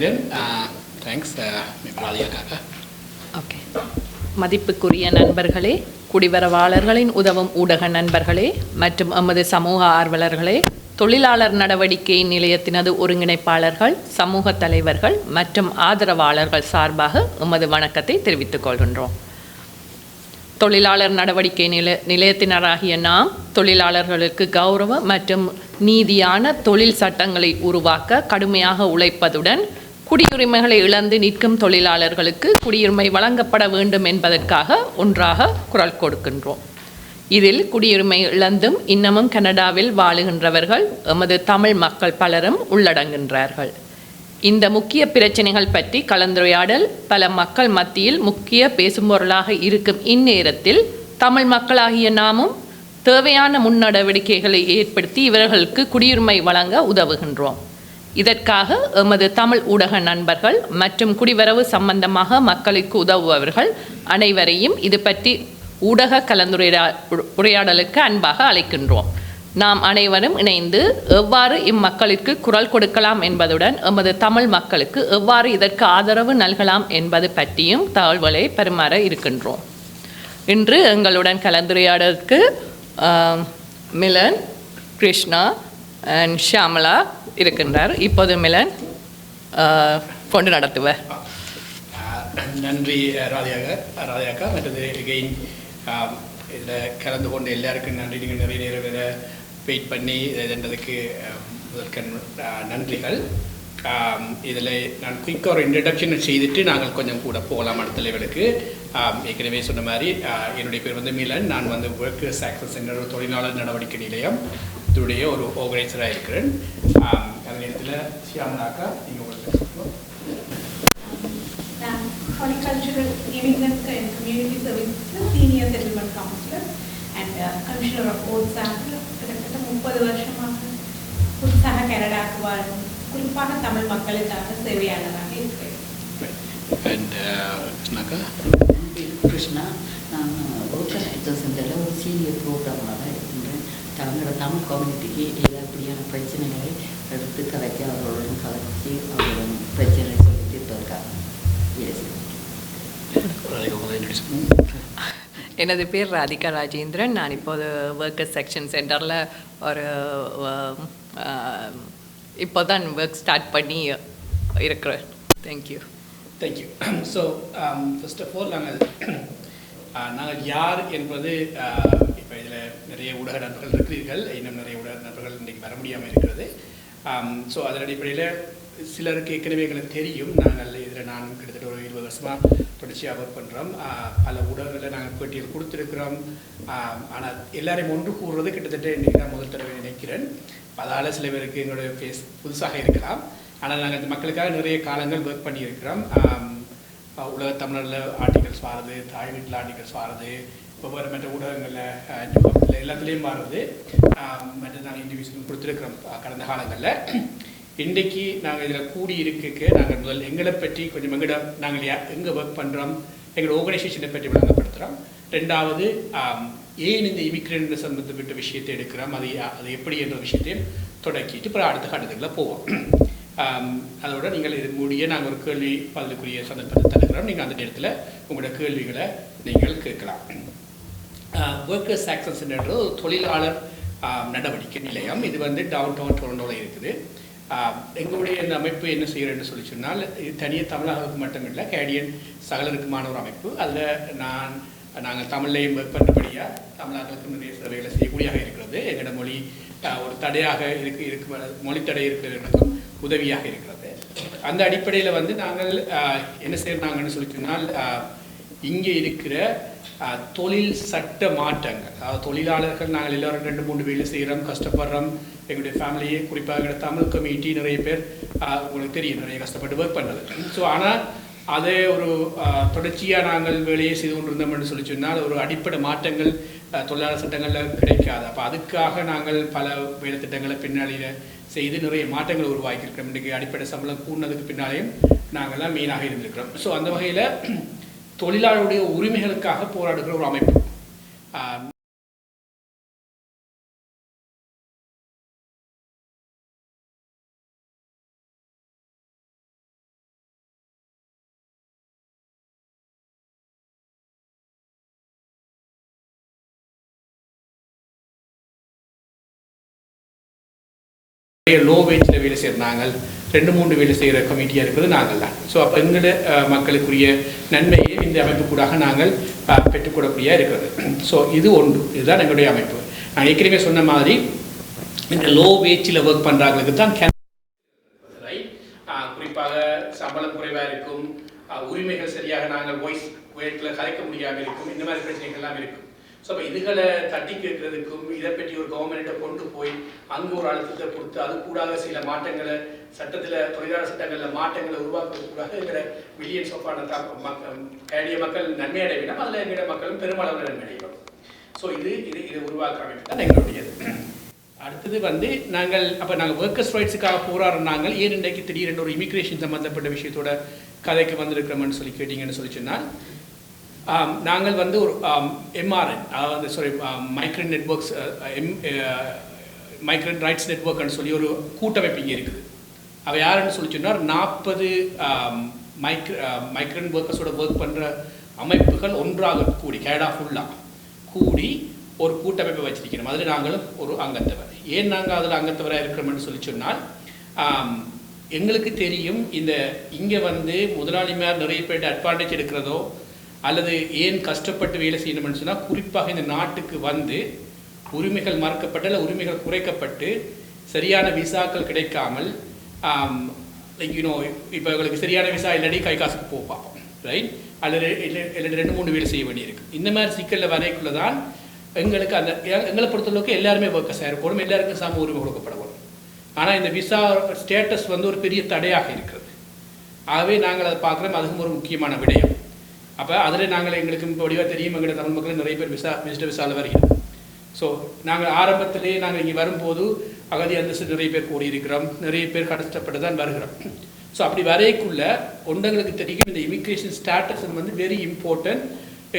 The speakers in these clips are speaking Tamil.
நினைக்கிறேன். தேங்க்ஸ் ராதிகாக்கா. ஓகே. மதிப்புக்குரிய நண்பர்களே, குடிவரவாளர்களின் உதவும் ஊடக நண்பர்களே மற்றும் எமது சமூக ஆர்வலர்களே, தொழிலாளர் நடவடிக்கை நிலையத்தினது ஒருங்கிணைப்பாளர்கள், சமூக தலைவர்கள் மற்றும் ஆதரவாளர்கள் சார்பாக எமது வணக்கத்தை தெரிவித்துக் கொள்கின்றோம். தொழிலாளர் நடவடிக்கை நிலையத்தினராகிய நாம் தொழிலாளர்களுக்கு கௌரவ மற்றும் நீதியான தொழில் சட்டங்களை உருவாக்க கடுமையாக உழைப்பதுடன் குடியுரிமைகளை இழந்து நிற்கும் தொழிலாளர்களுக்கு குடியுரிமை வழங்கப்பட வேண்டும் என்பதற்காக ஒன்றாக குரல் கொடுக்கின்றோம். இதில் குடியுரிமை இழந்தும் இன்னமும் கனடாவில் வாழுகின்றவர்கள் எமது தமிழ் மக்கள் பலரும் உள்ளடங்குகின்றார்கள். இந்த முக்கிய பிரச்சனைகள் பற்றி கலந்துரையாடல் பல மக்கள் மத்தியில் முக்கிய பேசும்பொருளாக இருக்கும் இந்நேரத்தில் தமிழ் மக்களாகிய நாமும் தேவையான முன்னடவடிக்கைகளை ஏற்படுத்தி இவர்களுக்கு குடியுரிமை வழங்க உதவுகின்றோம். இதற்காக எமது தமிழ் ஊடக நண்பர்கள் மற்றும் குடிவரவு சம்பந்தமாக மக்களுக்கு உதவுபவர்கள் அனைவரையும் இது பற்றி ஊடக கலந்துரையாடலுக்கு அன்பாக அழைக்கின்றோம். நாம் அனைவரும் இணைந்து எவ்வாறு இம்மக்களுக்கு குரல் கொடுக்கலாம் என்பதுடன் எமது தமிழ் மக்களுக்கு எவ்வாறு இதற்கு ஆதரவு நல்கலாம் என்பது பற்றியும் தகவல்களை பரிமாற இருக்கின்றோம். இன்று எங்களுடன் கலந்துரையாடலுக்கு மிலன், கிருஷ்ணா அண்ட் ஷியாமலா இருக்கின்றார். இப்போது மிலன் கொண்டு நடத்துவர். நன்றி ராதிகாக்கா. மற்றது எகெயின் இதில் கலந்து கொண்டு எல்லாருக்கும் நன்றி. நீங்கள் நிறைய நேரம் வேறு வெயிட் பண்ணி இதுன்றதுக்கு முதற்கண் நன்றிகள். இதில் நான் குயிக்காக ஒரு இன்ட்ரடக்ஷன் செய்துட்டு நாங்கள் கொஞ்சம் கூட போகலாம் அடுத்த லெவலுக்கு. ஏற்கனவே சொன்ன மாதிரி என்னுடைய பேர் வந்து மிலன். நான் வந்து ஒர்க்கர்ஸ் ஆக்சஸ் சென்டர் தொழிலாளர் நடவடிக்கை நிலையம் இதோடைய ஒரு ஆர்கனைசராக இருக்கிறேன். அந்த நேரத்தில் ஷியாமலாக்கா நீங்கள் உங்களுக்கு Horticultural Immigrant and Community Services Senior Settlement Counselor and Commissioner of Old Sample. கிட்டத்தட்ட 30 வருஷமாக புதுசாக கனடாவுக்கு வாழும் குறிப்பாக தமிழ் மக்களுக்காக சேவையாளராக இருக்கிறேன். கிருஷ்ணா, நான் ஒர்க்கர் ஆக்சஸ் சென்டரில் ஒரு சீனியர் ப்ரோக்ராமாக இருக்கின்றேன். தமிழ் கம்யூனிட்டிக்கு எப்படியான பிரச்சனைகளை எடுத்து கதைச்சி அவர்களுடன் கதைச்சி அவர்களுடன் பிரச்சனை சொல்லி தீர்ப்பதற்காக. எனது பேர் ராதிகா ராஜேந்திரன். நான் இப்போது ஒர்க்கர்ஸ் செக்ஷன் சென்டரில் ஒரு இப்போ தான் ஒர்க் ஸ்டார்ட் பண்ணி இருக்கிறேன். Thank you. So first of all நாங்கள் யார் என்பது இப்போ இதில் நிறைய ஊடக நண்பர்கள் இருக்கிறீர்கள். இன்னும் நிறைய ஊடக நண்பர்கள் இன்றைக்கி வர முடியாமல் இருக்கிறது. ஸோ அதன் அடிப்படையில் சிலருக்கு ஏற்கனவே எங்களுக்கு தெரியும். நாங்கள் இதில் நான் கிட்டத்தட்ட ஒரு 20 வருஷமாக தொடர்ச்சியாக ஒர்க் பண்ணுறோம். பல ஊடகங்களில் நாங்கள் பேட்டிகள் கொடுத்துருக்குறோம். ஆனால் எல்லாரையும் ஒன்று கூறுறது கிட்டத்தட்ட இன்றைக்கி நான் முதல் தடவை நினைக்கிறேன். அதால் சில பேருக்கு எங்களுடைய ஃபேஸ் புதுசாக இருக்கலாம். ஆனால் நாங்கள் இந்த மக்களுக்காக நிறைய காலங்கள் ஒர்க் பண்ணியிருக்கிறோம். உலக தமிழரில் ஆர்டிகல்ஸ் வாரது, தாய் வீட்டில் ஆர்டிகல்ஸ் வாரது, ஒவ்வொரு மற்ற ஊடகங்களில் எல்லாத்துலேயும் வாரது. மற்ற நாங்கள் இன்டர்வியூஸ் கொடுத்துருக்குறோம் கடந்த காலங்களில். இன்றைக்கு நாங்கள் இதில் கூடி இருக்க நாங்கள் முதல் எங்களை பற்றி கொஞ்சம் நாங்கள் எங்கே ஒர்க் பண்ணுறோம், எங்களோட ஆர்கனைசேஷனை பற்றி விளங்கப்படுத்துகிறோம். ரெண்டாவது, ஏன் இந்த இமிக்ரெண்ட் சம்பந்தப்பட்ட விஷயத்தை எடுக்கிறோம், அது எப்படி என்ற விஷயத்தையும் தொடக்கிட்டு அப்புறம் அடுத்த கட்டத்துக்குள்ள போவோம். அதோட நீங்கள் இது முடிய நாங்கள் ஒரு கேள்வி பதிலுக்குரிய சந்தர்ப்பத்தை தருகிறோம். நீங்கள் அந்த நேரத்தில் உங்களோட கேள்விகளை நீங்கள் கேட்கலாம். ஒர்க்கர்ஸ் ஆக்சஸ் சென்டர் ஒரு தொழிலாளர் நடவடிக்கை நிலையம். இது வந்து டவுன் டவுன் டொரண்டோவில் இருக்குது. எங்களுடைய இந்த அமைப்பு என்ன செய்கிறேன்னு சொல்லி சொன்னால், இது தனியாக தமிழர்களுக்கு மட்டும் இல்லை, கேடியன் சகலருக்குமான ஒரு அமைப்பு. அதில் நாங்கள் தமிழ்லையும் ஒர்க் பண்ணுறபடியாக தமிழர்களுக்கு நிறைய சேவைகளை செய்யக்கூடியதாக இருக்கிறது. எங்களோட மொழி ஒரு தடையாக இருக்கும் மொழி தடை இருக்கிறவர்களுக்கும் உதவியாக இருக்கிறது. அந்த அடிப்படையில் வந்து நாங்கள் என்ன செய்கிறாங்கன்னு சொல்லி சொன்னால், இங்கே இருக்கிற தொழில் சட்ட மாற்றங்கள், அதாவது தொழிலாளர்கள் நாங்கள் எல்லோரும் 2-3 வேலை செய்கிறோம், கஷ்டப்படுறோம். எங்களுடைய ஃபேமிலியே குறிப்பாக எங்களோட தமிழ் கம்யூனிட்டி நிறைய பேர் உங்களுக்கு தெரியும் நிறைய கஷ்டப்பட்டு ஒர்க் பண்ணுறது. ஸோ ஆனால் அதே ஒரு தொடர்ச்சியாக நாங்கள் வேலையை செய்து கொண்டிருந்தோம்னு சொல்லி சொன்னால் ஒரு அடிப்படை மாற்றங்கள் தொழிலாளர் சட்டங்களில் கிடைக்காது. அப்போ அதுக்காக நாங்கள் பல வேலை திட்டங்களை பின்னாளியில் செய்து நிறைய மாற்றங்களை உருவாக்கியிருக்கிறோம். இன்றைக்கு அடிப்படை சம்பளம் கூடினதுக்கு பின்னாலேயும் நாங்கள்லாம் மெயினாக இருந்திருக்கிறோம். ஸோ அந்த வகையில் தொழிலாளருடைய உரிமைகளுக்காக போராடுகிற ஒரு அமைப்பு. லோ வேஜில் வேலை செய்கிறாங்க 2-3 வேலை செய்கிற கமிட்டியாக இருக்கிறது நாங்கள் தான். ஸோ அப்போ எங்களோட மக்களுக்குரிய நன்மையை இந்த அமைப்பு கூடாக நாங்கள் பெற்றுக்கொள்ளக்கூடியதாக இருக்கிறது. ஸோ இது ஒன்று, இதுதான் எங்களுடைய அமைப்பு. நான் ஏற்கனவே சொன்ன மாதிரி இந்த லோ வேஜில் ஒர்க் பண்ணுறாங்களுக்கு தான் குறிப்பாக சம்பளம் குறைவாக இருக்கும், உரிமைகள் சரியாக நாங்கள் வாய்ஸ் வேட்டில் கலைக்க முடியாமல் இருக்கும், இந்த மாதிரி பிரச்சனைகள்லாம் இருக்கும். ஸோ அப்போ இதுகளை தட்டி கேட்கறதுக்கும் இதை பற்றி ஒரு கவர்மெண்ட்டை கொண்டு போய் அங்கே ஒரு அழுத்தத்தை கொடுத்து அது கூடாக சில மாற்றங்களை சட்டத்தில் தொழிலாளர் சட்டங்களில் மாற்றங்களை உருவாக்குறதுக்கூடாக இருக்கிற மில்லியன்ஸ் ஆஃப் கனடிய மக்கள் நன்மை அடைய வேண்டும், அதில் எங்களோட மக்களும் பெருமளவில் நன்மை அடைவோம். ஸோ இது உருவாக்க அமைப்பு தான் எங்களுடையது. அடுத்தது நாங்கள் ஒர்க்கர்ஸ் ரைட்ஸுக்காக போராடினாங்க. ஏன் இன்றைக்கு திடீரென்று ஒரு இமிக்ரேஷன் சம்மந்தப்பட்ட விஷயத்தோட கதைக்கு வந்திருக்கிறோம்னு சொல்லி கேட்டிங்கன்னு சொல்லி சொன்னால், நாங்கள் ஒரு MRN migrant networks migrant rights நெட்வொர்க்னு சொல்லி ஒரு கூட்டமைப்பு இங்கே இருக்குது. அவ யாருன்னு சொல்லி சொன்னால் 40 மைக்ரண்ட் ஒர்க்கர்ஸோட ஒர்க் பண்ணுற அமைப்புகள் ஒன்றாக கூடி கனடா ஃபுல்லாக கூடி ஒரு கூட்டமைப்பை வச்சிருக்கிறோம். அதில் நாங்களும் ஒரு அங்கத்தவர். ஏன் நாங்கள் அதில் அங்கத்தவராக இருக்கிறோம்னு சொல்லி சொன்னால், எங்களுக்கு தெரியும் இங்கே முதலாளிமார் நிறைய பேர் அட்வான்டேஜ் எடுக்கிறதோ அல்லது ஏன் கஷ்டப்பட்டு வேலை செய்யணும்னு சொன்னால், குறிப்பாக இந்த நாட்டுக்கு உரிமைகள் மறுக்கப்பட்டு இல்லை உரிமைகள் குறைக்கப்பட்டு சரியான விசாக்கள் கிடைக்காமல் இப்போ எங்களுக்கு சரியான விசா இல்லாடி கை காசுக்கு போப்பாங்க, ரைட்? அல்லது 2-3 வேலை செய்ய வேண்டியிருக்கு. இந்த மாதிரி சிக்கலில் வரைக்குள்ள தான் எங்களுக்கு எங்களை பொறுத்தளவுக்கு எல்லாருமே ஒர்க்கர்ஸாக இருக்கணும், எல்லாருக்கும் சம உரிமை கொடுக்கப்படணும். ஆனால் இந்த விசா ஸ்டேட்டஸ் ஒரு பெரிய தடையாக இருக்கிறது. ஆகவே நாங்கள் அதை பார்க்குறோம், அதுக்கும் ஒரு முக்கியமான விடயம். அப்போ அதில் நாங்கள் எங்களுக்கு வடிவாக தெரியும், எங்களுடைய தமிழ் மக்கள் நிறைய பேர் விசிட்டர் விசாவில் வருகிறோம். ஸோ நாங்கள் ஆரம்பத்திலே நாங்கள் இங்கே வரும்போது அகதி அந்தஸ்து நிறைய பேர் கூடியிருக்கிறோம், நிறைய பேர் கஷ்டப்பட்டு தான் வருகிறோம். ஸோ அப்படி வரைக்குள்ள ஒன்றங்களுக்கு தெரியும் இந்த இமிக்ரேஷன் ஸ்டேட்டஸ் வெரி இம்பார்ட்டன்ட்.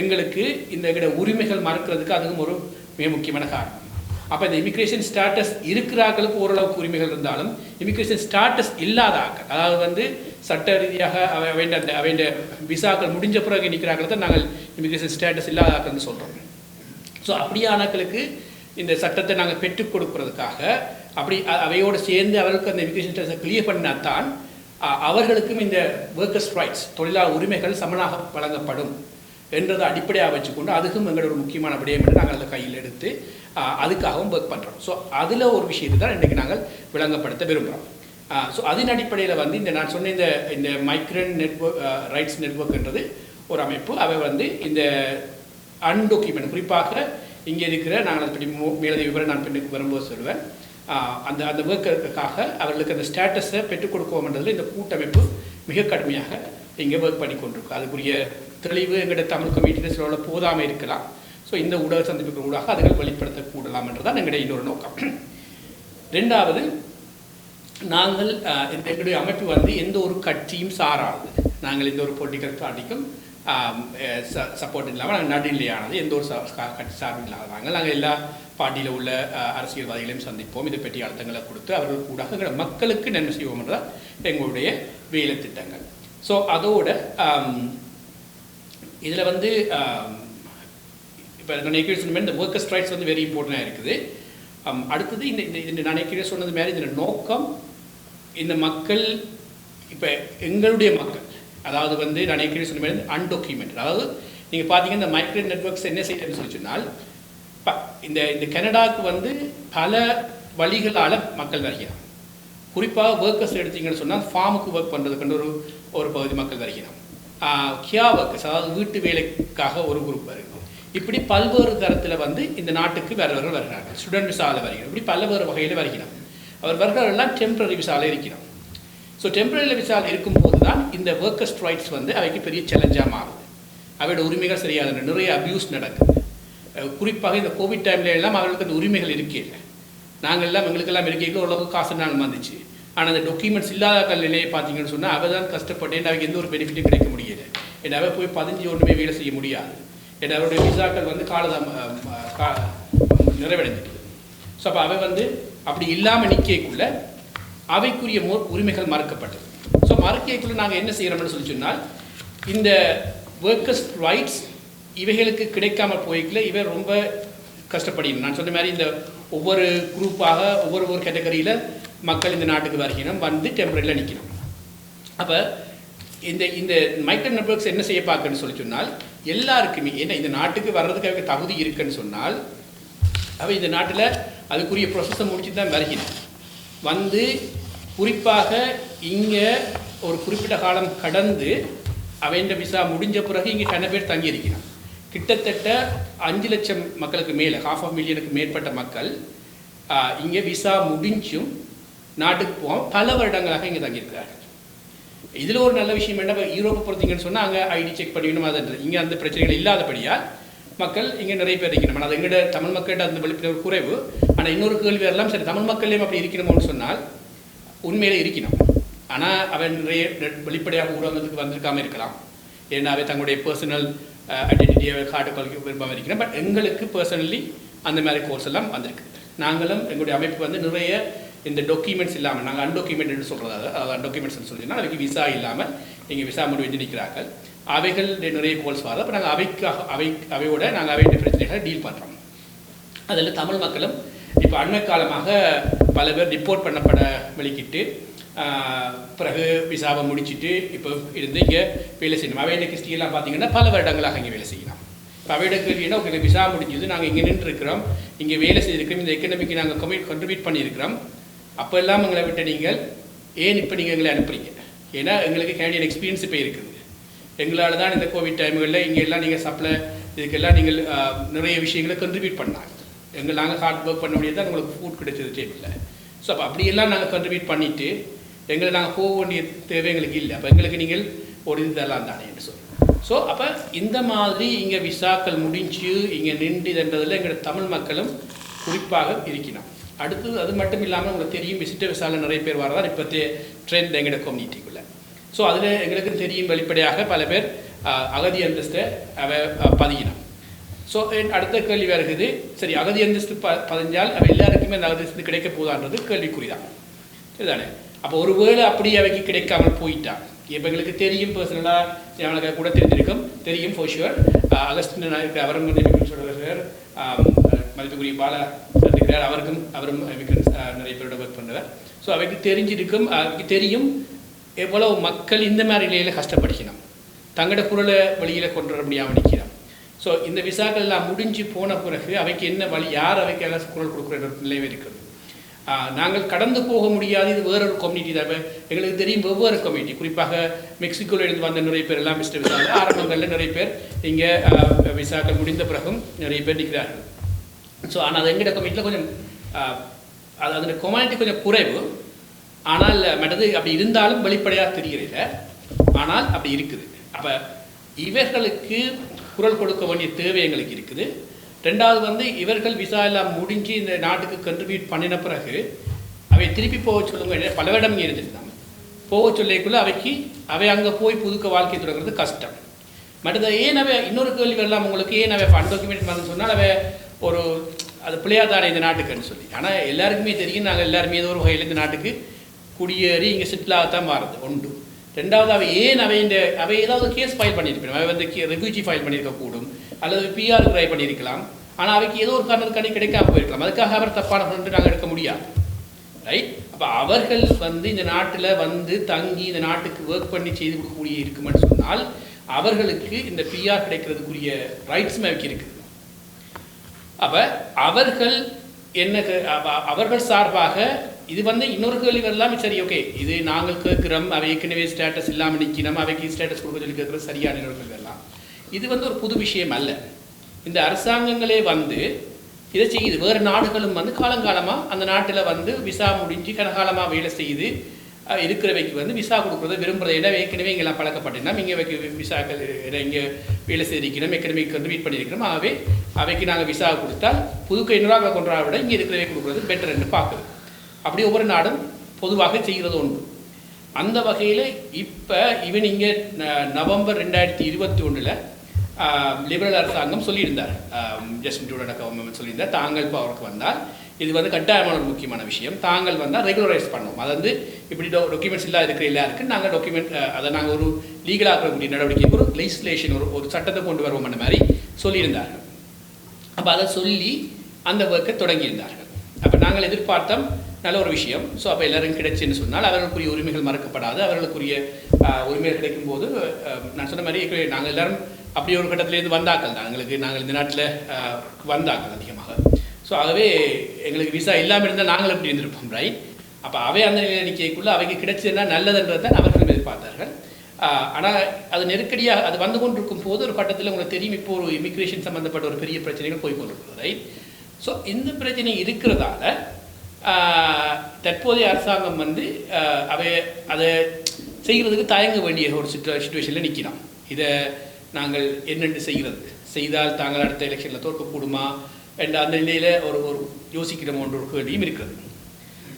எங்களுக்கு எங்களோட உரிமைகள் மறுக்கிறதுக்கு அதுவும் ஒரு மிக முக்கியமான காரணம். அப்போ இந்த இமிக்ரேஷன் ஸ்டேட்டஸ் இருக்கிறார்களுக்கு ஓரளவுக்கு உரிமைகள் இருந்தாலும், இமிக்ரேஷன் ஸ்டேட்டஸ் இல்லாதாக்கள், அதாவது சட்ட ரீதியாக அவன் விசாக்கள் முடிஞ்ச பிறகு நிற்கிறார்கள் தான் நாங்கள் இமிக்ரேஷன் ஸ்டேட்டஸ் இல்லாதாக்கள்னு சொல்கிறோம். ஸோ அப்படியானக்களுக்கு இந்த சட்டத்தை நாங்கள் பெற்றுக் கொடுக்கறதுக்காக அவையோடு சேர்ந்து அவர்களுக்கு அந்த இமிக்ரேஷன் ஸ்டேட்டஸை கிளியர் பண்ணினால்தான் அவர்களுக்கும் இந்த ஒர்க்கர்ஸ் ரைட்ஸ் தொழிலாளர் உரிமைகள் சமனாக வழங்கப்படும் என்றதை அடிப்படையாக வச்சுக்கொண்டு அதுக்கும் எங்களோட ஒரு முக்கியமான விடயம் என்று நாங்கள் அதை கையில் எடுத்து அதுக்காகவும் ஒர்க் பண்ணுறோம். ஸோ அதில் ஒரு விஷயத்தை தான் இன்றைக்கு நாங்கள் விளங்கப்படுத்த விரும்புகிறோம். ஸோ அதன் அடிப்படையில் இந்த நான் சொன்ன இந்த மைக்ரண்ட் நெட்வொர்க் ரைட்ஸ் நெட்வொர்க்ன்றது ஒரு அமைப்பு. அவை இந்த அன்டாக்குமெண்ட் குறிப்பாக இங்கே இருக்கிற நாங்கள் அதை பற்றி மேலதிக விவரம் நான் பின்னுக்கு வரும்போது சொல்லுவேன். அந்த ஒர்க்கருக்காக அவர்களுக்கு அந்த ஸ்டேட்டஸை பெற்றுக் கொடுக்கணுன்றதில் இந்த கூட்டமைப்பு மிக கடுமையாக இங்கே ஒர்க் பண்ணி கொண்டிருக்கு. அதுக்குரிய தெளிவு எங்களுடைய தமிழ் கம்யூனிட்டியில் சில போதாமல் இருக்கலாம். ஸோ இந்த ஊடக சந்திப்புகள் ஊடாக அதுகள் வெளிப்படுத்தக்கூடலாம் என்றுதான் எங்களுடைய இன்னொரு நோக்கம். ரெண்டாவது, நாங்கள் எங்களுடைய அமைப்பு எந்த ஒரு கட்சியும் சாராது. நாங்கள் எந்த ஒரு பொலிட்டிக்கல் பார்ட்டிக்கும் சப்போர்ட் இல்லாமல் நாங்கள் நடுநிலையானது, எந்த ஒரு கட்சி சார்பு இல்லாதவங்க. நாங்கள் எல்லா பார்ட்டியில் உள்ள அரசியல்வாதிகளையும் சந்திப்போம், இதை பற்றி அழுத்தங்களை கொடுத்து அவர்கள் கூட எங்கள் மக்களுக்கு நன்மை செய்வோம் என்றால் எங்களுடைய வேலை திட்டங்கள். ஸோ அதோட இதில் இப்போ நான் ஏற்கனவே சொன்ன மாதிரி இந்த ஒர்க்கர்ஸ் ரைட்ஸ் வெரி இம்பார்ட்டண்டாக இருக்குது. அடுத்தது இந்த நான் ஏற்கனவே சொன்னது மாதிரி இந்த நோக்கம் இந்த மக்கள் இப்போ எங்களுடைய மக்கள், அதாவது நான் ஏற்கனவே சொன்ன மாதிரி அன்டாக்குமெண்ட், அதாவது நீங்கள் பார்த்தீங்கன்னா இந்த மைக்ரண்ட் நெட்வொர்க்ஸ் என்ன செய்யணும்னு சொல்லி சொன்னால், இந்த கனடாவுக்கு பல வழிகளால் மக்கள் வருகிறாங்க. குறிப்பாக ஒர்க்கர்ஸ் எடுத்தீங்கன்னு சொன்னால் ஃபார்முக்கு ஒர்க் பண்ணுறதுக்கு ஒரு பகுதி மக்கள் வருகிறாங்க. கியா ஒர்க்கர்ஸ், அதாவது வீட்டு வேலைக்காக ஒரு குரூப் வருகிறோம். இப்படி பல்வேறு தரத்தில் இந்த நாட்டுக்கு வேறவர்கள் வருகிறார்கள். ஸ்டூடெண்ட் விசாவில் வருகிறோம். இப்படி பல்வேறு வகையில் வருகிறோம். அவர் வருகிறவர்கள்லாம் டெம்பரரி விசாவில் இருக்கிறோம். ஸோ டெம்பரரி விசாவில் இருக்கும்போது தான் இந்த ஒர்க்கர்ஸ் ரைட்ஸ் அவைக்கு பெரிய சேலஞ்சாக மாறுது. அவையோட உரிமைகள் சரியாக நிறைய அப்யூஸ் நடக்குது. குறிப்பாக இந்த கோவிட் டைம்ல எல்லாம் அவர்களுக்கு அந்த உரிமைகள் இருக்கல. நாங்கள் எல்லாம் எங்களுக்கெல்லாம் இருக்கையில் ஓரளவுக்கு காசு நாங்கள் வந்துச்சு. ஆனால் அந்த டாக்குமெண்ட்ஸ் இல்லாத நிலையை பார்த்தீங்கன்னு சொன்னால் அவள் தான் கஷ்டப்பட்டேன். அவருக்கு எந்த ஒரு பெனிஃபிட்டும் கிடைக்க முடியலை. ஏன்னா அவள் போய் 15 ஒன்றுமே வேலை செய்ய முடியாது. ஏன்னா அவருடைய விசாக்கள் நிறைவடைஞ்சிருக்கு. ஸோ அப்போ அவை அப்படி இல்லாமல் நிற்கக்குள்ள அவைக்குரிய உரிமைகள் மறுக்கப்பட்டது. ஸோ மறுக்கைக்குள்ள நாங்கள் என்ன செய்கிறோம்னு சொல்லி சொன்னால், இந்த ஒர்க்கர்ஸ் ரைட்ஸ் இவைகளுக்கு கிடைக்காமல் போய்க்கல இவை ரொம்ப கஷ்டப்படணும். நான் சொன்ன மாதிரி இந்த ஒவ்வொரு குரூப்பாக ஒவ்வொரு கேட்டகரியில் மக்கள் இந்த நாட்டுக்கு வருகிறோம், வந்து டெம்பரரியில் நிற்கணும். அப்போ இந்த மைக்ரோ நெட்வொர்க்ஸ் என்ன செய்ய பார்க்குன்னு சொன்னால் எல்லாருக்குமே ஏன்னா இந்த நாட்டுக்கு வர்றதுக்கு அவங்க தகுதி இருக்குன்னு சொன்னால் அவை இந்த நாட்டில் அதுக்குரிய ப்ரொசஸை முடிச்சு தான் வருகிறேன். வந்து குறிப்பாக இங்கே ஒரு குறிப்பிட்ட காலம் கடந்து அவைன்ற விசா முடிஞ்ச பிறகு இங்கே கன பேர் தங்கியிருக்கிறான். கிட்டத்தட்ட 5 லட்சம் மக்களுக்கு மேலே 500,000 மேற்பட்ட மக்கள் இங்கே விசா முடிஞ்சும் நாட்டுக்கு போவோம் பல வருடங்களாக இங்கே தங்கியிருக்கிறார்கள். இதில் ஒரு நல்ல விஷயம் என்ன, யூரோப்பை பொறுத்தீங்கன்னு சொன்னால் அங்கே ஐடி செக் பண்ணிக்கணும். அது இங்கே அந்த பிரச்சனைகள் இல்லாதபடியால் மக்கள் இங்கே நிறைய பேர் இருக்கணும். ஆனால் அது எங்கள்ட தமிழ் மக்கள்கிட்ட அந்த விழிப்புணர்வு குறைவு. ஆனால் இன்னொரு கேள்வி எல்லாம் சரி, தமிழ் மக்கள்லேயும் அப்படி இருக்கணும்னு சொன்னால் உண்மையிலே இருக்கணும். ஆனால் அவன் நிறைய வெளிப்படையாக ஊடகத்துக்கு வந்திருக்காமல் இருக்கலாம். ஏன்னா அவை தங்களுடைய பர்சனல் ஐடென்டிட்டியை காட்டுக்கொள்ளுக்கு விரும்பாமல் இருக்கிறேன். பட் எங்களுக்கு பர்சனலி அந்த மாதிரி கோர்ஸ் எல்லாம் வந்திருக்கு. நாங்களும் எங்களுடைய அமைப்பு வந்து நிறைய இந்த டாக்குமெண்ட்ஸ் இல்லாமல் நாங்கள் அன்டாக்குமெண்ட்னு சொல்கிறது, அதாவது அன்டாக்குமெண்ட்ஸ்னு சொல்லினா அவைக்கு விசா இல்லாமல் இங்கே விசா முடிவு நிற்கிறார்கள். அவைகள் நிறைய கோல்ஸ் வருது. அப்போ நாங்கள் அவையோட நாங்கள் அவையோட பிரச்சனைகளை டீல் பண்ணுறோம். அதில் தமிழ் மக்களும் இப்போ அண்மை காலமாக பல பேர் ரிப்போர்ட் பண்ணப்பட வெளிக்கிட்டு பிறகு விசாவை முடிச்சுட்டு இப்போ இருந்து இங்கே வேலை செய்யணும். அவையோட கிறிஸ்டியெல்லாம் பார்த்தீங்கன்னா பல வருடங்களாக இங்கே வேலை செய்யலாம். இப்போ அவையோட கேள்வினா உங்களுக்கு விசா முடிஞ்சது, நாங்கள் இங்கே நின்றுருக்கிறோம், இங்கே வேலை செய்திருக்கிறோம், இந்த எக்கனமிக்கு நாங்கள் கண்ட்ரிபியூட் பண்ணியிருக்கிறோம். அப்போ எல்லாம் எங்களை விட்டு நீங்கள் ஏன் இப்போ நீங்கள் எங்களை அனுப்புறீங்க? ஏன்னா எங்களுக்கு கேண்டியன் எக்ஸ்பீரியன்ஸ் இப்போ இருக்குது. எங்களால் தான் இந்த கோவிட் டைமுகளில் இங்கே எல்லாம் நீங்கள் சப்ளை இதுக்கெல்லாம் நீங்கள் நிறைய விஷயங்களை கண்ட்ரிபியூட் பண்ணாங்க. நாங்கள் ஹார்ட் ஒர்க் பண்ண முடியாது தான் உங்களுக்கு ஃபுட் கிடைச்சது டேபிளில். ஸோ அப்போ அப்படியெல்லாம் நாங்கள் கண்ட்ரிபியூட் பண்ணிவிட்டு எங்களை நாங்கள் போக வேண்டிய தேவை எங்களுக்கு இல்லை. அப்போ எங்களுக்கு நீங்கள் ஒரு இதெல்லாம் தானே என்று சொல்லி ஸோ அப்போ இந்த மாதிரி இங்கே விசாக்கள் முடிஞ்சு இங்கே நின்றுன்றதில் எங்களோட தமிழ் மக்களும் குறிப்பாக இருக்கணும். அடுத்தது அது மட்டும் இல்லாமல் உங்களுக்கு தெரியும் விசிட்டர் விசாவில் நிறைய பேர் வரதான் இப்போத்தைய ட்ரெண்ட் எங்களோட கம்யூனிட்டிக்குள்ளே. ஸோ அதில் எங்களுக்கு தெரியும் வெளிப்படையாக பல பேர் அகதி அந்தஸ்தை பதியணும். ஸோ அடுத்த கேள்வி வருகிறது, சரி அகதி அந்தஸ்து பதிஞ்சால் அவ எல்லாருக்குமே அந்த அகதி அந்தஸ்து கிடைக்க போதான்றது கேள்விக்குறிதான், சரிதானே? அப்போ ஒருவேளை அப்படி அவைக்கு கிடைக்காமல் போயிட்டான். இப்போ எங்களுக்கு தெரியும் பர்சனலாக எனக்கு கூட தெரியும் ஃபார் ஷுவர் அகஸ்டின் அவரும் சொல்கிறார், மதிப்புக்குரிய பாலா இருக்கிறார், அவரும் நிறைய பேரோட ஒர்க் பண்ணுவார். ஸோ அவைக்கு தெரியும் எவ்வளவு மக்கள் இந்த மாதிரி நிலையில் கஷ்டப்படுகிறோம், தங்களோட குரலை வழியில் கொண்டு வர முடியாமல் நிற்கிறோம். ஸோ இந்த விசாக்கள் எல்லாம் முடிஞ்சு போன பிறகு அவைக்கு என்ன வழி, யார் அவைக்கு எல்லாம் குரல் கொடுக்குற நிலையில் இருக்கிறது. நாங்கள் கடந்து போக முடியாது, இது வேறொரு கம்யூனிட்டி தான். எங்களுக்கு தெரியும் வெவ்வேறு கம்யூனிட்டி, குறிப்பாக மெக்சிகோவிலிருந்து வந்த நிறைய பேர் எல்லாம் விசிட்டர் விசா ஆரம்பங்களில் நிறைய பேர் இங்கே விசாக்கள் முடிந்த பிறகும் நிறைய பேர் நிற்கிறார்கள். ஸோ ஆனால் அது எங்கிட்ட கம்யூனிட்டியில் கொஞ்சம் அதோட கம்யூனிட்டி கொஞ்சம் குறைவு. ஆனால் மற்றது அப்படி இருந்தாலும் வெளிப்படையாக தெரிகிறதில்ல, ஆனால் அப்படி இருக்குது. அப்போ இவர்களுக்கு குரல் கொடுக்க வேண்டிய தேவை எங்களுக்கு இருக்குது. ரெண்டாவது வந்து இவர்கள் விசா எல்லாம் முடிஞ்சு இந்த நாட்டுக்கு கண்ட்ரிபியூட் பண்ணின பிறகு அவை திருப்பி போக சொல்லுங்க. பல இடம் இருந்துருந்தாங்க, போக சொல்லிக்குள்ளே அவை அங்கே போய் புதுக்க வாழ்க்கை தொடங்குறது கஷ்டம். மற்றது ஏன் அவை இன்னொரு கேள்வி வரலாம் உங்களுக்கு, ஏன் அவை அன்டாக்குமெண்ட் வந்து சொன்னால் அவை ஒரு அது பிள்ளையாதானே இந்த நாட்டுக்குன்னு சொல்லி. ஆனால் எல்லாருக்குமே தெரியும், நாங்கள் எல்லாருமே ஏதோ ஒரு வகையில் இந்த நாட்டுக்கு குடியேறி இங்கே செட்டிலாகத்தான் மாறுது ஒன்று. ரெண்டாவது அவை ஏதாவது கேஸ் ஃபைல் பண்ணியிருக்கணும், அவை வந்து ரெஃப்யூஜி ஃபைல் பண்ணியிருக்கக்கூடும், அல்லது பிஆர் ட்ரை பண்ணியிருக்கலாம். ஆனால் அவைக்கு ஏதோ ஒரு காரணத்துக்காண்டி கிடைக்காம போயிருக்கலாம். அதுக்காக அவர் தப்பான ஃப்ரெண்டு நாங்கள் எடுக்க முடியாது, ரைட்? அப்போ அவர்கள் வந்து இந்த நாட்டில் வந்து தங்கி இந்த நாட்டுக்கு ஒர்க் பண்ணி செய்து கொடுக்கக்கூடிய இருக்குமென்னு சொன்னால் அவர்களுக்கு இந்த பிஆர் கிடைக்கிறதுக்குரிய ரைட்ஸுமே அவைக்கு இருக்குது. அப்போ அவர்கள் சார்பாக இது வந்து இன்னொரு கேள்வி வரலாம். சரி, ஓகே, இது நாங்கள் கேட்குறோம், அவை ஏற்கனவே ஸ்டேட்டஸ் இல்லாமல் நிற்கணும், அவைக்கு ஸ்டேட்டஸ் கொடுக்க சொல்லி கேட்குறது சரியான நிறுவனங்கள்லாம். இது வந்து ஒரு புது விஷயம் அல்ல. இந்த அரசாங்கங்களே வந்து இதை செய்யுது. வேறு நாடுகளும் வந்து காலங்காலமாக அந்த நாட்டில் வந்து விசா முடிஞ்சு கனகாலமாக வேலை செய்யுது இருக்கிறவைக்கு வந்து விசா கொடுக்குறத விரும்புகிறத இடம் ஏற்கனவே இங்கெல்லாம் பழக்கப்பட்டோம்னா இங்கே வைக்க விசாக்கள் இங்கே வேலை செய்திருக்கிறோம், ஏற்கனவே கண்ட்ரிபியூட் பண்ணியிருக்கிறோம். அவைக்கு நாங்கள் விசா கொடுத்தால் புதுக்க இன்னொரு கொண்டாட விட இங்கே இருக்கிறவே கொடுக்குறது பெட்டர் என்று பார்க்குது. அப்படி ஒவ்வொரு நாடும் பொதுவாக செய்கிறது உண்டு. அந்த வகையில் இப்போ இவன் இங்கே நவம்பர் 2021 லிபரல் அரசாங்கம் சொல்லியிருந்தார், ஜஸ்டின் ட்ரூடோ கவர்மெண்ட் சொல்லியிருந்தார், தாங்கள் இப்போ அவருக்கு வந்தால் இது வந்து கட்டாயமான ஒரு முக்கியமான விஷயம், தாங்கள் வந்தால் ரெகுலரைஸ் பண்ணோம். அது வந்து இப்படி டாக்குமெண்ட்ஸ் இல்லாத இருக்கிற எல்லாருக்கும் நாங்கள் டாக்குமெண்ட் அதை நாங்கள் ஒரு லீகலாக இருக்கக்கூடிய நடவடிக்கைக்கு ஒரு லெஜிஸ்லேஷன் ஒரு சட்டத்தை கொண்டு வருவோம் அந்த மாதிரி சொல்லியிருந்தார்கள். அப்போ அதை சொல்லி அந்த ஒர்க்கை தொடங்கியிருந்தார்கள். அப்போ நாங்கள் எதிர்பார்த்தோம் நல்ல ஒரு விஷயம். ஸோ அப்போ எல்லாரும் கிடைச்சுன்னு சொன்னால் அவர்களுக்குரிய உரிமைகள் மறக்கப்படாது. அவர்களுக்குரிய உரிமைகள் கிடைக்கும் போது நான் சொன்ன மாதிரி நாங்கள் எல்லாரும் அப்படி ஒரு கட்டத்திலேருந்து வந்தாக்கள் தான். நாங்கள் இந்த நாட்டில் வந்தாக்கள் அதிகமாக. ஸோ ஆகவே எங்களுக்கு விசா இல்லாமல் இருந்தால் நாங்கள் எப்படி இருந்திருப்போம், ரைட்? அப்போ அவை அந்த நிலைக்குள்ளே அவைக்கு கிடைச்சதுன்னா நல்லதுன்றது தான் அவர்கள் எதிர்பார்த்தார்கள். ஆனால் அது நெருக்கடியாக அது வந்து கொண்டிருக்கும் போது ஒரு கட்டத்தில் உங்களுக்கு தெரியும், இப்போ ஒரு இமிக்ரேஷன் சம்மந்தப்பட்ட ஒரு பெரிய பிரச்சனைகள் போய் கொண்டிருக்கிறது, ரைட்? ஸோ இந்த பிரச்சனை இருக்கிறதால தற்போதைய அரசாங்கம் வந்து அதை செய்கிறதுக்கு தயங்க வேண்டிய ஒரு சுச்சுவேஷனில் நிற்கலாம். இதை நாங்கள் என்னென்று செய்தால் தாங்கள் அடுத்த எலெக்ஷனில் தோற்கக்கூடுமா என்ற அந்த நிலையில் ஒரு யோசிக்கிற ஒரு கேள்வியும் இருக்கிறது.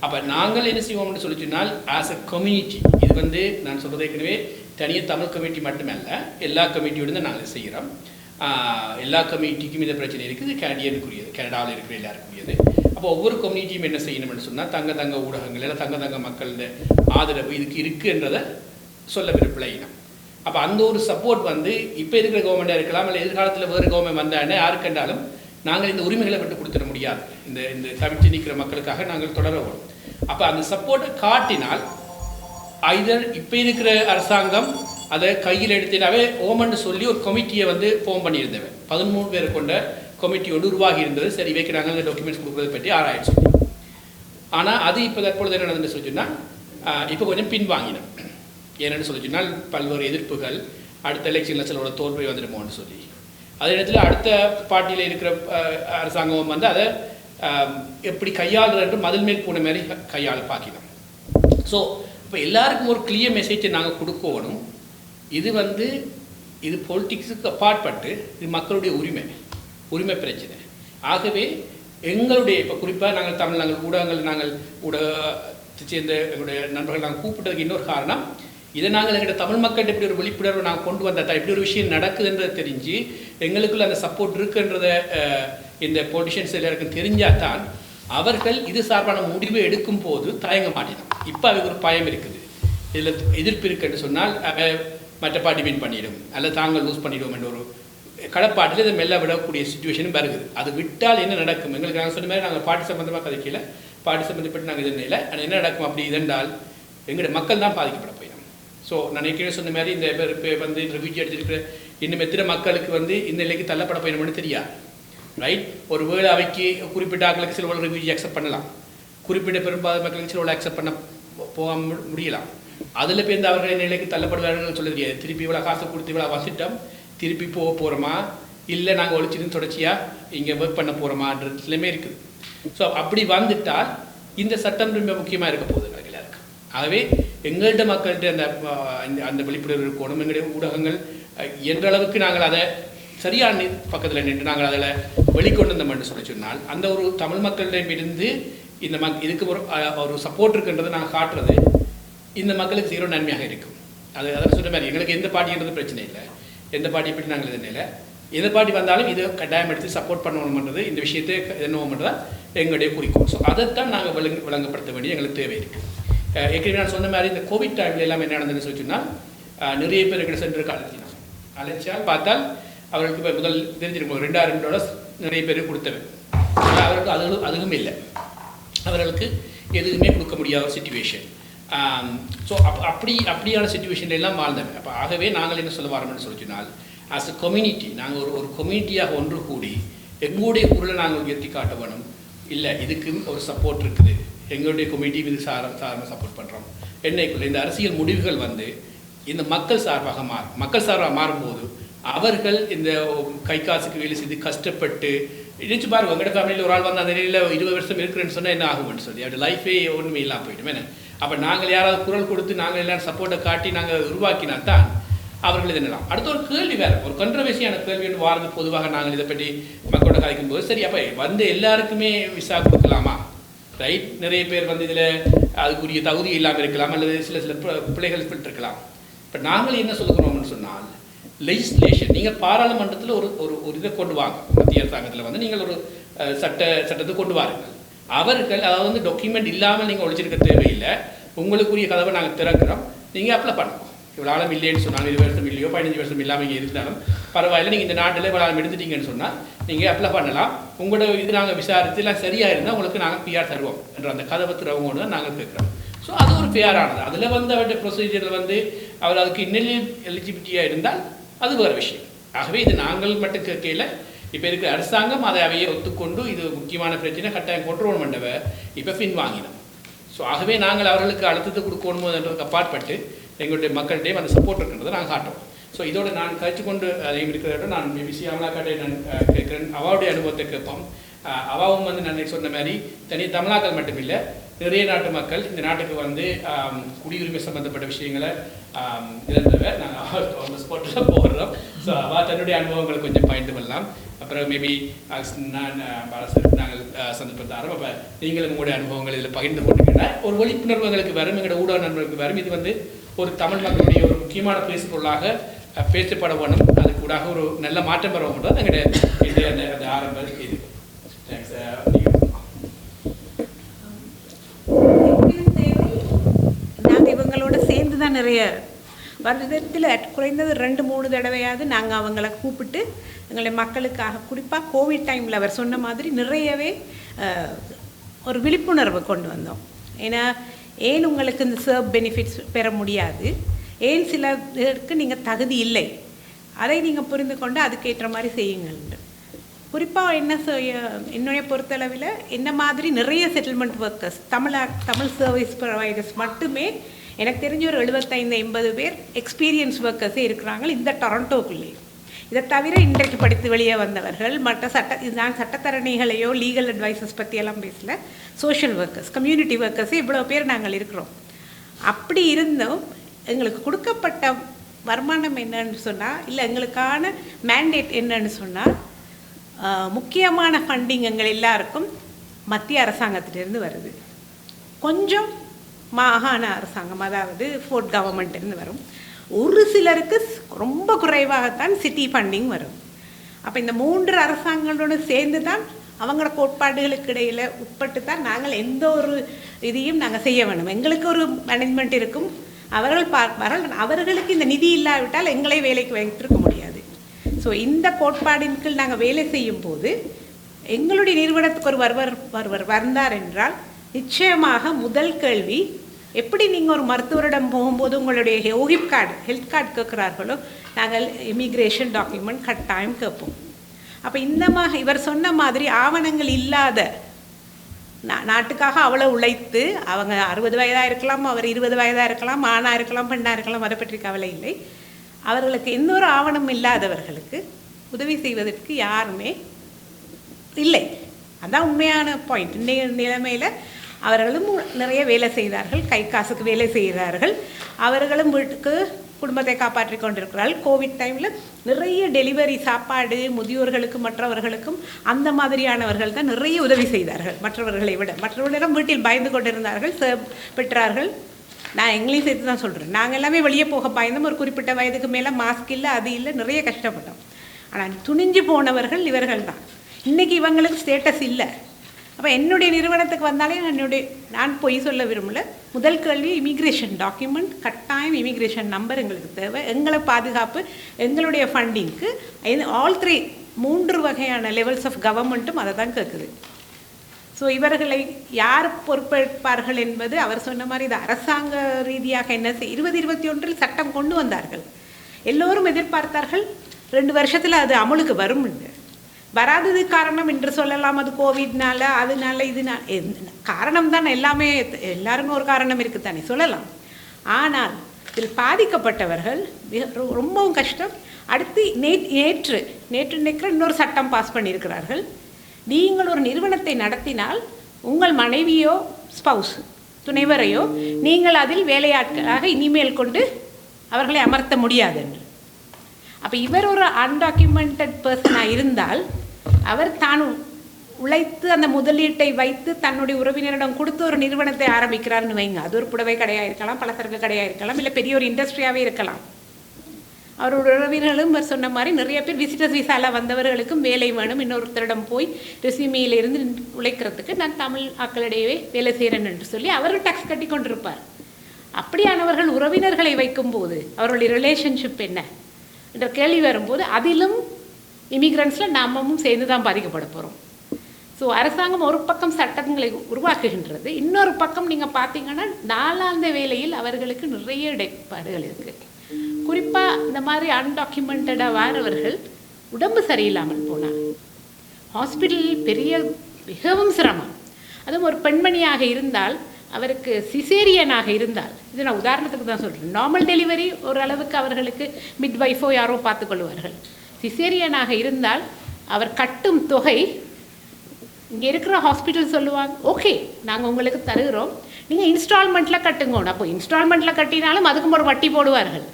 அப்போ நாங்கள் என்ன செய்வோம்னு சொல்லி சொன்னால் ஆஸ் அ கம்யூனிட்டி, இது வந்து நான் சொல்கிறது ஏற்கனவே தனியாக தமிழ் கம்யூனிட்டி மட்டுமல்ல, எல்லா கம்யூனிட்டியோடு தான் நாங்கள் செய்கிறோம். எல்லா கம்யூனிட்டிக்கும் இந்த பிரச்சனை இருக்குது. கனடியனுக்குரியது, கனடாவில் இருக்கிற எல்லாருக்குரியது. அப்போ ஒவ்வொரு கம்யூனிட்டியும் என்ன செய்யணும்னு சொன்னால் தங்க ஊடகங்கள் இல்லை தங்க மக்களோட ஆதரவு இதுக்கு இருக்குன்றதை சொல்ல விருப்பலையினம். அப்போ அந்த ஒரு சப்போர்ட் வந்து இப்போ இருக்கிற கவர்மெண்ட்டாக இருக்கலாம், இல்லை எதிர்காலத்தில் வேறு கவர்மெண்ட் வந்தானே யாருக்கென்றாலும் நாங்கள் இந்த உரிமைகளை விட்டு கொடுத்துட முடியாது. இந்த தவிர்த்து நிற்கிற மக்களுக்காக நாங்கள் தொடர வரும். அப்போ அந்த சப்போர்ட்டை காட்டினால் ஐதர் இப்போ இருக்கிற அரசாங்கம் அதை கையில் எடுத்தினாவே ஓமன்னு சொல்லி ஒரு கமிட்டியை வந்து ஃபார்ம் பண்ணியிருந்தவன் 13 பேரை கொண்ட கமிட்டி ஒன்று உருவாகி இருந்தது. சரி வைக்கிறாங்க அந்த டாக்குமெண்ட்ஸ் கொடுக்குறதை பற்றி ஆராய்ச்சி. ஆனால் அது இப்போ தற்பொழுது என்ன நடந்துன்னு சொல்லி சொன்னால் இப்போ கொஞ்சம் பின்வாங்கினோம். ஏன்னு சொல்லி சொன்னால் பல்வேறு எதிர்ப்புகள், அடுத்த எலெக்ஷனில் சிலரோட தோல்வி வந்துடுமோன்னு சொல்லி. அதே நேரத்தில் அடுத்த பார்ட்டியில் இருக்கிற அரசாங்கம் வந்து அதை எப்படி கையாளுறது மதில் மேல் போன மாதிரி கையாள பார்க்கணும். ஸோ இப்போ எல்லாருக்கும் ஒரு கிளியர் மெசேஜை நாங்கள் கொடுக்கணும். இது பொலிட்டிக்ஸுக்கு அப்பாற்பட்டு இது மக்களுடைய உரிமை பிரச்சனை. ஆகவே எங்களுடைய இப்போ குறிப்பாக நாங்கள் ஊடகத்தை சேர்ந்த எங்களுடைய நண்பர்கள் நாங்கள் கூப்பிட்டதுக்கு இன்னொரு காரணம், இதை நாங்கள் எங்களுடைய தமிழ் மக்கள்கிட்ட இப்படி ஒரு விழிப்புணர்வு நாங்கள் கொண்டு வந்தால் இப்படி ஒரு விஷயம் நடக்குதுன்றதை தெரிஞ்சு எங்களுக்குள்ள அந்த சப்போர்ட் இருக்குன்றத இந்த பொலிட்டிஷியன்ஸ் எல்லாருக்கும் தெரிஞ்சால் தான் அவர்கள் இது சார்பான முடிவை எடுக்கும் போது தயங்க மாட்டினோம். இப்போ அதுக்கு ஒரு பயம் இருக்குது, இதில் எதிர்ப்பு இருக்குன்னு சொன்னால் மற்ற பார்ட்டி வின் பண்ணிடும் அல்லது தாங்கள் லூஸ் பண்ணிவிடுவோம் என்ற ஒரு கடப்பாட்டில் இதை மெல்ல விடக்கூடிய சுச்சுவேஷனும் வருகிறது. அது விட்டால் என்ன நடக்கும்? எங்களுக்கு நாங்கள் சொன்ன மாதிரி நாங்கள் பார்ட்டி சம்மந்தமாக கதைக்கல, பார்ட்டி சம்மந்தப்பட்டு நாங்கள் இது இல்லை. ஆனால் என்ன நடக்கும் அப்படி இதென்றால் எங்களுடைய மக்கள் தான் பாதிக்கப்பட போயிடும். ஸோ நான் ஏற்கனவே சொன்ன மாதிரி இந்த வந்து ரிவ்யூ எடுத்துருக்கிற இன்னும் எத்தனை மக்களுக்கு வந்து இந்த நிலைக்கு தள்ளப்பட போயிடும்னு தெரியாது, ரைட்? ஒரு வேளை அவைக்கு குறிப்பிட்ட ஆட்களுக்கு சில ரிவ்யூ அக்செப்ட் பண்ணலாம், குறிப்பிட்ட பெரும்பாலும் மக்களுக்கு சில அக்செப்ட் பண்ண போக முடியலாம். அதில் பேருந்து அவர்களின் நிலைக்கு தள்ளப்படுவார்கள் சொல்ல தெரியாது. திருப்பி இவ்வளோ காசு கொடுத்து இவ்வளோ வந்துட்டோம், திருப்பி போக போகிறோமா இல்லை நாங்கள் ஒழிச்சிருந்து தொடர்ச்சியாக இங்கே ஒர்க் பண்ண போகிறோமான்றதுலையுமே இருக்குது. ஸோ அப்படி வந்துட்டால் இந்த சட்டம் ரொம்ப முக்கியமாக இருக்க போகுது எல்லாருக்கும். ஆகவே எங்கள்கிட்ட மக்கள்கிட்ட அந்த விழிப்புணர்வு இருக்கணும். எங்களுடைய ஊடகங்கள் என்ற அளவுக்கு நாங்கள் அதை சரியான பக்கத்தில் நின்று நாங்கள் அதில் வெளிக்கொண்டு வந்தோம்னு சொல்லி சொன்னால் அந்த ஒரு தமிழ் மக்களிடமிருந்து இந்த இதுக்கு ஒரு சப்போர்ட் இருக்குன்றதை நாங்கள் காட்டுறது இந்த மக்களுக்கு சீரோ நன்மையாக இருக்கும். அதை சொல்கிற மாதிரி எங்களுக்கு எந்த பார்ட்டின்றது பிரச்சனை இல்லை, எந்த பார்ட்டி பற்றி நாங்கள் இது இல்லை, எந்த பார்ட்டி வந்தாலும் இதை கட்டாயம் எடுத்து சப்போர்ட் பண்ணணும்ன்றது இந்த விஷயத்தை என்னவோம்ன்றதா எங்களுடைய குறிக்கோள். ஸோ அதைத்தான் நாங்கள் விளங்கப்படுத்த வேண்டிய எங்களுக்கு தேவை இருக்குது. ஏற்கனவே நான் சொன்ன மாதிரி இந்த கோவிட் டைமில் எல்லாம் என்ன நடந்ததுன்னு சொல்லி சொன்னால் நிறைய பேர் எங்களை சென்டருக்கு அழைச்சால் பார்த்தால் அவர்களுக்கு இப்போ முதல் தெரிஞ்சிருக்கும் $2000 நிறைய பேர் கொடுத்தவன். அவர்களுக்கு அதுவும் இல்லை, அவர்களுக்கு எதுவுமே கொடுக்க முடியாத ஒரு சிச்சுவேஷன். ஸோ அப்படியான சிச்சுவேஷன்ல எல்லாம் வாழ்ந்தவங்க. அப்போ ஆகவே நாங்கள் என்ன சொல்ல வரோம்னு சொல்லி சொன்னால் ஆஸ் அ கம்யூனிட்டி நாங்கள் ஒரு கம்யூனிட்டியாக ஒன்று கூடி எங்களுடைய குரலை நாங்கள் உயர்த்தி காட்ட வேணும். இல்லை இதுக்கு ஒரு சப்போர்ட் இருக்குது, எங்களுடைய கம்யூனிட்டி இது சார்பாக சப்போர்ட் பண்ணுறோம். என்னைக்குள்ள இந்த அரசியல் முடிவுகள் வந்து இந்த மக்கள் சார்பாக மாறும்போது அவர்கள் இந்த கை காசுக்கு வேலை செய்து கஷ்டப்பட்டு நினைச்சு பாருங்க, உங்களோட ஃபேமிலியில் ஒரு ஆள் வந்து அந்த நிலையில் 20 வருஷம் இருக்கிறேன்னு சொன்னால் என்ன ஆகும்னு சொல்லி அப்படி லைஃபே ஒன்றுமே இல்லாமல் போயிடும். என்ன அப்போ நாங்கள் யாராவது குரல் கொடுத்து நாங்கள் எல்லாம் சப்போர்ட்டை காட்டி நாங்கள் உருவாக்கினா தான் அவர்கள் இது என்னலாம். அடுத்த ஒரு கேள்வி வேறு, ஒரு கண்ட்ரவர்சியான கேள்வி ஒன்று வாரது. பொதுவாக நாங்கள் இதை பற்றி மக்களோட கதைக்கும் போது சரி அப்போ வந்து எல்லாருக்குமே விசா கொடுக்கலாமா, ரைட்? நிறைய பேர் வந்து இதில் அதுக்குரிய தகுதி இல்லாமல் இருக்கலாம், அல்லது சில பிள்ளைகள் இருக்கலாம். இப்போ நாங்கள் என்ன சொல்லுகிறோம்னு சொன்னால் லெஜிஸ்லேஷன், நீங்கள் பாராளுமன்றத்தில் ஒரு இதை கொண்டு வாங்க, மத்திய அரசாங்கத்தில் வந்து நீங்கள் ஒரு சட்டத்தை கொண்டு வாருங்கள். அவர்கள் அதாவது வந்து டாக்குமெண்ட் இல்லாமல் நீங்கள் ஒழிச்சிருக்க தேவையில்லை, உங்களுக்குரிய கதவை நாங்கள் திறக்கிறோம், நீங்கள் அப்ளை பண்ணுவோம். இவ்வளோ ஆளும் இல்லைன்னு சொன்னாலும் 20 வருஷம் இல்லையோ 15 வருஷம் இல்லாமல் இங்கே இருந்தாலும் பரவாயில்ல, நீங்கள் இந்த நாட்டில் இவ்வளோ ஆளும் எடுத்துட்டீங்கன்னு சொன்னால் நீங்கள் அப்ளை பண்ணலாம், உங்களோட இது நாங்கள் விசாரித்து எல்லாம் சரியாக இருந்தால் உங்களுக்கு நாங்கள் பிஆர் தருவோம் என்ற அந்த கதை பத்திரவங்க தான் நாங்கள் கேட்குறோம். ஸோ அது ஒரு ஃபேரானது. அதில் அவருடைய ப்ரொசீஜரில் அவர் அதுக்கு இன்னும் எலிஜிபிலிட்டியாக இருந்தால் அது வேறு விஷயம். ஆகவே இது நாங்கள் மட்டும் கேட்கல, இப்போ இருக்கிற அரசாங்கம் அதை அவையை ஒத்துக்கொண்டு இது முக்கியமான பிரச்சனை கட்டாயம் கண்ட்ரோல் பண்ணவ இப்போ பின் வாங்கினோம். ஸோ ஆகவே நாங்கள் அவர்களுக்கு அழுத்தத்தை கொடுக்கணுமோன்றதுக்கு அப்பாற்பட்டு எங்களுடைய மக்கள்கிட்டையும் அந்த சப்போர்ட் இருக்கின்றதை நாங்கள் காட்டுவோம். ஸோ இதோட நான் கழிச்சு கொண்டு அதையும் இருக்கிறத நான் சியாமலாக்காட்டை நான் கேட்குறேன், அவருடைய அனுபவத்தை கேட்போம். அவாவும் நான் சொன்ன மாதிரி தனி தமிழாக்கள் மட்டும் இல்லை, நிறைய நாட்டு மக்கள் இந்த நாட்டுக்கு குடியுரிமை சம்பந்தப்பட்ட விஷயங்களை இழந்தவ நாங்கள் அந்த ஸ்பாட்டில் போடுறோம். ஸோ அவள் தன்னுடைய அனுபவங்களை கொஞ்சம் பகிர்ந்து கொள்ளலாம். அப்புறம் மேபி நான் நாங்கள் சந்தர்ப்பத்தை ஆரம்பம். அப்போ நீங்களும் உங்களுடைய அனுபவங்கள் இதில் பகிர்ந்து கொண்டுங்கன்னா ஒரு விழிப்புணர்வு எங்களுக்கு வரும், எங்களோட ஊடக நண்பர்களுக்கு வரும். இது ஒரு தமிழ் மக்களுடைய ஒரு முக்கியமான பேசுபொருளாக பேசப்பட வேணும், அதுக்கு கூட ஒரு நல்ல மாற்றம் வர வேண்டும். எங்களுடைய அந்த ஆரம்பம் இது. நாங்கள் இவங்களோட சேர்ந்து தான் நிறைய வருடத்தில் குறைந்தது 2-3 தடவையாவது நாங்கள் அவங்கள கூப்பிட்டு எங்களுடைய மக்களுக்காக, குறிப்பாக கோவிட் டைமில் அவர் சொன்ன மாதிரி நிறையவே ஒரு விழிப்புணர்வு கொண்டு வந்தோம். ஏன்னா ஏன் உங்களுக்கு இந்த சர்வ் பெனிஃபிட்ஸ் பெற முடியாது, ஏன் சிலருக்கு நீங்கள் தகுதி இல்லை, அதை நீங்கள் புரிந்து கொண்டு அதுக்கேற்ற மாதிரி செய்யுங்கள். குறிப்பாக என்னுடைய பொறுத்தளவில் என்ன மாதிரி நிறைய settlement workers Tamil service providers மட்டுமே எனக்கு தெரிஞ்ச ஒரு 75-80 பேர் எக்ஸ்பீரியன்ஸ் ஒர்க்கர்ஸே இருக்கிறாங்க இந்த டொரண்டோக்குள்ளே. இதை தவிர இன்றைக்கு படித்து வெளியே வந்தவர்கள், மற்ற நான் சட்டத்தரணிகளையோ லீகல் அட்வைசஸ் பற்றியெல்லாம் பேசல, சோஷியல் ஒர்க்கர்ஸ், கம்யூனிட்டி ஒர்க்கர்ஸே இவ்வளோ பேர் நாங்கள் இருக்கிறோம். அப்படி இருந்தும் எங்களுக்கு கொடுக்கப்பட்ட வருமானம் என்னன்னு சொன்னால், இல்லை எங்களுக்கான மேண்டேட் என்னன்னு சொன்னால், முக்கியமான ஃபண்டிங் எங்கள் எல்லாருக்கும் மத்திய அரசாங்கத்திலிருந்து வருது, கொஞ்சம் மாகாண அரசாங்கம் அதாவது ஃபோர்ட் கவர்மெண்ட்டிருந்து வரும், ஒரு சிலருக்கு ரொம்ப குறைவாகத்தான் சிட்டி ஃபண்டிங் வரும். அப்போ இந்த 3 அரசாங்கங்களோடு சேர்ந்து தான் அவங்களோட கோட்பாடுகளுக்கு இடையில் உட்பட்டு தான் நாங்கள் எந்த ஒரு இதையும் நாங்கள் செய்ய வேணும். எங்களுக்கு ஒரு மேனேஜ்மெண்ட் இருக்கும், அவர்களுக்கு இந்த நிதி இல்லாவிட்டால் எங்களை வேலைக்கு வைத்திருக்க முடியாது. ஸோ இந்த கோட்பாடின் கீழ் நாங்கள் வேலை செய்யும் போது எங்களுடைய நிறுவனத்துக்கு ஒருவர் வந்தார் என்றால் நிச்சயமாக முதல் கேள்வி, எப்படி நீங்கள் ஒரு மருத்துவரிடம் போகும்போது உங்களுடைய ஹெல்த் கார்டு கேட்குறார்களோ, நாங்கள் இமிக்ரேஷன் டாக்குமெண்ட் கட்டாயம் கேட்போம். அப்போ இவர் சொன்ன மாதிரி ஆவணங்கள் இல்லாத நாட்டுக்காக அவ்வளோ உழைத்து, அவங்க 60 வயதாக இருக்கலாம், அவர் 20 வயதாக இருக்கலாம், ஆணாக இருக்கலாம், பெண்ணாக இருக்கலாம், அதை பற்றி கவலை இல்லை. அவர்களுக்கு எந்த ஒரு ஆவணம் இல்லாதவர்களுக்கு உதவி செய்வதற்கு யாருமே இல்லை. அதான் உண்மையான பாயிண்ட். இன்றைய நிலைமையில் அவர்களும் நிறைய வேலை செய்தார்கள், கை காசுக்கு வேலை செய்கிறார்கள், அவர்களும் வீட்டுக்கு குடும்பத்தை காப்பாற்றி கொண்டிருக்கிறார்கள். கோவிட் டைமில் நிறைய டெலிவரி சாப்பாடு முதியோர்களுக்கும் மற்றவர்களுக்கும் அந்த மாதிரியானவர்கள் தான் நிறைய உதவி செய்தார்கள். மற்றவர்களிடம் வீட்டில் பயந்து கொண்டிருந்தார்கள், பெற்றார்கள். நான் எங்களையும் சேர்த்து தான் சொல்கிறேன், நாங்கள் எல்லாமே வெளியே போக பயந்தோம். ஒரு குறிப்பிட்ட வயதுக்கு மேலே மாஸ்க் இல்லை, அது இல்லை, நிறைய கஷ்டப்பட்டோம். ஆனால் துணிஞ்சு போனவர்கள் இவர்கள் தான். இன்றைக்கி இவங்களுக்கு ஸ்டேட்டஸ் இல்லை. அப்போ என்னுடைய நிறுவனத்துக்கு வந்தாலே நான் பொய் சொல்ல விரும்பல. முதல் கேள்வி இமிக்ரேஷன் டாக்குமெண்ட், கட்டாயம் இமிக்ரேஷன் நம்பர் எங்களுக்கு தேவை, எங்களை பாதுகாப்பு, எங்களுடைய ஃபண்டிங்க்கு ஆல் 3 வகையான லெவல்ஸ் ஆஃப் கவர்மெண்ட்டும் அதை தான் கேட்குது. ஸோ இவர்களை யார் பொறுப்பேற்பார்கள் என்பது அவர் சொன்ன மாதிரி இது அரசாங்க ரீதியாக என்ன 2021 சட்டம் கொண்டு வந்தார்கள். எல்லோரும் எதிர்பார்த்தார்கள் 2 வருஷத்தில் அது அமலுக்கு வரும். வராதது காரணம் என்று சொல்லலாம், அது கோவிட்னால, அதனால, காரணம் தான் எல்லாமே. எல்லாருக்கும் ஒரு காரணம் இருக்குத்தானே சொல்லலாம். ஆனால் இதில் பாதிக்கப்பட்டவர்கள் ரொம்பவும் கஷ்டம். அடுத்து நேற்று இன்னொரு சட்டம் பாஸ் பண்ணியிருக்கிறார்கள். நீங்கள் ஒரு நிறுவனத்தை நடத்தினால் உங்கள் மனைவியோ ஸ்பவுஸ் துணைவரையோ நீங்கள் அதில் வேலையாட்களாக இனிமேல் கொண்டு அவர்களை அமர்த்த முடியாது என்று. அப்போ இவர் ஒரு அன்டாக்குமெண்டட் பர்சனாக இருந்தால் அவர் தான் உழைத்து அந்த முதலீட்டை வைத்து தன்னுடைய உறவினரிடம் கொடுத்து ஒரு நிறுவனத்தை ஆரம்பிக்கிறார்னு வைங்க. அது ஒரு புடவை கடையாக இருக்கலாம், பலசரக்கு கடையாக இருக்கலாம், இல்லை பெரிய ஒரு இண்டஸ்ட்ரியாகவே இருக்கலாம். அவரோட உறவினர்களும் சொன்ன மாதிரி நிறைய பேர் விசிட்டர்ஸ் விசாவில் வந்தவர்களுக்கும் வேலை வேணும், இன்னொருத்தரிடம் போய் ரெசியூமியிலிருந்து உழைக்கிறதுக்கு நான் தமிழ் ஆக்களிடையே வேலை செய்கிறேன் என்று சொல்லி அவர் டேக்ஸ் கட்டி கொண்டிருப்பார். அப்படியானவர்கள் உறவினர்களை வைக்கும்போது அவர்களுடைய ரிலேஷன்ஷிப் என்ன என்ற கேள்வி வரும்போது அதிலும் இமிக்ரண்ட்ஸில் நாமும் சேர்ந்து தான் பாதிக்கப்பட போகிறோம். ஸோ அரசாங்கம் ஒரு பக்கம் சட்டங்களை உருவாக்குகின்றது, இன்னொரு பக்கம் நீங்கள் பார்த்தீங்கன்னா நாளாந்த வேலையில் அவர்களுக்கு நிறைய இடைப்பாடுகள் இருக்குது. குறிப்பாக இந்த மாதிரி அன்டாக்குமெண்டடாக வாரவர்கள் உடம்பு சரியில்லாமல் போனாங்க, ஹாஸ்பிட்டலில் பெரிய மிகவும் சிரமம். அதுவும் ஒரு பெண்மணியாக இருந்தால், அவருக்கு சிசேரியனாக இருந்தால், இது நான் உதாரணத்துக்கு தான் சொல்கிறேன், நார்மல் டெலிவரி ஓரளவுக்கு அவர்களுக்கு மிட்வைஃபோ யாரோ பார்த்துக்கொள்வார்கள். சிசேரியனாக இருந்தால் அவர் கட்டும் தொகை இங்கே இருக்கிற ஹாஸ்பிட்டல் சொல்லுவாங்க, ஓகே நாங்கள் உங்களுக்கு தருகிறோம், நீங்கள் இன்ஸ்டால்மெண்ட்டில் கட்டுங்கோணும். அப்போ இன்ஸ்டால்மெண்ட்டில் கட்டினாலும் அதுக்கும் ஒரு வட்டி போடுவார்கள்,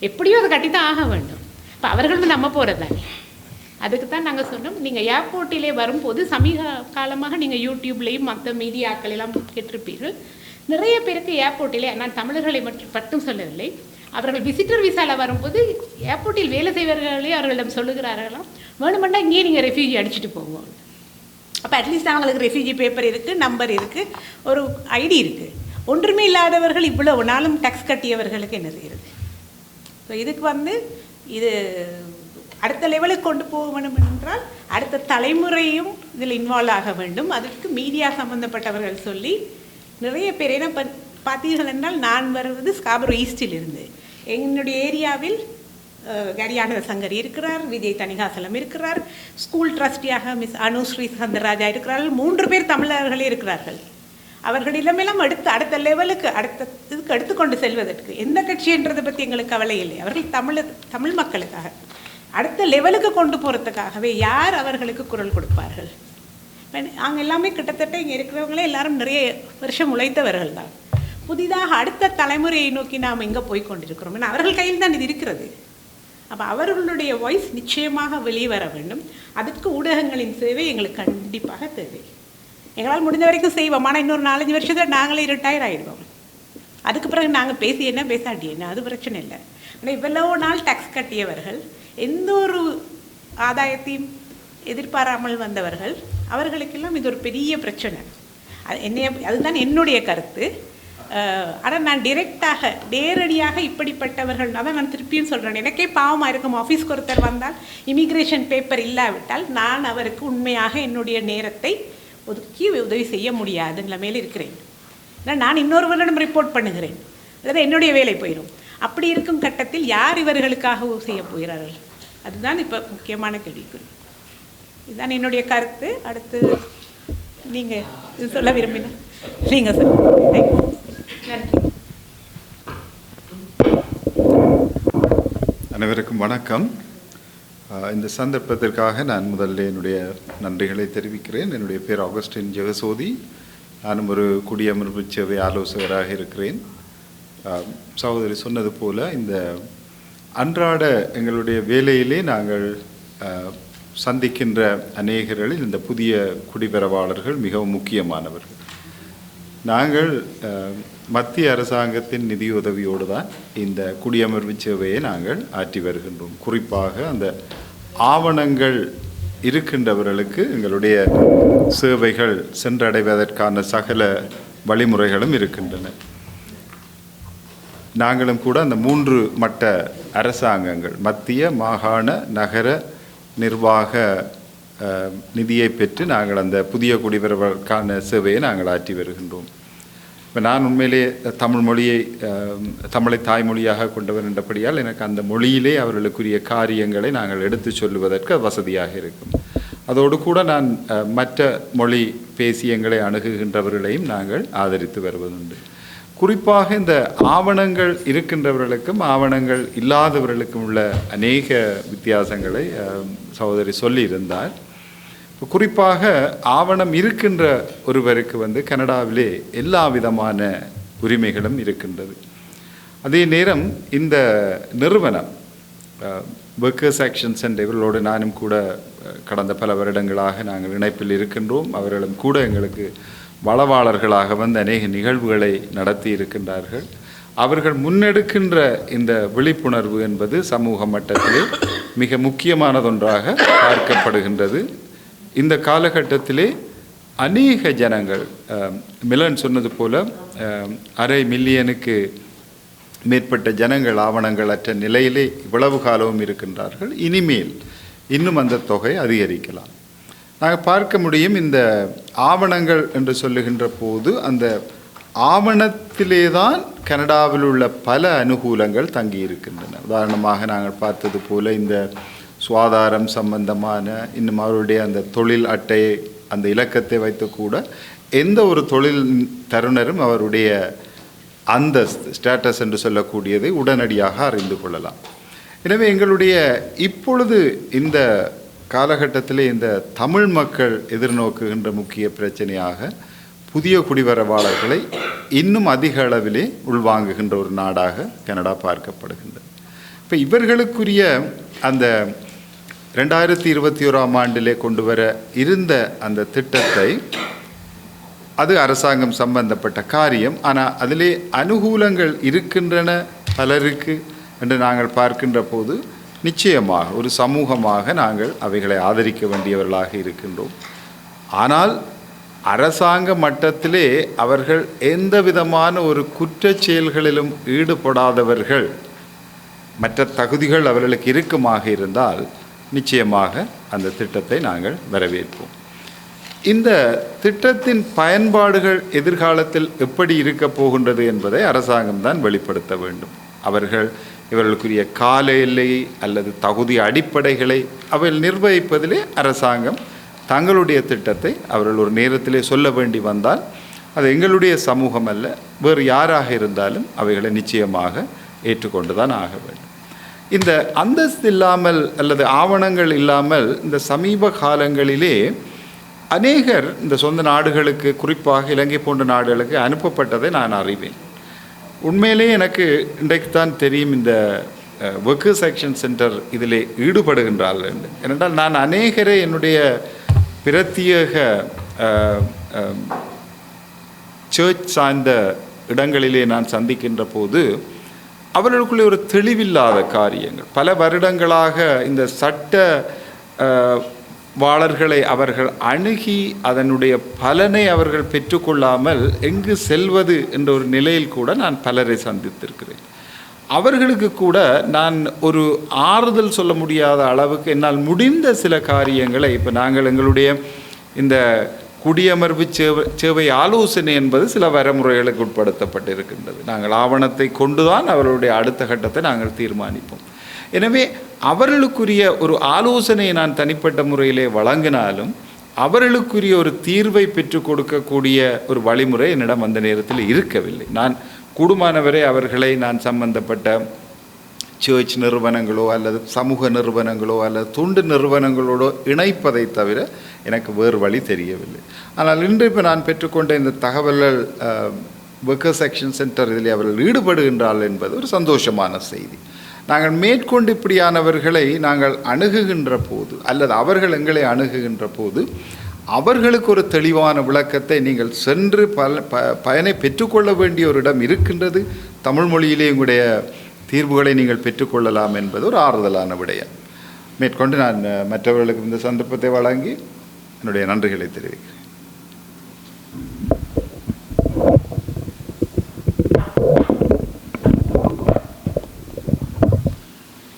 எப்படியோ அதை கட்டி தான் ஆக வேண்டும். இப்போ அவர்களும் நம்ம போகிறது தானே. அதுக்கு தான் நாங்கள் சொன்னோம், நீங்கள் ஏர்போர்ட்டிலே வரும்போது சமீப காலமாக நீங்கள் யூடியூப்லேயும் மற்ற மீடியாக்கள் எல்லாம் கேட்டிருப்பீர்கள், நிறைய பேருக்கு ஏர்போர்ட்டிலே, நான் தமிழர்களை மட்டும் சொல்லவில்லை, அவர்கள் விசிட்டர் விசாவில் வரும்போது ஏர்போர்ட்டில் வேலை செய்வர்களே அவர்களிடம் சொல்லுகிறார்களாம், வேணுமெண்டா இங்கேயே நீங்கள் ரெஃப்யூஜி அடிச்சுட்டு போவோம். அப்போ அட்லீஸ்ட் அவங்களுக்கு ரெஃப்யூஜி பேப்பர் இருக்குது, நம்பர் இருக்குது, ஒரு ஐடி இருக்குது. ஒன்றுமே இல்லாதவர்கள் இவ்வளவு நாளும் டேக்ஸ் கட்டியவர்களுக்கு என்ன செய்கிறது? ஸோ இதுக்கு இது அடுத்த லெவலுக்கு கொண்டு போக வேண்டும் என்றால் அடுத்த தலைமுறையும் இதில் இன்வால்வ் ஆக வேண்டும். அதுக்கு மீடியா சம்மந்தப்பட்டவர்கள் சொல்லி நிறைய பேர், ஏன்னா பார்த்தீர்கள் என்றால் நான் வருவது ஸ்காபரோ ஈஸ்டில் இருந்து, என்னுடைய ஏரியாவில் கரியானந்த சங்கர் இருக்கிறார், விஜய் தணிகாசலம் இருக்கிறார், ஸ்கூல் ட்ரஸ்டியாக மிஸ் அனுஸ்ரீ சந்திரராஜா இருக்கிறார்கள், 3 பேர் தமிழர்களே இருக்கிறார்கள். அவர்களிடமெல்லாம் அடுத்த லெவலுக்கு இதுக்கு எடுத்துக்கொண்டு செல்வதற்கு எந்த கட்சின்றதை பற்றி எங்களுக்கு கவலை இல்லை. அவர்கள் தமிழ் மக்களுக்காக அடுத்த லெவலுக்கு கொண்டு போகிறதுக்காகவே யார் அவர்களுக்கு குரல் கொடுப்பார்கள்? நாங்கள் எல்லாமே கிட்டத்தட்ட இங்கே இருக்கிறவங்களே எல்லாரும் நிறைய வருஷம் உழைத்தவர்கள் தான். புதிதாக அடுத்த தலைமுறையை நோக்கி நாம் எங்கே போய் கொண்டிருக்கிறோம்? ஏன்னா அவர்கள் கையில் தான் இது இருக்கிறது. அப்போ அவர்களுடைய வாய்ஸ் நிச்சயமாக வெளியே வர வேண்டும். அதுக்கு ஊடகங்களின் சேவை எங்களுக்கு கண்டிப்பாக தேவை. எங்களால் முடிஞ்ச வரைக்கும் செய்வோம். ஆனால் இன்னொரு 4-5 வருஷத்தில் நாங்களே ரிட்டையர் ஆகிடுவோம். அதுக்கு பிறகு நாங்கள் பேசி என்ன பேசாட்டி என்ன, அது பிரச்சனை இல்லை. ஆனால் இவ்வளோ நாள் டேக்ஸ் கட்டியவர்கள், எந்த ஒரு ஆதாயத்தையும் எதிர்பாராமல் வந்தவர்கள், அவர்களுக்கெல்லாம் இது ஒரு பெரிய பிரச்சனை. அதுதான் என்னுடைய கருத்து. ஆனால் நான் நேரடியாக இப்படிப்பட்டவர்கள், அதான் நான் திருப்பியும் சொல்கிறேன், எனக்கே பாவமாக இருக்கும். ஆஃபீஸ்க்கு ஒருத்தர் வந்தால் இமிக்ரேஷன் பேப்பர் இல்லாவிட்டால் நான் அவருக்கு உண்மையாக என்னுடைய நேரத்தை ஒதுக்கி உதவி செய்ய முடியாது நிலைமையில் இருக்கிறேன். ஏன்னா நான் இன்னொருவரிடம் ரிப்போர்ட் பண்ணுகிறேன், அதாவது என்னுடைய வேலை போயிடும். அப்படி இருக்கும் கட்டத்தில் யார் இவர்களுக்காக செய்ய போகிறார்கள்? அதுதான் இப்போ முக்கியமான கேள்விக்குறி. இதுதான் என்னுடைய கருத்து. அடுத்து நீங்கள் இது சொல்ல விரும்பினா நீங்கள் சொல்லுங்கள். நன்றி. அனைவருக்கும் வணக்கம். இந்த சந்தர்ப்பத்திற்காக நான் முதல்ல என்னுடைய நன்றிகளை தெரிவிக்கிறேன். என்னுடைய பேர் ஆகஸ்டின் ஜெகசோதி. நானும் ஒரு குடியமர்வு சேவை ஆலோசகராக இருக்கிறேன். சகோதரி சொன்னது போல இந்த அன்றாட எங்களுடைய வேலையிலே நாங்கள் சந்திக்கின்ற அநேகர்களில் இந்த புதிய குடிபெறவாளர்கள் மிகவும் முக்கியமானவர்கள். நாங்கள் மத்திய அரசாங்கத்தின் நிதியுதவியோடு தான் இந்த குடியமர்வு சேவையை நாங்கள் ஆற்றி வருகின்றோம். குறிப்பாக அந்த ஆவணங்கள் இருக்கின்றவர்களுக்கு எங்களுடைய சேவைகள் சென்றடைவதற்கான சகல வழிமுறைகளும் இருக்கின்றன. நாங்களும் கூட அந்த 3 மட்ட அரசாங்கங்கள், மத்திய, மாகாண, நகர நிர்வாக நிதியை பெற்று நாங்கள் அந்த புதிய குடிபெறவர்களுக்கான சேவையை நாங்கள் ஆற்றி வருகின்றோம். இப்போ நான் உண்மையிலே தமிழை தாய்மொழியாக கொண்டவர் என்றபடியால் எனக்கு அந்த மொழியிலே அவர்களுக்குரிய காரியங்களை நாங்கள் எடுத்து சொல்லுவதற்கு வசதியாக இருக்கும். அதோடு கூட நான் மற்ற மொழி பேசியங்களை அணுகுகின்றவர்களையும் நாங்கள் ஆதரித்து வருவதுண்டு. குறிப்பாக இந்த ஆவணங்கள் இருக்கின்றவர்களுக்கும் ஆவணங்கள் இல்லாதவர்களுக்கும் உள்ள அநேக வித்தியாசங்களை சகோதரி சொல்லியிருந்தார். குறிப்பாக ஆவணம் இருக்கின்ற ஒருவருக்கு கனடாவிலே எல்லா விதமான உரிமைகளும் இருக்கின்றது. அதே நேரம் இந்த நிறுவனம் ஒர்க்கர்ஸ் ஆக்ஷன் சென்டர், இவர்களோடு நானும் கூட கடந்த பல வருடங்களாக நாங்கள் இணைப்பில் இருக்கின்றோம். அவர்களும் கூட எங்களுக்கு வளவாளர்களாக அநேக நிகழ்வுகளை நடத்தி இருக்கின்றார்கள். அவர்கள் முன்னெடுக்கின்ற இந்த விழிப்புணர்வு என்பது சமூக மட்டத்திலே மிக முக்கியமானதொன்றாக பார்க்கப்படுகின்றது. இந்த காலகட்டத்திலே அநேக ஜனங்கள், மிலன் சொன்னது போல 500,000 மேற்பட்ட ஜனங்கள் ஆவணங்களற்ற நிலையிலே இவ்வளவு காலமும் இருக்கின்றார்கள். இனிமேல் இன்னும் அந்த தொகை அதிகரிக்கலாம். நாங்கள் பார்க்க முடியும், இந்த ஆவணங்கள் என்று சொல்லுகின்ற போது அந்த ஆவணத்திலே தான் கனடாவில் உள்ள பல அனுகூலங்கள் தங்கியிருக்கின்றன. உதாரணமாக நாங்கள் பார்த்தது போல இந்த சுகாதாரம் சம்பந்தமான, இன்னும் அவருடைய அந்த தொழில் அட்டையை அந்த இலக்கத்தை வைத்து கூட எந்த ஒரு தொழில் தருணரும் அவருடைய அந்த ஸ்டேட்டஸ் என்று சொல்லக்கூடியதை உடனடியாக அறிந்து கொள்ளலாம். எனவே எங்களுடைய இப்பொழுது இந்த காலகட்டத்திலே இந்த தமிழ் மக்கள் எதிர்நோக்குகின்ற முக்கிய பிரச்சனையாக புதிய குடிவரவாளர்களை இன்னும் அதிக அளவிலே உள்வாங்குகின்ற ஒரு நாடாக கனடா பார்க்கப்படுகின்றது. இப்போ இவர்களுக்குரிய அந்த 2021ஆம் ஆண்டிலே கொண்டு வர இருந்த அந்த திட்டத்தை, அது அரசாங்கம் சம்பந்தப்பட்ட காரியம், ஆனால் அதிலே அனுகூலங்கள் இருக்கின்றன பலருக்கு என்று நாங்கள் பார்க்கின்ற போது நிச்சயமாக ஒரு சமூகமாக நாங்கள் அவைகளை ஆதரிக்க வேண்டியவர்களாக இருக்கின்றோம். ஆனால் அரசாங்க மட்டத்திலே அவர்கள் எந்த விதமான ஒரு குற்றச் செயல்களிலும் ஈடுபடாதவர்கள், மற்ற தகுதிகள் அவர்களுக்கு இருக்குமாக இருந்தால் நிச்சயமாக அந்த திட்டத்தை நாங்கள் வரவேற்போம். இந்த திட்டத்தின் பயன்பாடுகள் எதிர்காலத்தில் எப்படி இருக்கப் போகின்றது என்பதை அரசாங்கம் தான் வெளிப்படுத்த வேண்டும். அவர்கள் இவர்களுக்குரிய கால எல்லை அல்லது தகுதி அடிப்படைகளை அவர்கள் நிர்வகிப்பதிலே அரசாங்கம் தங்களுடைய திட்டத்தை அவர்கள் ஒரு நேரத்திலே சொல்ல வேண்டி வந்தால் அது எங்களுடைய சமூகம் அல்ல, வேறு யாராக இருந்தாலும் அவைகளை நிச்சயமாக ஏற்றுக்கொண்டு தான் ஆக வேண்டும். இந்த அந்தஸ்து இல்லாமல் அல்லது ஆவணங்கள் இல்லாமல் இந்த சமீப காலங்களிலே அநேகர் இந்த சொந்த நாடுகளுக்கு, குறிப்பாக இலங்கை போன்ற நாடுகளுக்கு அனுப்பப்பட்டதை நான் அறிவேன். உண்மையிலே எனக்கு இன்றைக்கு தான் தெரியும் இந்த ஒர்க்கர்ஸ் ஆக்ஷன் சென்டர் இதில் ஈடுபடுகின்றார்கள் என்று. ஏனென்றால் நான் அநேகரை என்னுடைய பிரத்யேக சர்ச் சார்ந்த இடங்களிலே நான் சந்திக்கின்ற போது அவர்களுக்குள்ளே ஒரு தெளிவில்லாத காரியங்கள், பல வருடங்களாக இந்த சட்ட வாளர்களை அவர்கள் அணுகி அதனுடைய பலனை அவர்கள் பெற்றுக்கொள்ளாமல் எங்கு செல்வது என்ற ஒரு நிலையில் கூட நான் பலரை சந்தித்திருக்கிறேன். அவர்களுக்கு கூட நான் ஒரு ஆறுதல் சொல்ல முடியாத அளவுக்கு என்னால் முடிந்த சில காரியங்களை, இப்போ நாங்கள் எங்களுடைய இந்த குடியமர்வு சேவை ஆலோசனை என்பது சில வரைமுறைகளுக்கு உட்படுத்தப்பட்டிருக்கின்றது. நாங்கள் ஆவணத்தை கொண்டுதான் அவர்களுடைய அடுத்த கட்டத்தை நாங்கள் தீர்மானிப்போம். எனவே அவர்களுக்குரிய ஒரு ஆலோசனையை நான் தனிப்பட்ட முறையிலே வழங்கினாலும் அவர்களுக்குரிய ஒரு தீர்வை பெற்றுக் கொடுக்கக்கூடிய ஒரு வழிமுறை என்னிடம் அந்த நேரத்தில் இருக்கவில்லை. நான் கூடுமானவரை அவர்களை நான் சம்பந்தப்பட்ட சர்ச் நிறுவனங்களோ அல்லது சமூக நிறுவனங்களோ அல்லது தொண்டு நிறுவனங்களோடு இணைப்பதை தவிர எனக்கு வேறு வழி தெரியவில்லை. ஆனால் இன்று இப்போ நான் பெற்றுக்கொண்ட இந்த தகவல்கள் ஒர்க்கர்ஸ் ஆக்ஷன் சென்டர் இதில் அவர்கள் ஈடுபடுகின்றார்கள் என்பது ஒரு சந்தோஷமான செய்தி. நாங்கள் மேற்கொண்டு இப்படியானவர்களை நாங்கள் அணுகுகின்ற போது அல்லது அவர்கள் எங்களை அணுகுகின்ற போது அவர்களுக்கு ஒரு தெளிவான விளக்கத்தை நீங்கள் சென்று பயனை பெற்றுக்கொள்ள வேண்டிய ஒரு இடம் இருக்கின்றது, தமிழ் மொழியிலே உங்களுடைய தீர்வுகளை நீங்கள் பெற்றுக்கொள்ளலாம் என்பது ஒரு ஆறுதலான விடயம். மேற்கொண்டு நான் மற்றவர்களுக்கு இந்த சந்தர்ப்பத்தை வழங்கி என்னுடைய நன்றிகளை தெரிவிக்கிறேன்.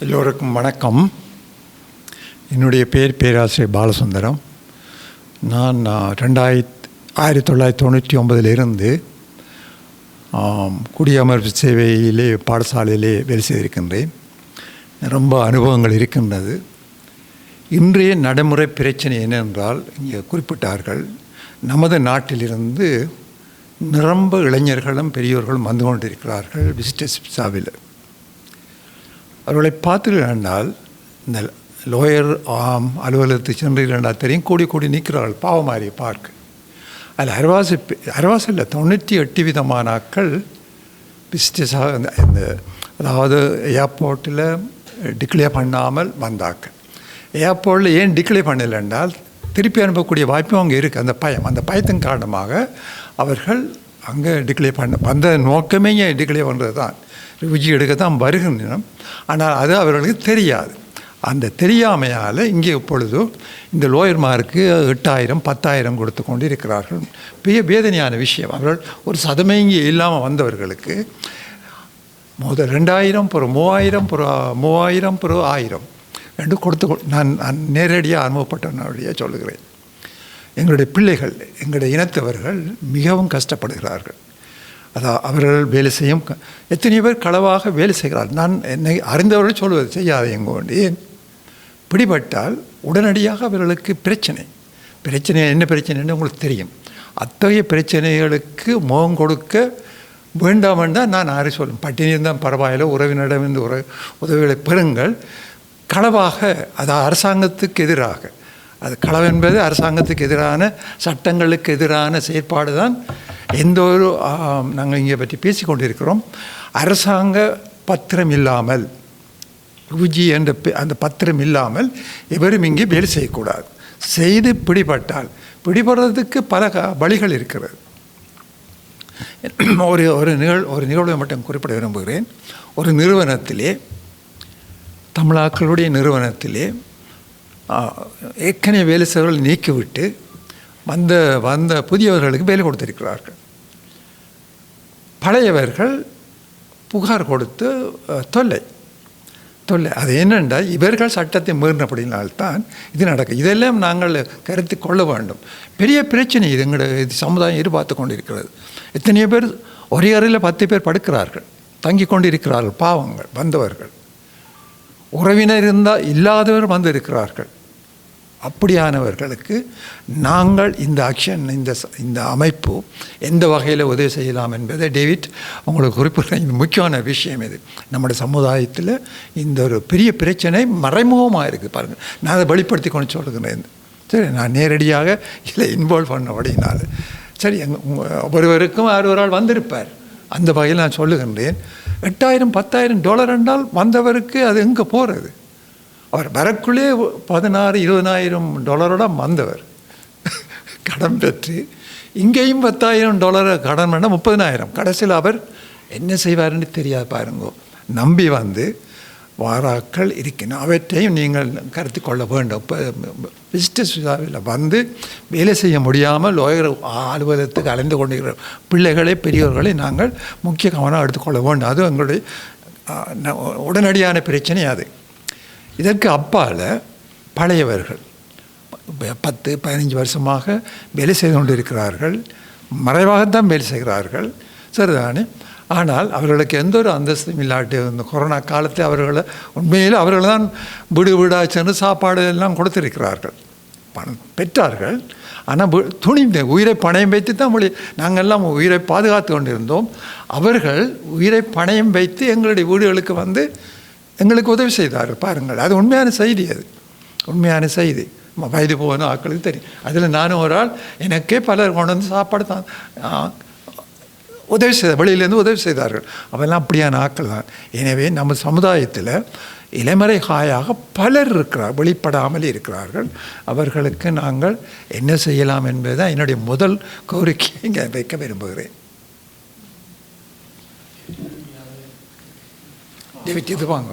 எல்லோருக்கும் வணக்கம். என்னுடைய பேராசிரியர் பாலசுந்தரம். நான் 1999 குடியமர்வு சேவையிலே பாடசாலையிலே வேலை செய்திருக்கின்றேன். ரொம்ப அனுபவங்கள் இருக்கின்றது. இன்றைய நடைமுறை பிரச்சனை என்னென்றால், இங்கே குறிப்பிட்டார்கள், நமது நாட்டிலிருந்து நிரம்ப இளைஞர்களும் பெரியோர்களும் வந்து கொண்டிருக்கிறார்கள் விசிட்டர்ஸ் விசாவில். அவர்களை பார்த்துக்கிட்டால் இந்த லோயர் அலுவலகத்துக்கு சென்றீர்கள் தெரியும், கூடி கூடி நிற்கிறார்கள் பாவமாரியை பார்க்க. அதில் அரவாசி இல்லை, 98 விதமான ஆட்கள் விசிட்டர்ஸாக இந்த அதாவது ஏர்போர்ட்டில் டிக்ளேர் பண்ணாமல் வந்தாக்க. ஏர்போர்ட்டில் ஏன் டிக்ளேர் பண்ணலை என்றால் திருப்பி அனுப்பக்கூடிய வாய்ப்பும் அங்கே இருக்குது. அந்த பயத்தின் காரணமாக அவர்கள் அங்கே டிக்ளேர் வந்த நோக்கமே டிக்ளேர் பண்ணுறது தான், ரிஃப்யூஜி எடுக்க தான் வருகின்றன. ஆனால் அது அவர்களுக்கு தெரியாது. அந்த தெரியாமையால் இங்கே இப்பொழுது இந்த லோயர்மாருக்கு 8000 10,000 கொடுத்து கொண்டு இருக்கிறார்கள். பெரிய வேதனையான விஷயம். அவர்கள் ஒரு சதமே இங்கே இல்லாமல் வந்தவர்களுக்கு முதல் 2000 பிறகு 3000 பிறகு 1000 ரெண்டு கொடுத்து நான் நேரடியாக அனுபவப்பட்டவனுடைய சொல்லுகிறேன். எங்களுடைய பிள்ளைகள், எங்களுடைய இனத்தவர்கள் மிகவும் கஷ்டப்படுகிறார்கள். அவர்கள் வேலை செய்யும் எத்தனையோ பேர் களவாக வேலை செய்கிறார்கள். நான் என்னை அறிந்தவர்கள் சொல்வது செய்யாத எங்கோ ஏன் பிடிபட்டால் உடனடியாக அவர்களுக்கு பிரச்சனை என்ன பிரச்சனைன்னு உங்களுக்கு தெரியும். அத்தகைய பிரச்சனைகளுக்கு முகம் கொடுக்க வேண்டாம் தான் நான் யாரை சொல்லும். பட்டினி இருந்தால் பரவாயில்லை, உறவினரிடமிருந்து உதவிகளை பெறுங்கள். களவாக அது அரசாங்கத்துக்கு எதிராக, அது களவு என்பது அரசாங்கத்துக்கு எதிரான சட்டங்களுக்கு எதிரான செயற்பாடு தான். எந்த ஒரு நாங்கள் இங்கே பற்றி பேசிக்கொண்டிருக்கிறோம். அரசாங்க பத்திரம் இல்லாமல், யுஜி என்ற அந்த பத்திரம் இல்லாமல் எவரும் இங்கே வேலை செய்யக்கூடாது. செய்து பிடிபடுறதுக்கு பல வழிகள் இருக்கிறது. ஒரு நிகழ்வை மட்டும் குறிப்பிட விரும்புகிறேன். ஒரு நிறுவனத்திலே, தமிழாக்களுடைய நிறுவனத்திலே ஏற்கனவே வேலை செய்வர்கள் நீக்கிவிட்டு வந்த புதியவர்களுக்கு வேலை கொடுத்திருக்கிறார்கள். பழையவர்கள் புகார் கொடுத்து தொல்லை அது என்னென்றால் இவர்கள் சட்டத்தை மீறினபடினால்தான் இது நடக்கும். இதெல்லாம் நாங்கள் கருத்து கொள்ள வேண்டும். பெரிய பிரச்சனை இது. எங்களுடைய சமுதாயம் எதிர்பார்த்து கொண்டிருக்கிறது. எத்தனையோ பேர் ஒரே அறையில் 10 பேர் படுக்கிறார்கள், தங்கி கொண்டிருக்கிறார்கள். பாவங்கள் வந்தவர்கள், உறவினர் இல்லாதவர் வந்திருக்கிறார்கள். அப்படியானவர்களுக்கு நாங்கள் இந்த ஆக்ஷன், இந்த அமைப்பு எந்த வகையில் உதவி செய்யலாம் என்பதை டேவிட் உங்களுக்கு குறிப்பிட்ட இந்த முக்கியமான விஷயம். இது நம்முடைய சமுதாயத்தில் இந்த ஒரு பெரிய பிரச்சனை மறைமுகமாக இருக்குது பாருங்கள். நான் அதை வெளிப்படுத்தி கொண்டு சொல்லுகிறேன். சரி, நான் நேரடியாக இதில் இன்வால்வ் பண்ணபடினால சரி, ஒருவருக்கும் ஒரு ஆள் வந்திருப்பார். அந்த வகையில் நான் சொல்லுகின்றேன். $8,000-10,000 என்றால் வந்தவருக்கு அது எங்கே போகிறது? அவர் வரக்குள்ளே $16,000-20,000 வந்தவர் கடன் பெற்று, இங்கேயும் $10,000 கடன் பண்ணால் 30,000. கடைசியில் அவர் என்ன செய்வார்ன்னு தெரியாது பாருங்க. நம்பி வந்து வாராக்கள் இருக்கணும். அவற்றையும் நீங்கள் கருத்து கொள்ள வேண்டும். இப்போ விசிட்டர்ஸ் விசாவில் வந்து வேலை செய்ய முடியாமல் லோயர் அலுவலகத்துக்கு அலைந்து கொண்டிருக்கிற பிள்ளைகளை, பெரியவர்களை நாங்கள் முக்கிய கவனம் எடுத்துக்கொள்ள வேண்டும். அது எங்களுடைய உடனடியான பிரச்சனை. அது இதற்கு அப்பால் பழையவர்கள் 10-15 வருஷமாக வேலை செய்து கொண்டிருக்கிறார்கள். மறைவாகத்தான் வேலை செய்கிறார்கள், சரிதானே. ஆனால் அவர்களுக்கு எந்த ஒரு அந்தஸ்தும் இல்லாட்டி இந்த கொரோனா காலத்தில் அவர்கள் தான் வீடாக சென்று சாப்பாடு எல்லாம் கொடுத்திருக்கிறார்கள், பணம் பெற்றார்கள். ஆனால் உயிரை பணயம் வைத்து தான் நாங்கள்லாம் உயிரை பாதுகாத்து கொண்டிருந்தோம். அவர்கள் உயிரை பணயம் வைத்து எங்களுடைய வீடுகளுக்கு வந்து எங்களுக்கு உதவி செய்தார்கள் பாருங்கள். அது உண்மையான செய்தி. அது உண்மையான செய்தி. வயது போன ஆட்களுக்கு தெரியும். அதில் நானும் ஒரு ஆள். எனக்கே பலர் கொண்டு வந்து சாப்பாடு தான் உதவி வெளியிலேருந்து உதவி செய்தார்கள். அவெல்லாம் அப்படியான ஆட்கள் தான். எனவே நம்ம சமுதாயத்தில் இளமறை காயாக பலர் இருக்கிறார், வெளிப்படாமல் இருக்கிறார்கள். அவர்களுக்கு நாங்கள் என்ன செய்யலாம் என்பதுதான் என்னுடைய முதல் கோரிக்கையை இங்கே வைக்க விரும்புகிறேன். இது வாங்க.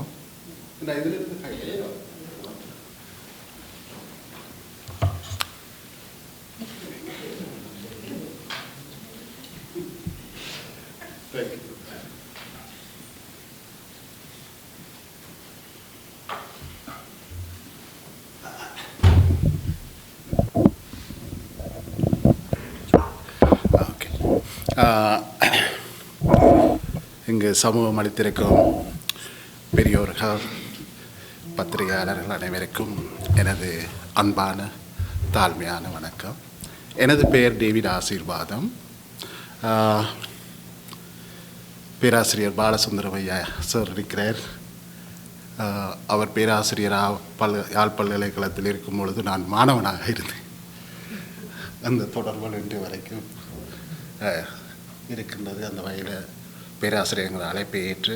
இங்கு சமூகம் அளித்திருக்கும் பெரியோர்கள், பத்திரிகையாளர்கள் அனைவருக்கும் எனது அன்பான தாழ்மையான வணக்கம். எனது பெயர் டேவிட் ஆசீர்வாதம். பேராசிரியர் பாலசுந்தரம் ஐயா சார் இருக்கிறார். அவர் பேராசிரியராக யாழ் பல்கலைக்கழகத்தில் இருக்கும் பொழுது நான் மாணவனாக இருந்தேன். அந்த தொடர்புகள் இன்று வரைக்கும் இருக்கின்றது. அந்த வகையில் பேராசிரியர்கள் அழைப்பை ஏற்று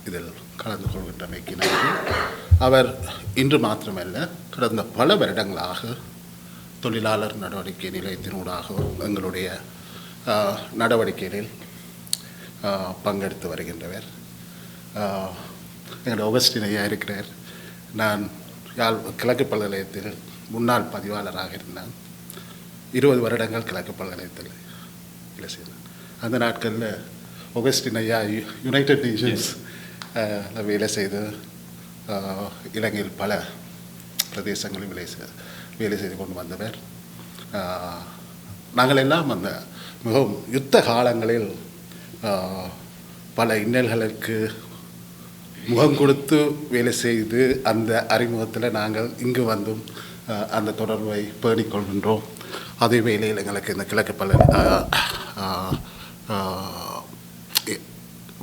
இதில் கலந்து கொள்கின்றமைக்கு நன்றி. அவர் இன்று மாத்திரமல்ல, கடந்த பல வருடங்களாக தொழிலாளர் நடவடிக்கை நிலையத்தினூடாக எங்களுடைய நடவடிக்கைகளில் பங்கெடுத்து வருகின்றவர். எங்கள் ஆகஸ்டின் ஐயா இருக்கிறார். நான் கிழக்கு பல்கலைக்கழகத்தில் முன்னாள் பதிவாளராக இருந்தேன். 20 வருடங்கள் கிழக்கு பல்கலைக்கழகத்தில் வேலை செய்தேன். அந்த நாட்களில் ஆகஸ்டின் ஐயா யுனைடெட் நேஷன்ஸ் வேலை செய்து இலங்கையில் பல பிரதேசங்களில் வேலை செய்து கொண்டு வந்தவர். நாங்கள் எல்லாம் அந்த மிகவும் யுத்த காலங்களில் பல இன்னல்களுக்கு முகம் கொடுத்து வேலை செய்து அந்த அறிமுகத்தில் நாங்கள் இங்கு வந்தும் அந்த தொடர்பை பேணிக்கொள்கின்றோம். அதே வேளையில் எங்களுக்கு இந்த கிழக்கு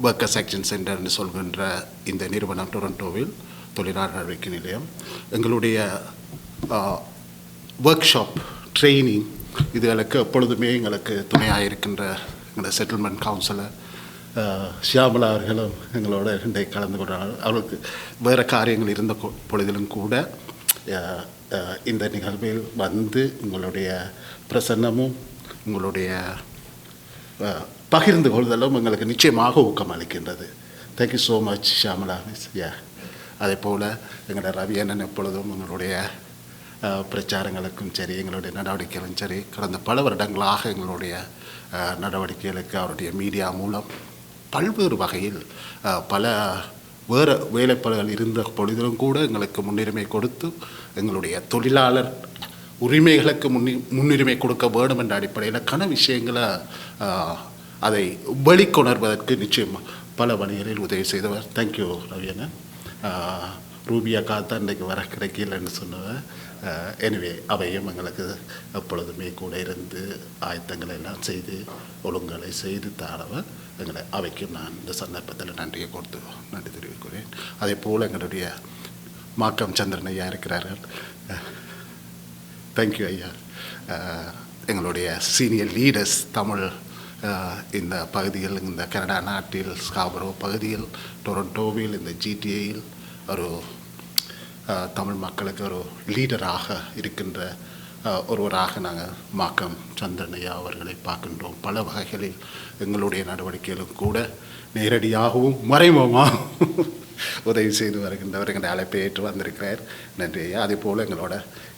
ஒர்க்கர்ஸ் ஆக்ஷன் சென்டர்னு சொல்கின்ற இந்த நிறுவனம் டொரண்டோவில் தொழிலாளர் அறிக்கை நிலையம் எங்களுடைய ஒர்க் ஷாப் ட்ரைனிங் இதுகளுக்கு எப்பொழுதுமே எங்களுக்கு துணையாக இருக்கின்ற எங்களோட செட்டில்மெண்ட் கவுன்சிலர் ஷியாமலா அவர்களும் எங்களோட இன்றைக்கு கலந்து கொண்டார்கள். அவர்களுக்கு வேறு காரியங்கள் இருந்த பொழுதிலும் கூட இந்த நிகழ்வில் வந்து உங்களுடைய பிரசன்னமும் உங்களுடைய பகிர்ந்து கொள்ளுதலும் எங்களுக்கு நிச்சயமாக ஊக்கம் அளிக்கின்றது. Thank you so much Shyamala miss. அதே போல் எங்களோட ரவி அண்ணன் எப்பொழுதும் எங்களுடைய பிரச்சாரங்களுக்கும் சரி எங்களுடைய நடவடிக்கைகளும் சரி கடந்த பல வருடங்களாக எங்களுடைய நடவடிக்கைகளுக்கு அவருடைய மீடியா மூலம் பல்வேறு வகையில் பல வேறு வேலைப்பாடுகள் இருந்த பொழுதிலும் கூட எங்களுக்கு முன்னுரிமை கொடுத்து எங்களுடைய தொழிலாளர் உரிமைகளுக்கு முன்னுரிமை கொடுக்க வேண்டும் என்ற அடிப்படையில் கன விஷயங்களை அதை வெளிக்கொணர்வதற்கு நிச்சயம் பல வழிகளில் உதவி செய்தவர். தேங்க்யூ ரவியண்ணன். ரூபியா காத்தா இன்றைக்கு வர கிடைக்கலன்னு சொன்னவர். எனவே அவையும் எங்களுக்கு எப்பொழுதுமே கூட இருந்து ஆயத்தங்களை எல்லாம் செய்து ஒழுங்குகளை செய்து தாரவர் எங்களை அவைக்கும் நான் இந்த சந்தர்ப்பத்தில் நன்றியை கொடுத்து நன்றி தெரிவிக்கிறேன். அதே போல் எங்களுடைய மாக்கம் சந்திரன் ஐயா இருக்கிறார்கள். தேங்க்யூ ஐயா. எங்களுடைய சீனியர் லீடர்ஸ் தமிழ் இந்த பகுதியில் இந்த கனடா நாட்டில் ஸ்காபரோ பகுதியில் டொரண்டோவில் இந்த ஜிடிஏயில் ஒரு தமிழ் மக்களுக்கு ஒரு லீடராக இருக்கின்ற ஒருவராக நாங்கள் மாக்கம் சந்திரனையா அவர்களை பார்க்கின்றோம். பல வகைகளில் எங்களுடைய நடவடிக்கைகளும் கூட நேரடியாகவும் மறைமுகமாகவும் உதவி செய்து வருகின்றவர் எங்களை அழைப்பை ஏற்று வந்திருக்கிறார். நன்றி ஐயா. அதே போல் எங்களோட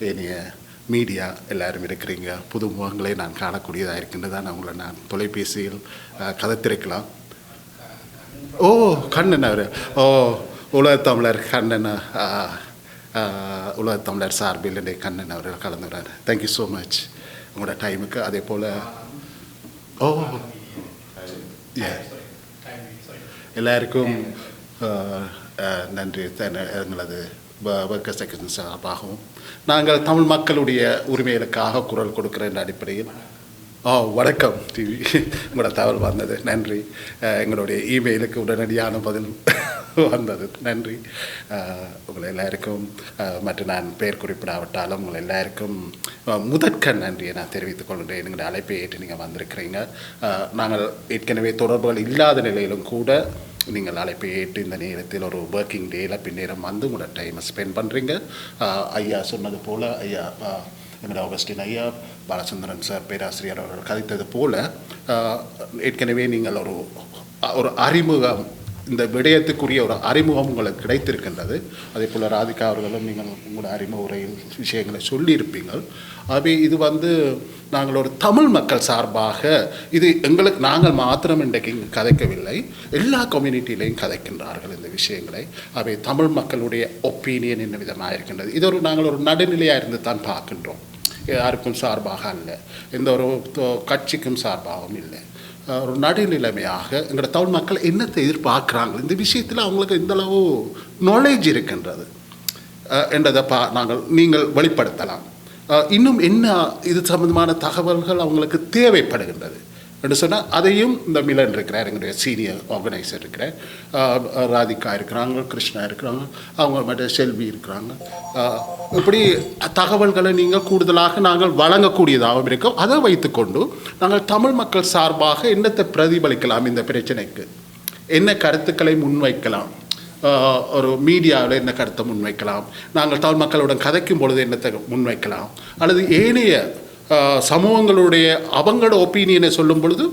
ஏனைய மீடியா எல்லோரும் இருக்கிறீங்க. புது முகங்களை நான் காணக்கூடியதாக இருக்கின்றதான் உங்களை நான் தொலைபேசியில் கதைத்திருக்கலாம். ஓ கண்ணன் அவர் உலகத்தமிழர் கண்ணன் உலகத்தமிழர் சார்பில் என்னுடைய கண்ணன் அவர்கள் கலந்துகிறார். தேங்க்யூ ஸோ மச் உங்களோட டைமுக்கு. அதே போல் எல்லாருக்கும் நன்றி. எங்களது ஒர்க்கர்ஸ் ஆக்ஷன் சார்பாகவும் நாங்கள் தமிழ் மக்களுடைய உரிமைகளுக்காக குரல் கொடுக்கிற என்ற அடிப்படையில் வணக்கம் டிவி உங்களோட தகவல் வந்தது நன்றி. எங்களுடைய இமெயிலுக்கு உடனடியான பதில் வந்தது நன்றி. உங்களை எல்லாருக்கும் மற்றும் நான் பெயர் குறிப்பிடாவிட்டாலும் உங்களை எல்லாருக்கும் முதற்கண் நன்றியை நான் தெரிவித்துக் கொள்கிறேன். எங்களுடைய அழைப்பை ஏற்று நீங்கள் வந்திருக்கிறீங்க. நாங்கள் ஏற்கனவே தொடர்புகள் இல்லாத நிலையிலும் கூட நீங்கள் அழைப்பை ஏற்று இந்த நேரத்தில் ஒரு ஒர்க்கிங் டேயில் பின்னேரம் வந்து உங்களோட டைமை ஸ்பெண்ட் பண்ணுறீங்க. ஐயா சொன்னது போல் ஐயா எங்களோட ஆகஸ்டின் ஐயா பாலச்சந்திரன் சார் பேராசிரியர் அவர்கள் கதைத்தது போல் ஏற்கனவே நீங்கள் ஒரு அறிமுகம் இந்த விடயத்துக்குரிய ஒரு அறிமுகம் உங்களுக்கு கிடைத்திருக்கின்றது. அதே போல் ராதிகா அவர்களும் நீங்கள் உங்களோட அறிமுக உரையில் விஷயங்களை சொல்லியிருப்பீங்கள். ஆகவே இது நாங்கள் ஒரு தமிழ் மக்கள் சார்பாக இது எங்களுக்கு நாங்கள் மாத்திரம் இன்றைக்கு இங்கே கதைக்கவில்லை, எல்லா கம்யூனிட்டியிலையும் கதைக்கின்றார்கள் இந்த விஷயங்களை. ஆகவே தமிழ் மக்களுடைய ஒப்பீனியன் என்ன விதமாக இருக்கின்றது. இது நாங்கள் ஒரு நடுநிலையாக இருந்து தான் பார்க்கின்றோம். யாருக்கும் சார்பாக அல்ல, எந்த ஒரு கட்சிக்கும் சார்பாகவும் இல்லை. ஒரு நடுநிலைமையாக எங்களோட தமிழ் மக்கள் என்னத்தை எதிர்பார்க்குறாங்க, இந்த விஷயத்தில் அவங்களுக்கு எந்தளவு நாலேஜ் இருக்கின்றது என்றதை நீங்கள் வெளிப்படுத்தலாம். இன்னும் என்ன இது சம்பந்தமான தகவல்கள் அவங்களுக்கு தேவைப்படுகின்றது என்று சொன்னால் அதையும் இந்த மிலன் இருக்கிறார், எங்களுடைய சீனியர் ஆர்கனைசர் இருக்கிறார், ராதிகா இருக்கிறாங்க, கிருஷ்ணா இருக்கிறாங்க, அவங்க மட்டும் செல்வி இருக்கிறாங்க. இப்படி தகவல்களை நீங்கள் கூடுதலாக நாங்கள் வழங்கக்கூடியதாகவும் இருக்கும். அதை வைத்துக்கொண்டு நாங்கள் தமிழ் மக்கள் சார்பாக என்னத்தை பிரதிபலிக்கலாம், இந்த பிரச்சனைக்கு என்ன கருத்துக்களை முன்வைக்கலாம், ஒரு மீடியாவில் என்ன கருத்தை முன்வைக்கலாம், நாங்கள் தமிழ் மக்களுடன் கதைக்கும் பொழுது என்னத்தை முன்வைக்கலாம், அல்லது ஏனைய சமூகங்களுடைய அவங்களோட ஒப்பீனியனை சொல்லும் பொழுது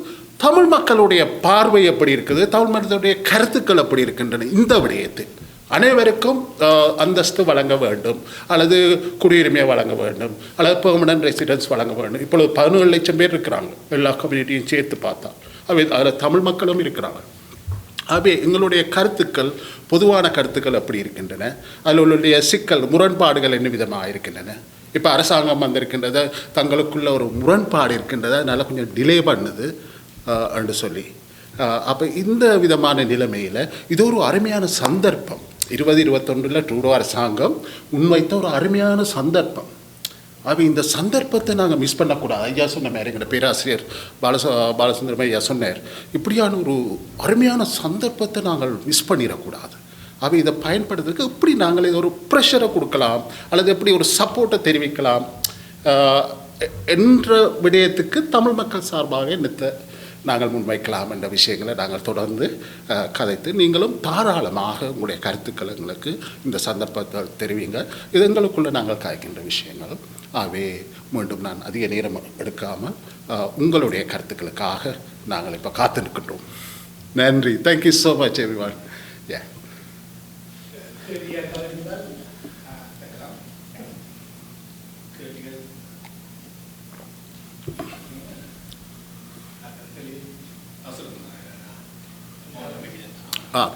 தமிழ் மக்களுடைய பார்வை எப்படி இருக்குது, தமிழ் மக்களுடைய கருத்துக்கள் எப்படி இருக்கின்றன, இந்த விடயத்தில் அனைவருக்கும் அந்தஸ்து வழங்க வேண்டும், அல்லது குடியுரிமையை வழங்க வேண்டும், அல்லது பெர்மனன்ட் ரெசிடென்ஸ் வழங்க வேண்டும். இப்பொழுது 17 லட்சம் பேர் இருக்கிறாங்க எல்லா கம்யூனிட்டியும் சேர்த்து பார்த்தா. அதில் தமிழ் மக்களும் இருக்கிறாங்க. ஆகவே எங்களுடைய கருத்துக்கள் பொதுவான கருத்துக்கள் அப்படி இருக்கின்றன. அதில் உள்ள சிக்கல் முரண்பாடுகள் என்ன விதமாக இருக்கின்றன. இப்போ அரசாங்கம் வந்திருக்கின்றத தங்களுக்குள்ள ஒரு முரண்பாடு இருக்கின்றத அதனால் கொஞ்சம் டிலே பண்ணுது என்று சொல்லி அப்போ இந்த விதமான நிலைமையில் இது ஒரு அருமையான சந்தர்ப்பம். 2021 ட்ரூடோ அரசாங்கம் முன்வைத்த ஒரு அருமையான சந்தர்ப்பம். அப்போ இந்த சந்தர்ப்பத்தை நாங்கள் மிஸ் பண்ணக்கூடாது. ஐயா சொன்ன மாதிரி எங்களோட பேராசிரியர் பாலசுந்தரம் ஐயா சொன்னார், இப்படியான ஒரு அருமையான சந்தர்ப்பத்தை நாங்கள் மிஸ் பண்ணிடக்கூடாது. அப்போ இதை பயன்படுத்துறதுக்கு எப்படி நாங்கள் இதை ஒரு ப்ரெஷரை கொடுக்கலாம் அல்லது எப்படி ஒரு சப்போர்ட்டை தெரிவிக்கலாம் என்ற விடயத்துக்கு தமிழ் மக்கள் சார்பாக என்னத்தை நாங்கள் முன்வைக்கலாம் என்ற விஷயங்களை நாங்கள் தொடர்ந்து கதைத்து நீங்களும் தாராளமாக உங்களுடைய கருத்துக்கள் எங்களுக்கு இந்த சந்தர்ப்பத்தை தெரிவிங்க. இது எங்களுக்குள்ளே நாங்கள் காய்க்கின்ற விஷயங்கள். ஆகவே மீண்டும் நான் அதிக நேரம் எடுக்காமல் உங்களுடைய கருத்துக்களுக்காக நாங்கள் இப்போ காத்து நிற்கின்றோம். நன்றி. Thank you so much everyone. யா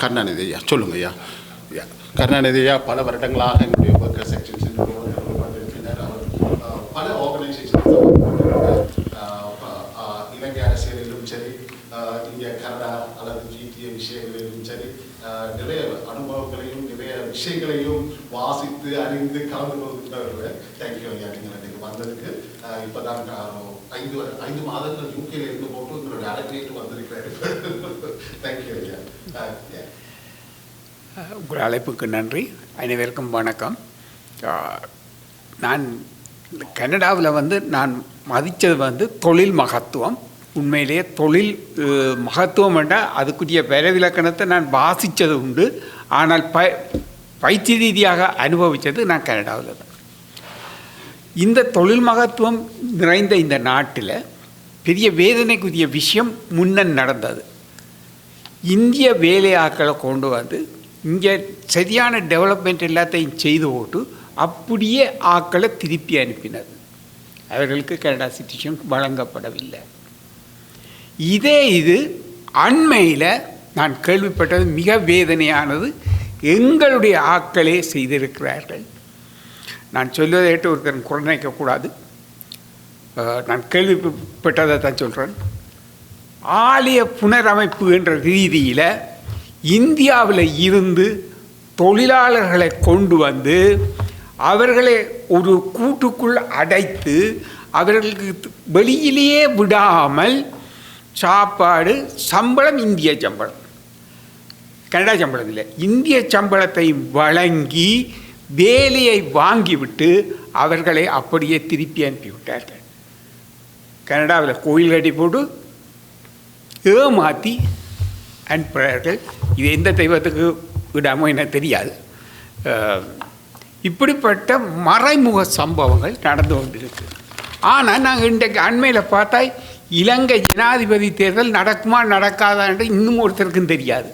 கருணாநிதி ஐயா சொல்லுங்க ஐயா. கருணாநிதி ஐயா பல வருடங்களாக எங்களுடைய ஒர்க்கர் செக்ஷன்ஸ் பல ஆர்கனைசேஷன் இலங்கை அரசியலிலும் சரி இங்கே கனடா அல்லது ஜிடிஏ விஷயங்களிலும் சரி நிறைய அனுபவங்களையும் நிறைய விஷயங்களையும் வாசித்து அறிந்து கலந்து கொள்கின்றவர்கள். தேங்க்யூ ஐயா நீங்கள் எனக்கு வந்ததுக்கு. இப்போ தான் 5 மாதங்கள் யூகேல இருந்து போட்டு உங்களுடைய அரங்கேற்று வந்திருக்கிறாரு. தேங்க்யூ ஐயா. உங்கள் அழைப்புக்கு நன்றி. அனைவருக்கும் வணக்கம். நான் கனடாவில் நான் மதித்தது தொழில் மகத்துவம். உண்மையிலேயே தொழில் மகத்துவம் என்றால் அதுக்குரிய விலக்கணத்தை நான் வாசித்தது உண்டு. ஆனால் பயிற்சி ரீதியாக அனுபவித்தது நான் கனடாவில் தான். இந்த தொழில் மகத்துவம் நிறைந்த இந்த நாட்டில் பெரிய வேதனைக்குரிய விஷயம் முன்ன நடந்தது. இந்திய வேலையாட்களை கொண்டு வந்து இங்கே சரியான டெவலப்மெண்ட் எல்லாத்தையும் செய்து போட்டு அப்படியே ஆட்களை திருப்பி அனுப்பினது. அவர்களுக்கு கனடா சிட்டிசன் வழங்கப்படவில்லை. இது அண்மையில் நான் கேள்விப்பட்டது மிக வேதனையானது. எங்களுடைய ஆட்களே செய்திருக்கிறார்கள். நான் சொல்வதை கேட்டு ஒருத்தர் குறைநினைக்கக்கூடாது. நான் கேள்விப்பட்டதை தான் சொல்கிறேன். ஆலய புனரமைப்பு என்ற ரீதியில் இந்தியாவில் இருந்து தொழிலாளர்களை கொண்டு வந்து அவர்களை ஒரு கூட்டுக்குள் அடைத்து அவர்களுக்கு வெளியிலேயே விடாமல் சாப்பாடு சம்பளம் இந்திய சம்பளம், கனடா சம்பளம் இல்லை, இந்திய சம்பளத்தை வழங்கி வேலையை வாங்கிவிட்டு அவர்களை அப்படியே திருப்பி அனுப்பிவிட்டார்கள். கனடாவில் கோயில் கட்டி போட்டு ஏமாற்றி அனுப்புகிறார்கள். இது எந்த தெய்வத்துக்கு விடாமோ எனக்கு தெரியாது. இப்படிப்பட்ட மறைமுக சம்பவங்கள் நடந்து கொண்டிருக்கு. ஆனால் நாங்கள் இன்றைக்கு அண்மையில் பார்த்தா இலங்கை ஜனாதிபதி தேர்தல் நடக்குமா நடக்காதா என்று இன்னும் ஒருத்தருக்கும் தெரியாது.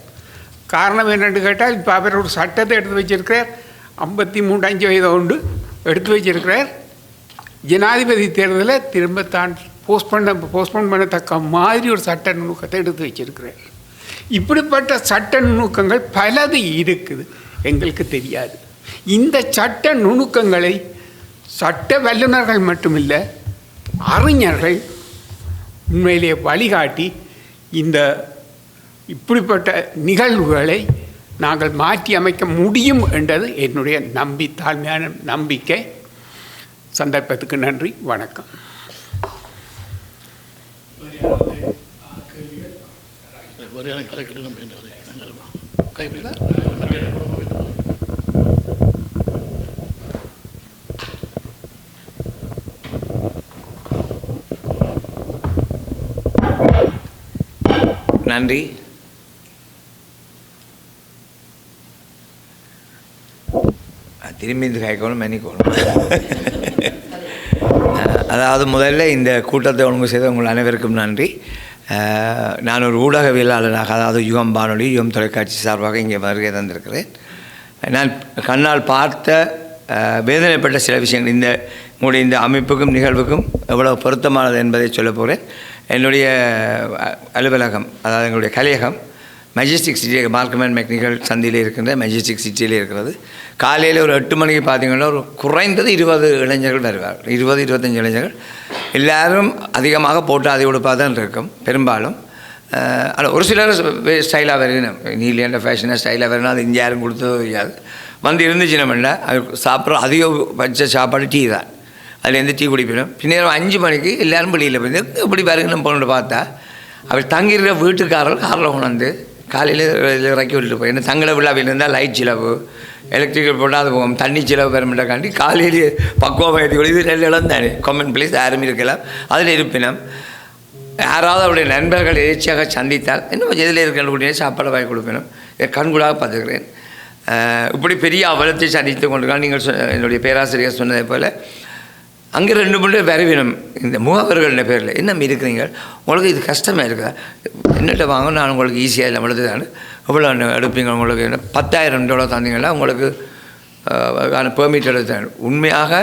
காரணம் என்னென்னு கேட்டால் இப்போ அவர் ஒரு சட்டத்தை எடுத்து வச்சிருக்கிறார். 53 வயது உண்டு எடுத்து வச்சிருக்கிறார். ஜனாதிபதி தேர்தலை திரும்ப தான் போஸ்ட்போன் பண்ணத்தக்க மாதிரி ஒரு சட்ட நுணுக்கத்தை எடுத்து வச்சிருக்கிறார். இப்படிப்பட்ட சட்ட நுணுக்கங்கள் பலது இருக்குது, எங்களுக்கு தெரியாது. இந்த சட்ட நுணுக்கங்களை சட்ட வல்லுநர்கள் மட்டுமில்லை, அறிஞர்கள் உண்மையிலே வழிகாட்டி இந்த இப்படிப்பட்ட நிகழ்வுகளை நாங்கள் மாற்றி அமைக்க முடியும் என்றது என்னுடைய தாழ்மையான நம்பிக்கை. சந்தர்ப்பத்துக்கு நன்றி. வணக்கம். நன்றி. திரும்பி இந்த கைக்கோணும் மன்னிக்கோணும். அதாவது முதல்ல இந்த கூட்டத்தை ஒழுங்கு செய்த உங்கள் அனைவருக்கும் நன்றி. நான் ஒரு ஊடகவியலாளனாக, அதாவது யுகம் வானொலி, யுகம் தொலைக்காட்சி சார்பாக இங்கே வருகை தந்திருக்கிறேன். நான் கண்ணால் பார்த்த வேதனைப்பட்ட சில விஷயங்கள் இந்த உங்களுடைய இந்த அமைப்புக்கும் நிகழ்வுக்கும் எவ்வளவு பொருத்தமானது என்பதை சொல்ல போகிறேன். என்னுடைய அலுவலகம், அதாவது எங்களுடைய கலையகம் மெஜஸ்டிக் சிட்டி, மார்க்கம் அண்ட் மெக்னிக்கல் சந்தியில் இருக்கின்ற மெஜஸ்டிக் சிட்டியில் இருக்கிறது. காலையில் ஒரு 8 மணிக்கு பார்த்தீங்கன்னா ஒரு குறைந்தது 20 இளைஞர்கள் வருவார், 20-25 இளைஞர்கள். எல்லோரும் அதிகமாக போட்டு அதை உடுப்பாக தான் இருக்கும் பெரும்பாலும். ஆனால் ஒரு சிலர் ஸ்டைலாக வரணும், நீலியாண்ட ஃபேஷனாக ஸ்டைலாக வரணும், அது இங்கே யாரும் கொடுத்ததோ தெரியாது. வந்து இருந்துச்சுன்னா அது சாப்பிட்ற அதிகபட்ச சாப்பாடு டீ தான். அதுலேருந்து டீ குடிப்பிடும். பின்னர் 5 மணிக்கு எல்லோரும் வெளியில் போய் இப்படி வருகணும் போகணுன்னு பார்த்தா அவர் தங்கியிருக்கிற வீட்டுக்காரர்கள் காரில் கொண்டாந்து காலையில் இறக்கி விட்டுட்டு போய், என்ன தங்கட விழாவில் இருந்தால் லைட் செலவு, எலக்ட்ரிக்கல் போட்டால் அது போகும், தண்ணி செலவு பெறமாட்டாக்காண்டி காலையிலேயே பக்குவமாக ஏற்றி கொடு. இது 2 இடம் தானே, காமன் பிளேஸ், யாரும் இருக்கலாம். அதில் இருப்பினம் யாராவது அவருடைய நண்பர்கள் எதிர்ச்சியாக சந்தித்தால் இன்னும் எதில் இருக்கிற சாப்பாடு வாங்கி கொடுப்பினும் இதை கண்கூடாக பார்த்துக்கிறேன். இப்படி பெரிய அவலத்தை சந்தித்து கொண்டிருக்காங்க. நீங்கள் என்னுடைய பேராசிரியர் சொன்னதை போல் அங்கே 2 பேர் வரவினம் இந்த முகவர்கள பேரில் என்ன இருக்கிறீங்க, உங்களுக்கு இது கஷ்டமாக இருக்குதா, என்னட்ட வாங்க, நான் உங்களுக்கு ஈஸியாக இல்லை மழுதுதான், எவ்வளோ எடுப்பீங்க, உங்களுக்கு என்ன $10,000 தந்தீங்கன்னா உங்களுக்கு பெர்மிட் எடுத்தாங்க. உண்மையாக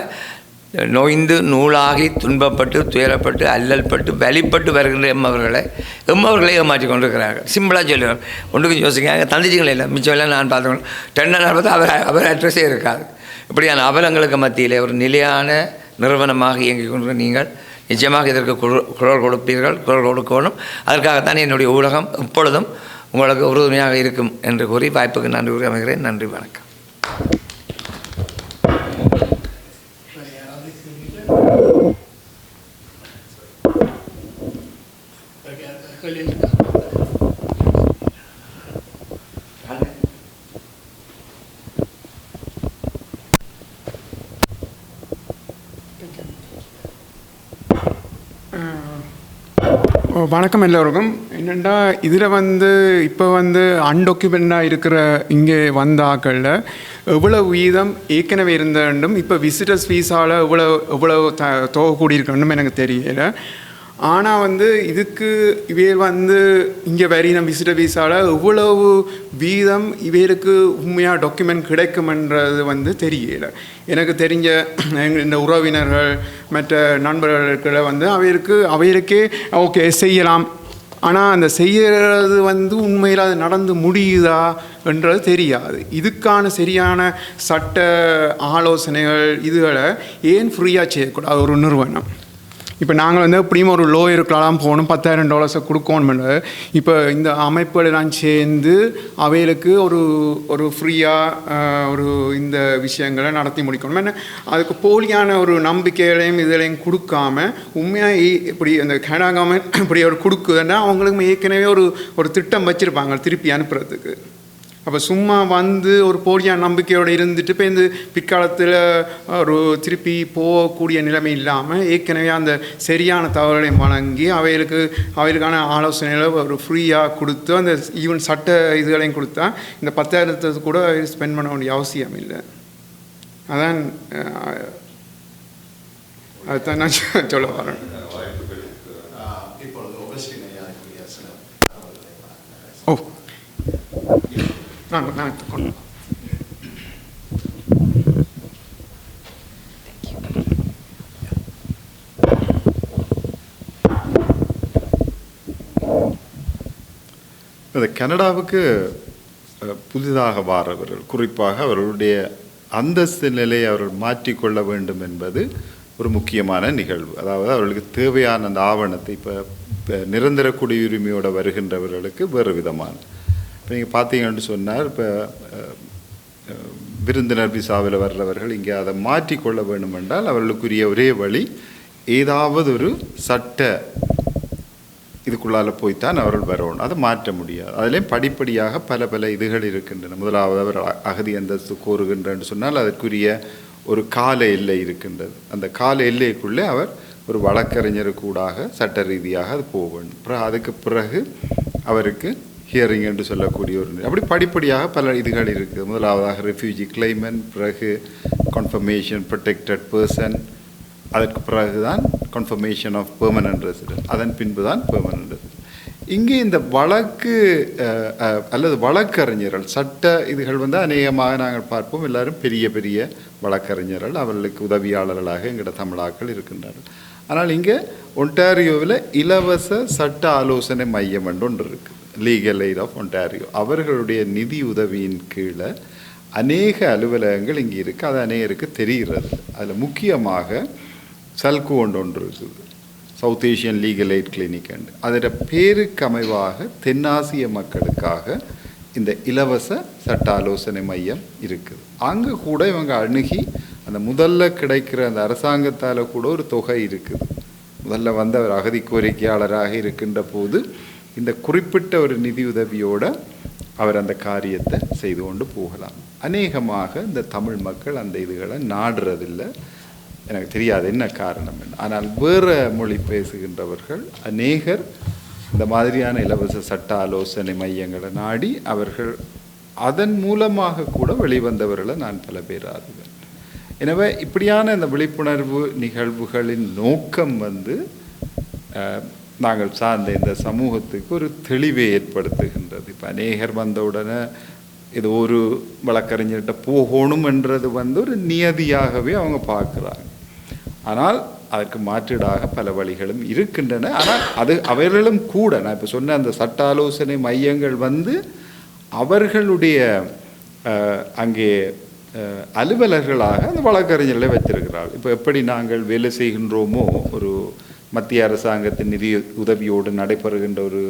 நோய்ந்து நூலாகி துன்பப்பட்டு துயரப்பட்டு அல்லல்பட்டு வழிபட்டு வருகின்ற எம்மவர்களை ஏமாற்றி கொண்டிருக்கிறார்கள். சிம்பிளாக சொல்லுவேன், ஒன்றுக்கும் யோசிக்க அங்கே தந்திச்சிங்களே இல்லை, மிச்சம் எல்லாம் நான் பார்த்துக்கணும். 10 நாள் பார்த்தா அவர் அட்ரஸே இருக்காது. இப்படியான அவலங்களுக்கு மத்தியில் ஒரு நிலையான நிறுவனமாக இயங்கிக் கொண்டு நீங்கள் நிச்சயமாக இதற்கு குரல் கொடுப்பீர்கள், குரல் கொடுக்கணும். அதற்காகத்தான் என்னுடைய ஊடகம் எப்பொழுதும் உங்களுக்கு உறுதுணையாக இருக்கும் என்று கூறி வாய்ப்புக்கு நன்றி கூறி அமைகிறேன். நன்றி, வணக்கம். வணக்கம் எல்லோருக்கும். என்னென்னா இதில் இப்போ அன்டாக்குமெண்டாக இருக்கிற இங்கே வந்த ஆக்களில் எவ்வளோ வீதம் ஏற்கனவே இருந்த வேண்டும், இப்போ விசிட்டர்ஸ் ஃபீஸால் எவ்வளோ தொகை கூடியிருக்கணும் எனக்கு தெரியல. ஆனால் இதுக்கு இவர் இங்கே வரின விசிட்டர் வீஸால் எவ்வளவு வீதம் இவருக்கு உண்மையாக டாக்குமெண்ட் கிடைக்குமென்றது தெரியல. எனக்கு தெரிஞ்ச இந்த உறவினர்கள் மற்ற நண்பர்களுக்குள்ள அவைகளுக்கே ஓகே செய்யலாம், ஆனால் அந்த செய்கிறது உண்மையில் அது நடந்து முடியுதா என்றது தெரியாது. இதுக்கான சரியான சட்ட ஆலோசனைகள் இதுகளை ஏன் ஃப்ரீயாக செய்யக்கூடாது ஒரு நிறுவனம்? இப்போ நாங்கள் எப்படியும் ஒரு லோயருக்கெல்லாம் போகணும், $10,000 கொடுக்கணும். இப்போ இந்த அமைப்புகளெல்லாம் சேர்ந்து அவைகளுக்கு ஒரு ஃப்ரீயாக ஒரு இந்த விஷயங்களை நடத்தி முடிக்கணும். ஏன்னா அதுக்கு போலியான ஒரு நம்பிக்கைகளையும் இதழையும் கொடுக்காம உண்மையாக இப்படி அந்த கனடா கவர்மெண்ட் இப்படி ஒரு கொடுக்குதுன்னா அவங்களுக்கு ஏற்கனவே ஒரு திட்டம் வச்சுருப்பாங்க திருப்பி அனுப்புறதுக்கு. அப்போ சும்மா ஒரு போலியான நம்பிக்கையோடு இருந்துட்டு இப்போ இந்த பிற்காலத்தில் ஒரு திருப்பி போகக்கூடிய நிலைமை இல்லாமல் ஏற்கனவே அந்த சரியான தகவல்களையும் வழங்கி அவைகளுக்கான ஆலோசனைகளை ஒரு ஃப்ரீயாக கொடுத்து அந்த ஈவன் சட்ட இதுகளையும் கொடுத்தா இந்த 10,000 கூட ஸ்பெண்ட் பண்ண வேண்டிய அவசியம் இல்லை. அதுதான் நான் சொல்ல வரேன். ஓ நான் கனடாவுக்கு புதிதாக வாரவர்கள் குறிப்பாக அவர்களுடைய அந்தஸ்து நிலையை அவர்கள் மாற்றிக்கொள்ள வேண்டும் என்பது ஒரு முக்கியமான நிகழ்வு. அதாவது அவர்களுக்கு தேவையான அந்த ஆவணத்தை இப்போ நிரந்தர குடியுரிமையோடு வருகின்றவர்களுக்கு வேறு விதமான, இப்போ நீங்கள் பார்த்தீங்கன்னு சொன்னார், இப்போ விருந்தினர் விசாவில் வர்றவர்கள் இங்கே அதை மாற்றிக்கொள்ள வேண்டும் என்றால் அவர்களுக்குரிய ஒரே வழி ஏதாவது ஒரு சட்ட இதுக்குள்ளால் போய்த்தான் அவர்கள் வரணும். அதை மாற்ற முடியாது. அதிலேயும் படிப்படியாக பல இதுகள் இருக்கின்றன. முதலாவது அவர் அகதி அந்தஸ்து கோருகின்றன்னு சொன்னால் அதற்குரிய ஒரு கால எல்லை இருக்கின்றது. அந்த கால எல்லைக்குள்ளே அவர் ஒரு வழக்கறிஞருக்கூடாக சட்ட ரீதியாக அது போக வேண்டும். அப்புறம் அதுக்கு பிறகு அவருக்கு ஹியரிங் என்று சொல்லக்கூடிய அப்படி படிப்படியாக பல இதுகள் இருக்குது. முதலாவதாக ரெஃப்யூஜி கிளைமன், பிறகு கன்ஃபர்மேஷன் ப்ரொடெக்டட் பர்சன், அதற்கு பிறகுதான் கன்ஃபர்மேஷன் ஆஃப் பெர்மனன்ட் ரெசிடென்ட், அதன் பின்பு தான் பெர்மனன்ட் ரெசிடென்ட். இங்கே இந்த வழக்கு அல்லது வழக்கறிஞர்கள் சட்ட இதுகள் அநேகமாக நாங்கள் பார்ப்போம், எல்லாரும் பெரிய வழக்கறிஞர்கள், அவர்களுக்கு உதவியாளர்களாக எங்களோட தமிழாக்கள் இருக்கின்றார்கள். ஆனால் இங்கே ஒன்டாரியோவில் இலவச சட்ட ஆலோசனை மையம் ஒன்று இருக்குது, லீகல் எய்ட் ஆஃப் ஒன்டாரியோ. அவர்களுடைய நிதி உதவியின் கீழே அநேக அலுவலகங்கள் இங்கே இருக்குது. அது அநேகருக்கு தெரிகிறது. அதில் முக்கியமாக சல்கு ஒன்று இருக்குது, south Asian legal eight clinic. அதோட பேருக்கு அமைவாக தென்னாசிய மக்களுக்காக இந்த இலவச சட்ட ஆலோசனை மையம் இருக்குது. அங்கே கூட இவங்க அணுகி அந்த முதல்ல கிடைக்கிற அந்த அரசாங்கத்தால் கூட ஒரு தொகை இருக்குது. முதல்ல வந்து அவர் அகதி கோரிக்கையாளராக இருக்கின்ற போது இந்த குறிப்பிட்ட ஒரு நிதியுதவியோடு அவர் அந்த காரியத்தை செய்து கொண்டு போகலாம். அநேகமாக இந்த தமிழ் மக்கள் அந்த இதுகளை நாடுறதில்லை. எனக்கு தெரியாது என்ன காரணம் என்ன. ஆனால் வேறு மொழி பேசுகின்றவர்கள் அநேகர் இந்த மாதிரியான இலவச சட்ட ஆலோசனை மையங்களை நாடி அவர்கள் அதன் மூலமாக கூட வெளிவந்தவர்களை நான் பல பேர் அறிவேன். எனவே இப்படியான இந்த விழிப்புணர்வு நிகழ்வுகளின் நோக்கம் வந்து நாங்கள் சார்ந்த இந்த சமூகத்துக்கு ஒரு தெளிவை ஏற்படுத்துகின்றது. இப்போ அநேகர் வந்தவுடனே இது ஒரு வழக்கறிஞர்கிட்ட போகணும் என்றது வந்து ஒரு நியதியாகவே அவங்க பார்க்குறாங்க. ஆனால் அதற்கு மாற்றீடாக பல வழிகளும் இருக்கின்றன. ஆனால் அது அவர்களும் கூட நான் இப்போ சொன்ன அந்த சட்ட ஆலோசனை மையங்கள் வந்து அவர்களுடைய அங்கே அலுவலர்களாக அந்த வழக்கறிஞர்களை வைத்திருக்கிறார்கள். இப்போ எப்படி நாங்கள் வேலை செய்கின்றோமோ, ஒரு மத்திய அரசாங்கத்தின் நிதி உதவியோடு நடைபெறுகின்ற ஒரு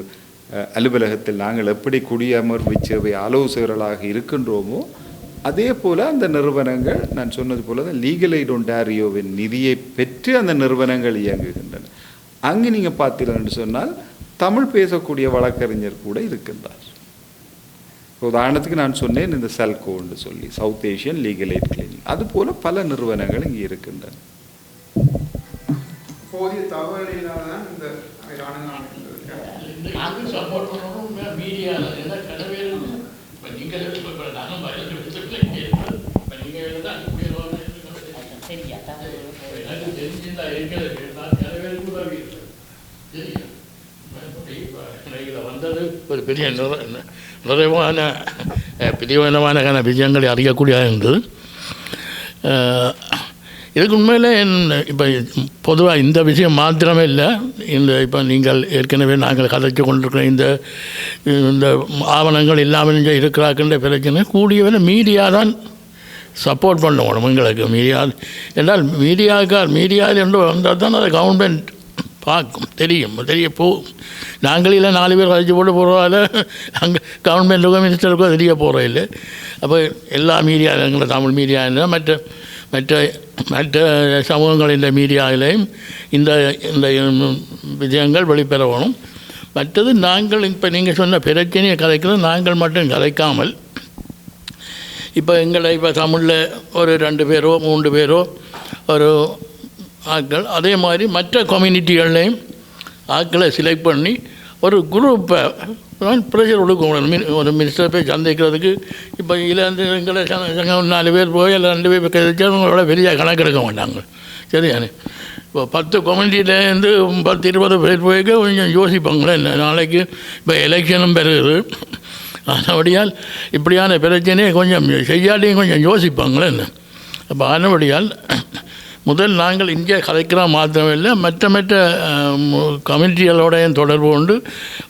அலுவலகத்தில் நாங்கள் எப்படி குடியமர்வு சேவை ஆலோசகர்களாக இருக்கின்றோமோ, அதே போல் அந்த நிறுவனங்கள் நான் சொன்னது போல் தான் லீகல் எய்ட் ஒன்டாரியோவின் நிதியை பெற்று அந்த நிறுவனங்கள் இயங்குகின்றன. அங்கே நீங்கள் பார்த்தீங்கன்னு சொன்னால் தமிழ் பேசக்கூடிய வழக்கறிஞர் கூட இருக்கின்றார். உதாரணத்துக்கு நான் சொன்னேன் இந்த சல்கோன்னு சொல்லி south Asian legal eight clinic, அதுபோல் பல நிறுவனங்கள் இங்கே இருக்கின்றன. வந்தது ஒரு பெரிய பிரிவான விஷயங்களை அறியக்கூடியதாக இருந்தது. இதுக்கு உண்மையில் இப்போ பொதுவாக இந்த விஷயம் மாத்திரமே இல்லை, இந்த இப்போ நீங்கள் ஏற்கனவே நாங்கள் கதைச்சு கொண்டிருக்கிற இந்த ஆவணங்கள் இல்லாமல் இங்கே இருக்கிறாக்கின்ற பிரச்சனை கூடியவரை மீடியா தான் சப்போர்ட் பண்ணணும் எங்களுக்கு. மீடியா என்றால் மீடியாவில் என்று வந்தால் தான் அதை கவர்மெண்ட் பார்க்கும், தெரிய போகும். நாங்கள் இல்லை 4 பேர் கழிச்சு போட்டு போகிறதால அங்கே கவர்மெண்ட்டுக்கோ மினிஸ்டருக்கோ தெரிய போகிறோம் இல்லை. அப்போ எல்லா மீடியா எங்களை தமிழ் மீடியா மற்ற மற்ற சமூகங்களின் மீடியாவிலையும் இந்த இந்த விஷயங்கள் வெளிப்பெறணும். மற்றது நாங்கள் இப்போ நீங்கள் சொன்ன பிரச்சனையை கதைக்கிறது நாங்கள் மட்டும் கதைக்காமல் இப்போ எங்களை இப்போ தமிழில் ஒரு 2 பேரோ 3 பேரோ ஒரு ஆட்கள், அதே மாதிரி மற்ற கம்யூனிட்டிகள்லையும் ஆட்களை செலக்ட் பண்ணி ஒரு குரூப்பை ப்ரெஷர் கொடுக்கணும். ஒரு மினிஸ்டர் போய் சந்திக்கிறதுக்கு இப்போ இதில் எங்களை 4 பேர் போய் இல்லை 2 பேர் கழிச்சா அவங்களோட பெரிய கணக்கெடுக்க மாட்டாங்க. சரியானே, இப்போ 10 கம்யூனிட்டியிலேருந்து 10-20 பேர் போய்க்க கொஞ்சம் யோசிப்பாங்களே. நாளைக்கு இப்போ எலெக்ஷனும் பெறுகிறது, ஆனபடியால் இப்படியான பிரச்சனையை கொஞ்சம் செய்யாட்டியும் கொஞ்சம் யோசிப்பாங்களே. அப்போ ஆனபடியால் முதல் நாங்கள் இங்கே கலைக்கிறோம் மாத்திரமில்லை, மற்ற கம்யூனிட்டிகளோடையும் தொடர்பு கொண்டு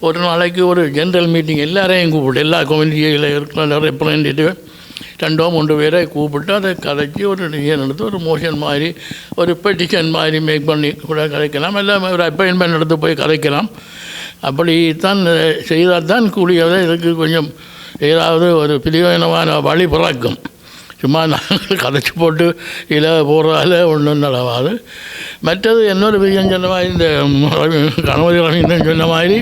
ஒரு நாளைக்கு ஒரு ஜென்ரல் மீட்டிங் எல்லாரையும் கூப்பிட்டு, எல்லா கம்யூனிட்டியில் இருக்கிற ரெப்ரசன்டேட்டிவ் 2-3 பேரை கூப்பிட்டு அதை கதைச்சி ஒரு டிசிஷன் எடுத்து ஒரு மோஷன் மாதிரி ஒரு பெட்டிஷன் மாதிரி மேக் பண்ணி கூட கதைக்கலாம், எல்லாம் ஒரு அப்பாயின்மெண்ட் எடுத்து போய் கதைக்கலாம். அப்படித்தான் செய்தால் தான் கூடியதை இதுக்கு கொஞ்சம் ஏதாவது ஒரு பிரிவினமான வழி பிறக்கும். சும்மா நாங்கள் கதைச்சி போட்டு இல்லை போகிறதால ஒன்றும் நடவாது. மற்றது இன்னொரு விஷயம் சொன்ன மாதிரி இந்த கணவதி ரவீந்திரன் சொன்ன மாதிரி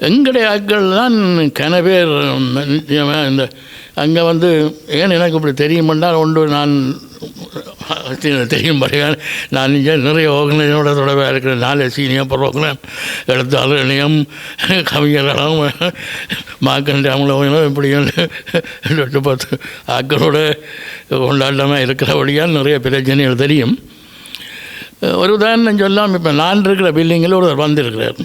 எங்களுடைய ஆட்கள் தான் கனவேர் இந்த அங்கே வந்து ஏன் எனக்கு இப்படி தெரியுமென்றால் ஒன்று நான் தெரியும் படியாக நான் இங்கே நிறைய ஓகனையோட தொடர்பாக இருக்கிற 4 சீனியர் ப்ரோக்ராம் எழுத்தாளர் இணையம் கவிஞர்களும் மாக்கண்டாமலும் இப்படி 8-10 ஆக்களோட கொண்டாட்டமாக இருக்கிறபடியால் நிறைய பிரச்சனைகள் தெரியும். ஒரு உதாரணம் சொல்லாமல் இப்போ நான் இருக்கிற பில்டிங்கில் ஒருத்தர் வந்திருக்கிறார்.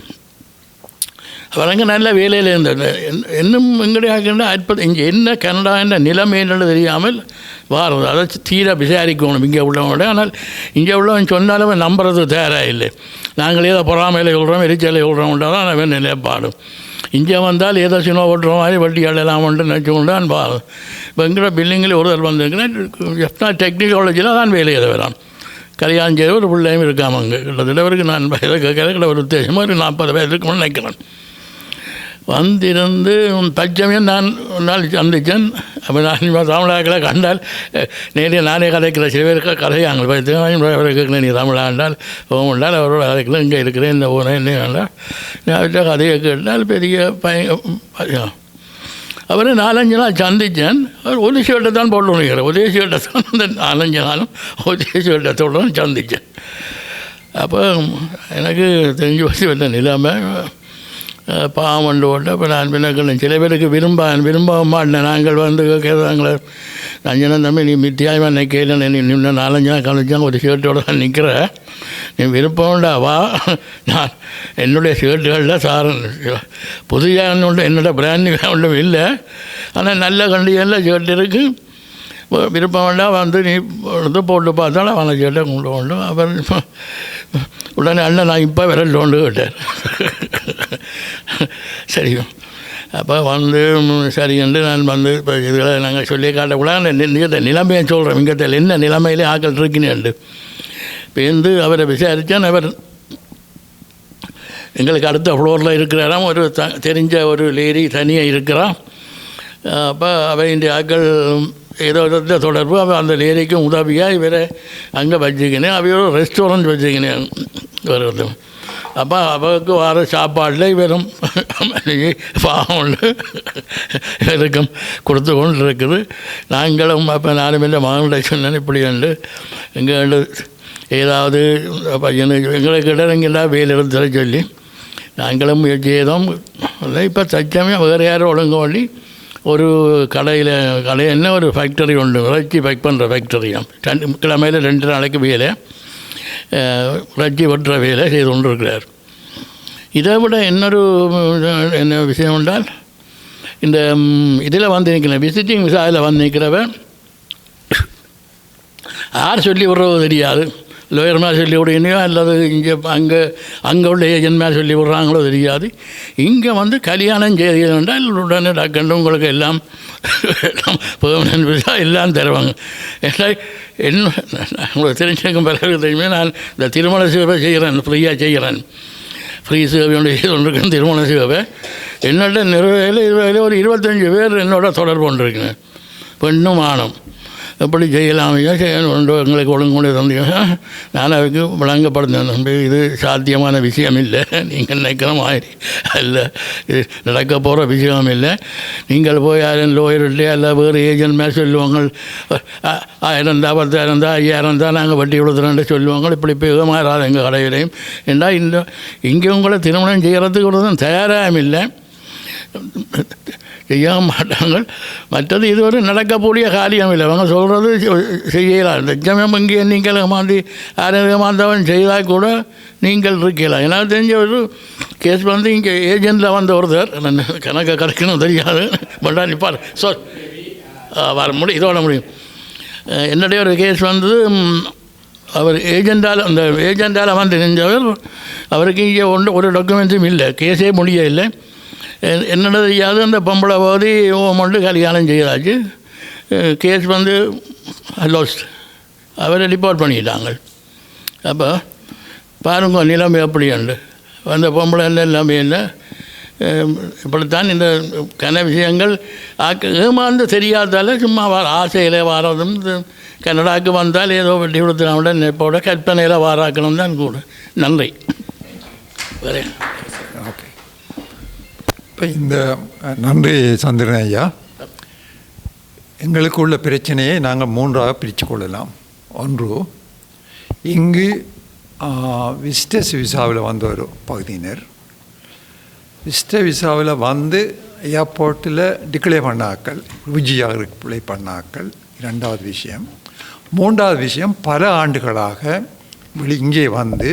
அவரங்க நல்ல வேலையில் இருந்தது. இன்னும் எங்கடையாக்கின்ற அற்புதம். இங்கே என்ன கனடா என்ற நிலைமை என்னன்னு தெரியாமல் வாரது. அதை தீர விசாரிக்கணும் இங்கே உள்ளவங்களோட. ஆனால் இங்கே உள்ளவன் சொன்னாலும் நம்புறது தயாராக இல்லை. நாங்கள் ஏதோ பொறாமையில் சொல்கிறோம், எரிச்சலை சொல்கிறோம்ன்றால் தான் அவன் நிலைப்பாடும். இங்கே வந்தால் ஏதோ சின்ன ஓட்டுற மாதிரி வட்டி எல்லாம் ஒன்று நினச்சி கொண்டு தான் பாடும். இப்போ எங்கிற பில்டிங்கில் ஒருத்தர் வந்திருக்கிறேன் டெக்னாலஜியில் தான் வேலையை வரான். கல்யாணம் செய்ய ஒரு பிள்ளையும் இருக்காமங்க. கிட்டத்தட்ட அவருக்கு நான் வயதை கேட்கற ஒரு உத்தேசமாக ஒரு 40 வயது இருக்குன்னு நினைக்கிறேன். வந்திருந்து பச்சமையும் நான் ஒரு நாள் சந்தித்தேன். அப்போ நான் தமிழாக்களை கண்டால் நேரே நானே கதைக்கிற சில பேருக்கு கதையாங்க அவரை கேட்கல, நீ தமிழாண்டால் போகண்டால் அவரோட கதைக்கல இங்கே இருக்கிறேன் இந்த ஊரை என்ன வேண்டாம் நான் கதையை கேட்டால் பெரிய பையன். அவரை 4-5 நாள் சந்தித்தேன். அவர் ஒரு ஷர்ட்டை தான் போட்டு நினைக்கிறேன். ஒரே ஷர்ட்டை தான் அந்த 4-5 நாளும் ஒரே ஷர்ட்டத்தோடு தான் சந்தித்தேன். அப்போ எனக்கு தெரிஞ்சு வச்சு நிலைமை பாவண்டு போட்டு அப்போ நான் பின்னக்கணும். சில பேருக்கு விரும்ப மாட்டேன். நாங்கள் வந்து கேட்குறாங்களே நஞ்சனம் தம்பி நீ மித்தியாயமாக நிற்கல, நீ இன்னும் 4-5 நாள் கழிச்சாங்க ஒரு ஷர்ட்டோடு தான் நிற்கிற, நீ விருப்பம்டா வா, நான் என்னுடைய ஷர்ட்டுகளில் சாரன் புதியாக ஒன்று என்னோடய பிராண்ட் ஒன்றும் இல்லை, ஆனால் நல்ல கண்டிஷனில் ஷர்ட் இருக்குது, விருப்பம் வேண்டாம் வந்து நீ எடுத்து போட்டு பார்த்தாலும் அவனை ஷர்ட்டை கொண்டு அப்புறம் உடனே அண்ணன் நான் இப்போ விரல் கேட்டார். சரி அப்போ வந்து சரிண்டு நான் வந்து இப்போ இதில் நாங்கள் சொல்லி காட்டக்கூடாது. அந்த நிலைமையை சொல்கிறோம். இங்கத்தில் என்ன நிலைமையிலே ஆக்கள் இருக்குன்னு இப்போ வந்து அவரை விசாரித்தான். அவர் எங்களுக்கு அடுத்த ஃப்ளோரில் இருக்கிறாராம். ஒரு தெரிஞ்ச ஒரு லேடி தனியாக இருக்கிறான். அப்போ அவை இந்த ஆக்கள் ஏதோ தொடர்பு அவள் அந்த லேடிக்கும் உதவியாக இவரை அங்கே வச்சுக்கினேன். அவையோட ரெஸ்டாரண்ட் வச்சுக்கினேன் வருது. அப்போ அவருக்கு வர சாப்பாடில் இவரும் பாவம் இவருக்கும் கொடுத்து கொண்டு இருக்குது. நாங்களும் அப்போ நானும் இல்லை மகன்கிட்ட சொன்னேன் இப்படி உண்டு எங்கே ஏதாவது பையனுக்கு எங்களுக்கு இடங்கெல்லாம் வேலை எடுத்து சொல்லி நாங்களும் முயற்சி செய்தோம். இப்போ தச்சமே வேறு யாரும் ஒழுங்கு பண்ணி ஒரு கடை என்ன ஒரு ஃபேக்டரி உண்டு, இறைச்சி பேக் பண்ணுற ஃபேக்டரியாம். கிழமையில் 2 நாளைக்கு வேலை இறைச்சி வெட்டுற வேலை செய்து கொண்டு இருக்கிறார். இதை விட இன்னொரு என்ன விஷயம் என்றால் இந்த இதில் வந்து நிற்கிறேன் விசிட்டிங் விசாவில் வந்து நிற்கிறவன் யார் சொல்லி விடுறது தெரியாது. லோயர் மேலே சொல்லி விடுங்கனையோ அல்லது இங்கே அங்கே உள்ள ஏஜென்ட் மேலே சொல்லி விட்றாங்களோ தெரியாது. இங்கே வந்து கல்யாணம் செய்தால் உடனே டாக்கண்டு உங்களுக்கு எல்லாம் பெர்மனன்ட் விசா எல்லாம் தருவாங்க. என்ன உங்களுக்கு தெரிஞ்சிருக்கும் பிறகு தெரியுமே நான் இந்த திருமண சேவை செய்கிறேன், ஃப்ரீயாக செய்கிறேன். ஃப்ரீ சேவை ஒன்று செய்து கொண்டிருக்கேன் திருமண சேவை. என்னோட நிறைவேல ஒரு 25 பேர் என்னோட தொடர்பு கொண்டிருக்கேன். பெண்ணும் ஆணும் எப்படி செய்யலாமையோ செய்யணும் எங்களுக்கு ஒழுங்கு தந்தையோ நான் அதுக்கு விளங்கப்படுத்தேன். இது சாத்தியமான விஷயம் இல்லை, நீங்கள் நினைக்கிற மாதிரி அல்ல, இது நடக்க போகிற விஷயம் இல்லை. நீங்கள் போய் யாரும் லோயர்கிட்டே அல்ல வேறு ஏஜென்ட் மேலே சொல்லுவாங்க 1000 தான் 10,000 தான் 5000 தான் நாங்கள் வட்டி கொடுத்துறேன்னு சொல்லுவாங்க. இப்படி போய் மாறாது எங்கள் கடையிலையும். ஏன்னா இங்கே உங்களை திருமணம் செய்கிறதுக்கு கூட தயாராக இல்லை, செய்ய மாட்டாங்க. மற்றது இது ஒரு நடக்கக்கூடிய காரியம் இல்லை. அவங்க சொல்கிறது செய்யலாம். நிஜமே இங்கே நீங்கள் ஏமாந்தி ஏமாந்தவன் செய்தால் கூட நீங்கள் இருக்கலாம். எனக்கு தெரிஞ்ச ஒரு கேஸ் வந்து இங்கே ஏஜென்ட்டில் வந்த ஒருத்தர் கணக்கை கிடைக்கணும் தெரியாது பட் நிற்பார் வர முடியும் இதோட முடியும். என்னுடைய ஒரு கேஸ் வந்து அவர் ஏஜெண்டால் வந்து செஞ்சவர் அவருக்கு இங்கே ஒரு டாக்குமெண்ட்ஸும் இல்லை, கேஸே முடிய இல்லை. என்னென்ன தெரியாது அந்த பொம்பளை போதி ஓமண்டு கல்யாணம் செய்தாச்சு. கேஸ் வந்து லாஸ்ட், அவரை ரிப்போர்ட் பண்ணிட்டாங்க. அப்போ பாருங்க நிலைமை எப்படி உண்டு. அந்த பொம்பளை எல்லாமே இல்லை. இப்படித்தான் இந்த விஷயங்கள் ஏமாந்து தெரியாதால சும்மா ஆசையில் வாரதும் கனடாவுக்கு வந்தால் ஏதோ வெட்டி கொடுத்துனாவிட நினைப்போட கற்பனையில் வாராக்கணும் தான் கூட. நன்றி. வேறு ஓகே. இப்போ இந்த நன்றி சந்திரன் ஐயா. எங்களுக்கு உள்ள பிரச்சனையை நாங்கள் 3ஆக பிரித்து கொள்ளலாம். ஒன்று, இங்கு விசிட்டர்ஸ் விசாவில் வந்த ஒரு பகுதியினர் விசிட்டர் விசாவில் வந்து ஏர்போர்ட்டில் டிக்ளேர் பண்ணாக்கள், ருஜியாக அப்ளை பண்ணாக்கள் 2வது விஷயம். 3வது விஷயம், பல ஆண்டுகளாக இங்கே வந்து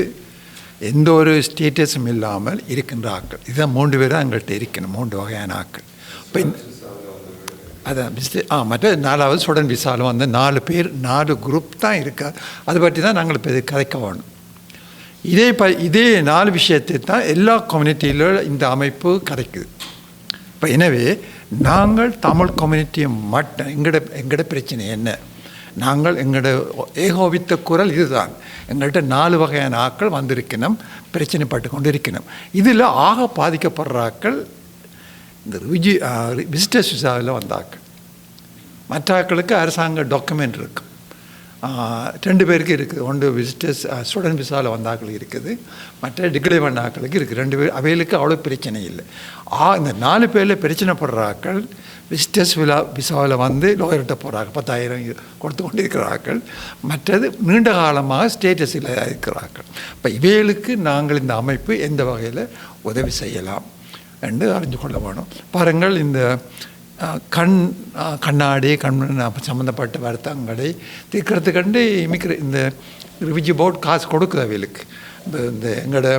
எந்த ஒரு ஸ்டேட்டஸும் இல்லாமல் இருக்கின்ற ஆக்கள். இதுதான் 3 பேரும் எங்கள்கிட்ட இருக்கணும், 3 வகையான ஆக்கள். இப்போ அதான் மற்ற 4வது ஸ்டூடெண்ட் விசாவில் வந்து 4 பேர் 4 குரூப் தான் இருக்கா. அதை பற்றி தான் நாங்கள் இப்போ இது கதைக்க வேணும். இதே 4 விஷயத்தை தான் எல்லா கம்யூனிட்டியிலும் இந்த அமைப்பு கதைக்குது. இப்போ எனவே நாங்கள் தமிழ் கம்யூனிட்டியை மட்டும் எங்களோட பிரச்சனை என்ன, நாங்கள் எங்களோட ஏகோபித்த குரல் இதுதான். எங்கள்கிட்ட 4 வகையான ஆக்கள் வந்திருக்கணும், பிரச்சனைப்பட்டு கொண்டு இருக்கணும். இதில் ஆக பாதிக்கப்படுற ஆக்கள் இந்த விசிட்டர்ஸ் விசாவில் வந்தாக்கள். மற்ற ஆக்களுக்கு அரசாங்க டாக்குமெண்ட் இருக்கும். 2 பேருக்கு இருக்குது. ஒன்று விசிட்டர்ஸ் ஸ்டூடெண்ட் விசாவில் வந்தாக்கள் இருக்குது, மற்ற டிகிரி பண்ண ஆக்களுக்கு இருக்குது. 2 பேர் அவைகளுக்கு அவ்வளோ பிரச்சனை இல்லை. இந்த 4 பேரில் பிரச்சனைப்படுற ஆக்கள் விசிட்டர்ஸ் விசாவில் வந்து லோயர்கிட்ட போகிறாங்க, 10,000 கொடுத்து கொண்டு இருக்கிறார்கள். மற்றது நீண்ட காலமாக ஸ்டேட்டஸில் இருக்கிறார்கள். இப்போ இவைகளுக்கு நாங்கள் இந்த அமைப்பு எந்த வகையில் உதவி செய்யலாம் என்று அறிஞ்சு கொள்ள வேணும். பாருங்கள், இந்த கண்ணாடி சம்மந்தப்பட்ட வருத்தங்களை தீர்க்கறதுக்கண்டு இந்த ரிவிஜி போர்ட் காசு கொடுக்குது அவைகளுக்கு. இந்த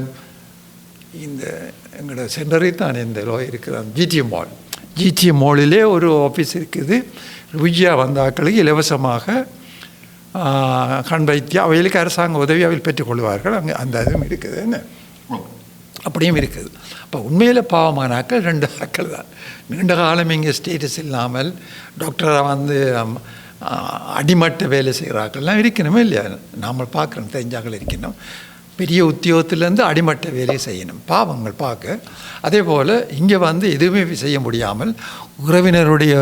எங்களோட சென்டரை தான் இந்த இருக்கிற ஜிடிஎம் மாலிலே ஒரு ஆஃபீஸ் இருக்குது. ரிவிஜியாக வந்த ஆட்களுக்கு இலவசமாக கண் வைத்தியம் அவைகளுக்கு அரசாங்க உதவி அவையில் பெற்றுக்கொள்வார்கள். அங்கே அந்த இதுவும் இருக்குது, என்ன அப்படியும் இருக்குது. அப்போ உண்மையில் பாவமான ஆக்கள் 2 ஆக்கள் தான். நீண்ட காலம் இங்கே ஸ்டேட்டஸ் இல்லாமல் டாக்டராக வந்து அடிமட்ட வேலை செய்கிற ஆக்கள்லாம் இருக்கணுமே இல்லையா? நாம் பார்க்குறோம், தெரிஞ்சாக்கள் இருக்கணும். பெரிய உத்தியோகத்திலேருந்து அடிமட்ட வேலையை செய்யணும், பாவங்கள் பார்க்க. அதே போல் இங்கே வந்து எதுவுமே செய்ய முடியாமல் உறவினருடைய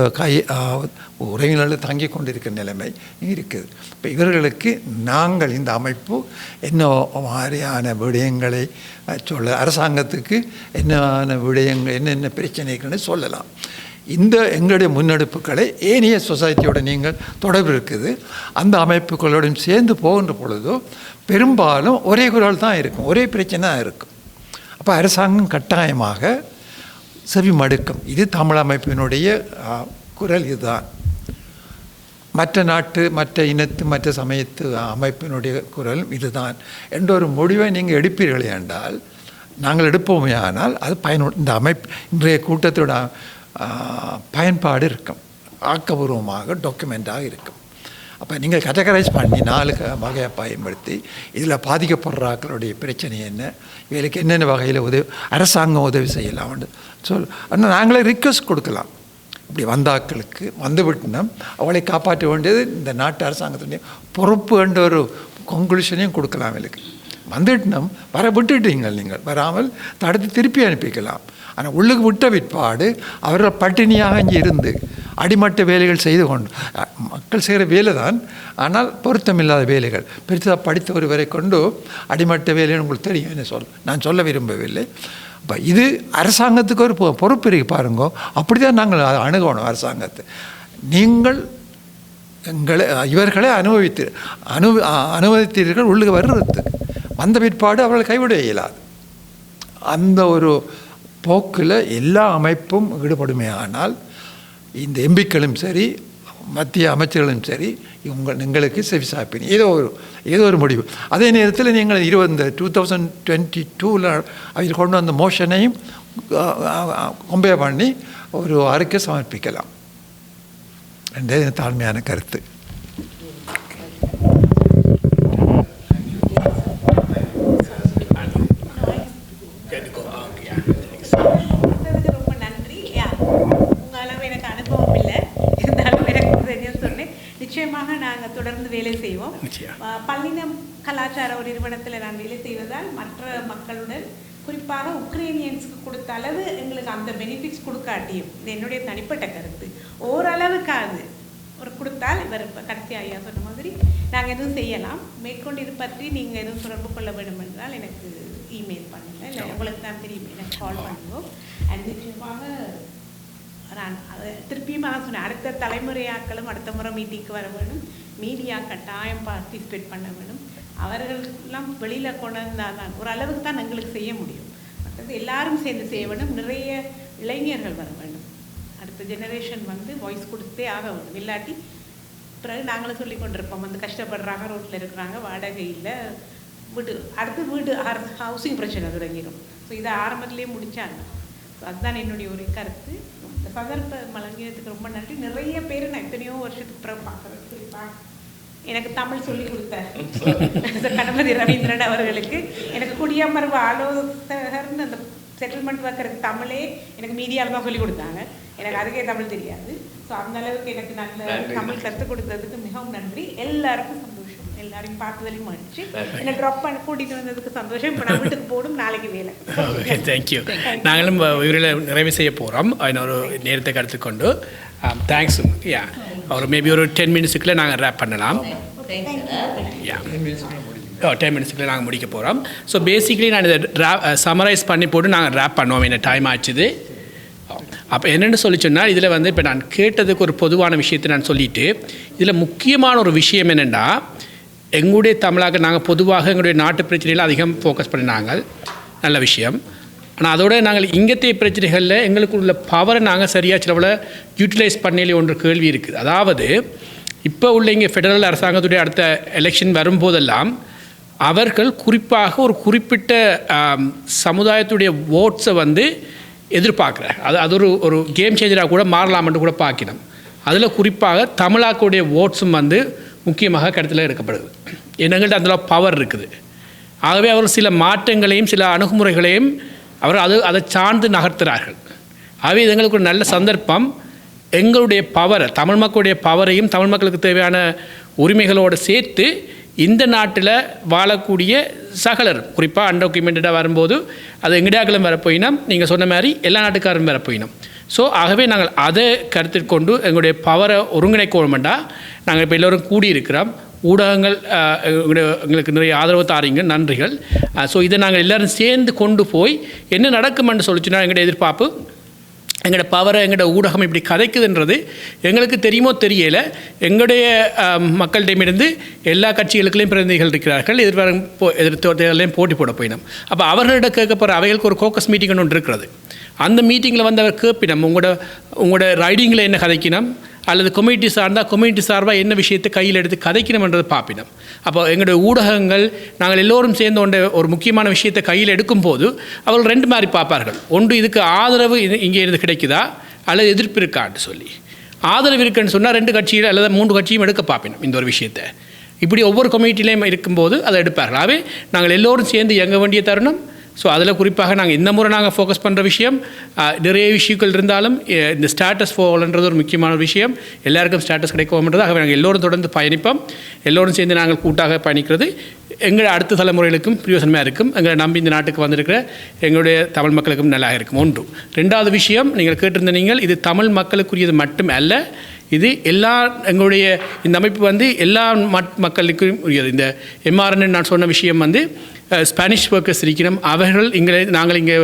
உறவினர்கள் தங்கி கொண்டிருக்கிற நிலைமை இருக்குது. இப்போ இவர்களுக்கு நாங்கள் இந்த அமைப்பு என்ன மாதிரியான விடயங்களை சொல்ல, அரசாங்கத்துக்கு என்னென்ன விடயங்கள் என்னென்ன பிரச்சனைகள்னு சொல்லலாம். இந்த எங்களுடைய முன்னெடுப்புகளை ஏனைய சொசைட்டியோட நீங்கள் தொடர்பு இருக்குது. அந்த அமைப்புகளோடையும் சேர்ந்து போகின்ற பொழுதோ பெரும்பாலும் ஒரே குரல் தான் இருக்கும், ஒரே பிரச்சனை தான் இருக்கும். அப்போ அரசாங்கம் கட்டாயமாக செவி மடுக்கும். இது தமிழ் அமைப்பினுடைய குரல் இதுதான். மற்ற நாட்டு, மற்ற இனத்து, மற்ற சமயத்து அமைப்பினுடைய குரல் இதுதான் என்ற ஒரு முடிவை நீங்கள் எடுப்பீர்களே என்றால், நாங்கள் எடுப்போமே ஆனால் அது இந்த அமைப்பு இன்றைய கூட்டத்தோட பயன்பாடு இருக்கும், ஆக்கபூர்வமாக டாக்குமெண்ட்டாக இருக்கும். அப்போ நீங்கள் கேட்டகரைஸ் பண்ணி 4 வகையை பயன்படுத்தி இதில் பாதிக்கப்படுற ஆக்களுடைய பிரச்சனை என்ன, இவர்களுக்கு என்னென்ன வகையில் அரசாங்கம் உதவி செய்யலாம்னு ஆனால் நாங்களே ரிக்வெஸ்ட் கொடுக்கலாம். இப்படி வந்த ஆக்களுக்கு வந்துவிட்டுனா அவளை காப்பாற்ற வேண்டியது இந்த நாட்டு அரசாங்கத்துடைய பொறுப்பு என்ற ஒரு கன்க்ளூஷனையும் கொடுக்கலாம். அவளுக்கு வந்துட்டுனா விட்டுட்டீங்க, நீங்கள் வராமல் தடுத்து திருப்பி அனுப்பிக்கலாம். ஆனால் உள்ளுக்கு விட்ட பிற்பாடு அவர்கள் பட்டினியாக இங்கே இருந்து அடிமட்ட வேலைகள் செய்து கொண்டு, மக்கள் செய்கிற வேலை தான், ஆனால் பொருத்தமில்லாத வேலைகள், பெருசாக படித்த ஒருவரை கொண்டு அடிமட்ட வேலைன்னு உங்களுக்கு தெரியும். என்ன நான் சொல்ல விரும்பவில்லை. இப்போ இது அரசாங்கத்துக்கு ஒரு பொறுப்பு இருக்கு பாருங்க. அப்படி தான் நாங்கள் அணுகணும் அரசாங்கத்தை. நீங்கள் இவர்களை அனுமதித்தீர்கள் உள்ளுக்கு வர்றதுக்கு, வந்த பிற்பாடு அவர்களை கைவிட இயலாது. அந்த ஒரு போக்கில் எல்லா அமைப்பும் ஈடுபடுமே. ஆனால் இந்த எம்பிக்களும் சரி, மத்திய அமைச்சர்களும் சரி, எங்களுக்கு செவிசாப்பின் ஏதோ ஒரு முடிவு. அதே நேரத்தில் நீங்கள் 2022 அதில் கொண்டு வந்த மோஷனையும் கம்பேர் பண்ணி ஒரு அறிக்கை சமர்ப்பிக்கலாம் என்ற தாழ்மையான கருத்து. ரொம்ப நன்றி. உங்கள் அளவு எனக்கு அனுபவம் இல்லை, இருந்தாலும் எனக்கு தெரியும் சொன்னேன். நிச்சயமாக நாங்கள் தொடர்ந்து வேலை செய்வோம். பல்லினம் கலாச்சார ஒரு நிறுவனத்தில் நான் வேலை செய்வதால் மற்ற மக்களுடன், குறிப்பாக உக்ரைனியன்ஸுக்கு கொடுத்த அளவு எங்களுக்கு அந்த பெனிஃபிட்ஸ் கொடுக்காட்டியும், இது என்னுடைய தனிப்பட்ட கருத்து, ஓரளவுக்காது ஒரு கொடுத்தால் இவர் இப்போ கடைசி ஐயா சொன்ன மாதிரி நாங்கள் எதுவும் செய்யலாம். மேற்கொண்டு இது பற்றி நீங்கள் எதுவும் தொடர்பு கொள்ள வேண்டும் என்றால் எனக்கு இமெயில் பண்ணுங்கள், இல்லை உங்களுக்கு தான் தெரியும், எனக்கு கால் பண்ணுவோம். அண்ட் நிச்சயமாக நான் அதை திருப்பியும் சொன்னேன், அடுத்த தலைமுறையாக்களும் அடுத்த முறை மீட்டிங்க்கு வர வேணும், மீடியா கட்டாயம் பார்ட்டிசிபேட் பண்ண வேணும். அவர்களெல்லாம் வெளியில் கொண்டு வந்தால் தான் ஓரளவுக்கு தான் எங்களுக்கு செய்ய முடியும். மற்றது எல்லாரும் சேர்ந்து செய்ய வேண்டும். நிறைய இளைஞர்கள் வர வேண்டும். அடுத்த ஜெனரேஷன் வாய்ஸ் கொடுத்தே ஆக வேண்டும். இல்லாட்டி பிறகு நாங்களும் சொல்லி கொண்டிருப்போம், கஷ்டப்படுறாங்க, ரோட்டில் இருக்கிறாங்க, வாடகை இல்லை, அடுத்து வீடு ஹவுசிங் பிரச்சனை தொடங்கிடும். ஸோ இதை ஆரம்பத்திலேயே முடித்தாங்க. ஸோ அதுதான் என்னுடைய ஒரு கருத்து. இந்த சந்தர்ப்பம் வழங்கியதுக்கு ரொம்ப நன்றி. நிறைய பேர் நான் எத்தனையோ வருஷத்துக்கு பிறகு பார்க்குறேன் சொல்லி எனக்கு தமிழ் சொல்லிக் கொடுத்த கணபதி ரவீந்திரன் அவர்களுக்கு, எனக்கு குடியமர்வு ஆலோசகர்னு அந்த செட்டில்மெண்ட் ஒர்க்கருக்கு தமிழே எனக்கு மீடியாவில் தான் சொல்லிக் கொடுத்தாங்க. எனக்கு அதுக்கே தமிழ் தெரியாது. ஸோ அந்த அளவுக்கு எனக்கு நல்ல தமிழ் கற்றுக் கொடுத்ததுக்கு மிகவும் நன்றி. எல்லாருக்கும் சந்தோஷம். எல்லாரையும் பார்த்ததுலையும் மகிழ்ச்சி. என்னை ட்ராப் பண்ணி கூட்டிகிட்டு வந்ததுக்கு சந்தோஷம். இப்போ நான் வீட்டுக்கு போடும், நாளைக்கு வேலை. தேங்க்யூ. நாங்களும் இவர்களை நிறைவு செய்ய போகிறோம். இன்னொரு நேரத்தை கருத்துக்கொண்டு தேங்க்ஸ். யா ஒரு மேபி ஒரு 10 மினிட்ஸுக்குள்ளே நாங்கள் ரேப் பண்ணலாம். யா 10 மினிட்ஸுக்குள்ளே நாங்கள் முடிக்க போகிறோம். ஸோ பேசிக்கலி நான் இதை சமரைஸ் பண்ணி போட்டு நாங்கள் ரேப் பண்ணுவோம். என்ன டைம் ஆச்சுது. அப்போ என்னென்னு சொல்லி சொன்னால் இதில் வந்து இப்போ நான் கேட்டதுக்கு ஒரு பொதுவான விஷயத்தை நான் சொல்லிவிட்டு, இதில் முக்கியமான ஒரு விஷயம் என்னென்னா, எங்களுடைய தமிழாக நாங்கள் பொதுவாக எங்களுடைய நாட்டு பிரச்சனையில் அதிகம் ஃபோக்கஸ் பண்ணினாங்க. நல்ல விஷயம். ஆனால் அதோட நாங்கள் இங்கத்தைய பிரச்சனைகளில் எங்களுக்கு உள்ள பவரை நாங்கள் சரியாக சிலவில் யூட்டிலைஸ் பண்ணலே ஒன்று கேள்வி இருக்குது. அதாவது இப்போ உள்ள இங்கே ஃபெடரல் அரசாங்கத்துடைய அடுத்த எலெக்ஷன் வரும்போதெல்லாம் அவர்கள் குறிப்பாக ஒரு குறிப்பிட்ட சமுதாயத்துடைய ஓட்ஸை வந்து எதிர்பார்க்குறாங்க. அது ஒரு கேம் சேஞ்சராக கூட மாறலாம்னு கூட பார்க்கணும். அதில் குறிப்பாக தமிழாக்களுடைய ஓட்ஸும் வந்து முக்கியமாக கருத்தில் எடுக்கப்படுது. எங்கள்கிட்ட அதில் பவர் இருக்குது. ஆகவே அவர் சில மாற்றங்களையும் சில அணுகுமுறைகளையும் அவர் அதை சார்ந்து நகர்த்துகிறார்கள். ஆகவே இது எங்களுக்கு ஒரு நல்ல சந்தர்ப்பம். எங்களுடைய பவரை, தமிழ் மக்களுடைய பவரையும் தமிழ் மக்களுக்கு தேவையான உரிமைகளோடு சேர்த்து இந்த நாட்டில் வாழக்கூடிய சகலர், குறிப்பாக அன்டாக்குமெண்டடாக வரும்போது அது எங்கடியாக்களும் வரப்போயினோம், நீங்கள் சொன்ன மாதிரி எல்லா நாட்டுக்காரும் வரப்போயினோம். ஸோ ஆகவே நாங்கள் அதை கருத்தில் கொண்டு எங்களுடைய பவரை ஒருங்கிணைக்கணுமெண்டா நாங்கள் இப்போ எல்லோரும் கூடியிருக்கிறோம். ஊடகங்கள் எங்களுக்கு நிறைய ஆதரவு தாரீங்க, நன்றிகள். ஸோ இதை நாங்கள் எல்லோரும் சேர்ந்து கொண்டு போய் என்ன நடக்குமென்று சொல்லிச்சுன்னா எங்களுடைய எதிர்பார்ப்பு, எங்களோட பவரை எங்களோட ஊடகம் இப்படி கதைக்குதுன்றது எங்களுக்கு தெரியுமோ தெரியலை. எங்களுடைய மக்களிடமிருந்து எல்லா கட்சிகளுக்குள்ளேயும் பிரதிநிதிகள் இருக்கிறார்கள். எதிர்த்தோர்களையும் போட்டி போட போயினோம். அப்போ அவர்களிடம் கேட்க போகிற அவைகளுக்கு ஒரு கோக்கஸ் மீட்டிங் ஒன்று இருக்கிறது. அந்த மீட்டிங்கில் வந்து அவர் கேட்பினோம், உங்களோட ரைடிங்கில் என்ன கதைக்கணும், அல்லது கம்யூனிட்டி சார்ந்தால் கம்யூனிட்டி சார்பாக என்ன விஷயத்தை கையில் எடுத்து கதைக்கணும்ன்றதை பார்ப்பினோம். அப்போ எங்களுடைய ஊடகங்கள் நாங்கள் எல்லோரும் சேர்ந்து கொண்ட ஒரு முக்கியமான விஷயத்தை கையில் எடுக்கும்போது அவர்கள் ரெண்டு மாதிரி பார்ப்பார்கள். ஒன்று, இதுக்கு ஆதரவு இங்கே இருந்து கிடைக்குதா அல்லது எதிர்ப்பு இருக்கான்னு சொல்லி. ஆதரவு இருக்குன்னு சொன்னால் 2 கட்சியில் அல்லது 3 கட்சியும் எடுக்க பார்ப்பினோம் இந்த ஒரு விஷயத்தை. இப்படி ஒவ்வொரு கம்யூனிட்டிலையும் இருக்கும்போது அதை எடுப்பார்கள். ஆகவே நாங்கள் எல்லோரும் சேர்ந்து இயங்க வேண்டிய தருணம். ஸோ அதில் குறிப்பாக நாங்கள் இந்த முறை நாங்கள் ஃபோக்கஸ் பண்ணுற விஷயம், நிறைய விஷயங்கள் இருந்தாலும் இந்த ஸ்டேட்டஸ் ஃபோல்ன்றது ஒரு முக்கியமான விஷயம். எல்லாருக்கும் ஸ்டேட்டஸ் கிடைக்கும்ன்றது. ஆகவே நாங்கள் எல்லோரும் தொடர்ந்து பயணிப்போம். எல்லோரும் சேர்ந்து நாங்கள் கூட்டாக பயணிக்கிறது எங்கள் அடுத்த தலைமுறைகளுக்கும் பிரயோசனமாக இருக்கும். எங்களை நம்பி இந்த நாட்டுக்கு வந்திருக்கிற எங்களுடைய தமிழ் மக்களுக்கும் நல்லா இருக்கும். 1. 2வது விஷயம், நீங்கள் கேட்டிருந்த நீங்கள், இது தமிழ் மக்களுக்குரியது மட்டும் அல்ல, இது எல்லா எங்களுடைய இந்த அமைப்பு வந்து எல்லா மக்களுக்கும் உரியது. இந்த எம்ஆர்என் நான் சொன்ன விஷயம் வந்து ஸ்பானிஷ் ஒர்க்கர்ஸ் இருக்கிறோம், அவர்கள் நாங்கள் இங்கே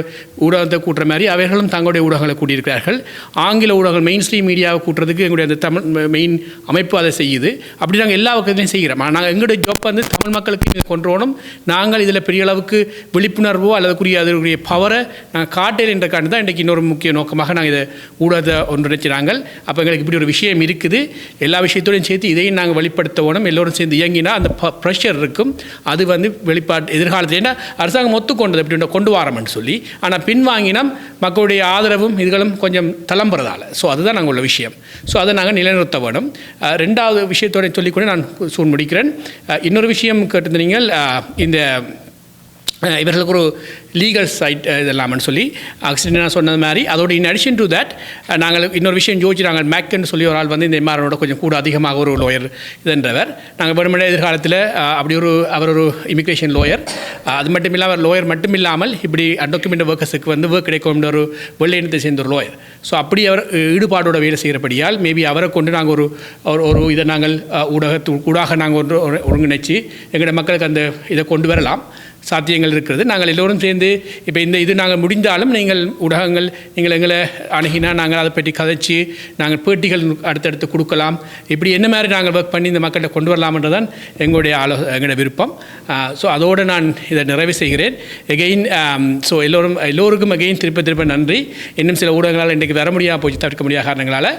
ஊடகத்தை கூட்டுற மாதிரி அவர்களும் தங்களுடைய ஊடகங்களை கூட்டியிருக்கிறார்கள். ஆங்கில ஊடகங்கள் மெயின் ஸ்ட்ரீம் மீடியாவை கூட்டுறதுக்கு எங்களுடைய அந்த தமிழ் மெயின் அமைப்பு அதை செய்யுது. அப்படி நாங்கள் எல்லா பக்கத்தையும் செய்கிறோம். ஆனால் நாங்கள் எங்களுடைய ஜாப் வந்து தமிழ் மக்களுக்கு இதை கொண்டு வரணும். நாங்கள் இதில் பெரிய அளவுக்கு விழிப்புணர்வோ அல்லதுக்குரிய அதற்குரிய பவரை நாங்கள் காட்டல் என்ற காரணம் தான் இன்றைக்கி இன்னொரு முக்கிய நோக்கமாக நாங்கள் இதை ஊடகத்தை ஒன்றிணைச்சினாங்க. அப்போ எங்களுக்கு இப்படி ஒரு விஷயம் இருக்குது, எல்லா விஷயத்தோடையும் சேர்த்து இதையும் நாங்கள் வெளிப்படுத்த வேணும். எல்லோரும் சேர்ந்து இயங்கினா அந்த ப்ரெஷர் இருக்கும். அது வந்து வெளிப்பாட்டு எதிர்காலத்தில் ஏன்னா அரசாங்கம் ஒத்துக்கொண்டது எப்படி கொண்டு வரோம்னு சொல்லி. ஆனால் பின்வாங்கினம் மக்களுடைய ஆதரவும் இதுகளும் கொஞ்சம் தளம்புறதால. ஸோ அதுதான் நாங்கள் உள்ள விஷயம். ஸோ அதை நாங்கள் நிலைநிறுத்த வேணும். 2வது விஷயத்தோட சொல்லிக்கொண்டு நான் முடிக்கிறேன். இன்னொரு விஷயம் கேட்டிருந்தீங்க, இந்த இவர்களுக்கு ஒரு லீகல் சைட் இதெல்லாம்னு சொல்லி ஆக்சிடென்ட் நான் சொன்னது மாதிரி. அதோட இன் அடிஷன் டு தட் நாங்கள் இன்னொரு விஷயம் யோசிச்சு, நாங்கள் மேக்குன்னு சொல்லி ஒரு ஆள் வந்து இந்த எம்ஆர்எனோட கொஞ்சம் கூட அதிகமாக ஒரு லோயர் இதுன்றவர். நாங்கள் வெறுமனே எதிர்காலத்தில் அப்படி அவர் ஒரு இமிக்ரேஷன் லோயர். அது மட்டும் இல்லாமல் அவர் லோயர் மட்டும் இல்லாமல் இப்படி அன்டாக்குமெண்ட் ஒர்க்கர்ஸுக்கு வந்து ஒர்க் கிடைக்கும்ன்ற ஒரு வெள்ளை இனத்தை சேர்ந்த ஒரு லோயர். ஸோ அப்படி அவர் ஈடுபாடோட வேலை செய்கிறபடியால் மேபி அவரை கொண்டு நாங்கள் ஒரு இதை நாங்கள் ஊடக நாங்கள் ஒருங்கிணைச்சு எங்களோட மக்களுக்கு அந்த இதை கொண்டு வரலாம். சாத்தியங்கள் இருக்கிறது. நாங்கள் எல்லோரும் சேர்ந்து இப்போ இது நாங்கள் முடிந்தாலும் நீங்கள் ஊடகங்கள் நீங்கள் எங்களை அணுகினா நாங்கள் அதை பற்றி கதைச்சு நாங்கள் பேட்டிகள் அடுத்தடுத்து கொடுக்கலாம். இப்படி என்ன மாதிரி நாங்கள் ஒர்க் பண்ணி இந்த மக்கள்கிட்ட கொண்டு வரலாம்ன்றதான் எங்களுடைய விருப்பம். ஸோ அதோடு நான் இதை நிறைவு செய்கிறேன். எகெயின் ஸோ எல்லோருக்கும் எகெயின் திருப்ப நன்றி. இன்னும் சில ஊடகங்களால் இன்றைக்கு வர முடியாமல் போச்சு, தவிர்க்க முடியாத காரணங்களால்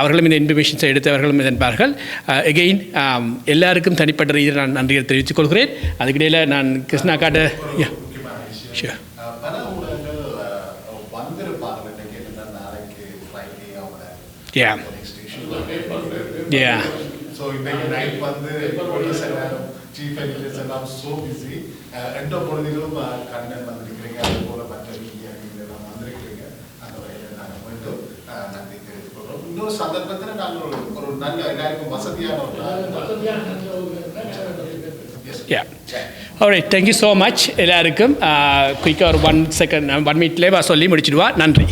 அவர்களும் இந்த இன்ஃபர்மேஷன்ஸை எடுத்தவர்களும் இதன்பார்கள். எகெயின் எல்லாருக்கும் தனிப்பட்ட ரீதியில் நான் நன்றியை தெரிவித்துக் கொள்கிறேன். அதுக்கிடையில் நான் கிருஷ்ணா காட்ட இன்னொரு சந்தர்ப்பத்தில் நாங்கள் ஒரு நல்ல எல்லாருக்கும் வசதியான alright, thank you so much எல்லாருக்கும். குயிக்காக ஒரு 1 மினிட்லேயே சொல்லி முடிச்சிடுவா. நன்றி.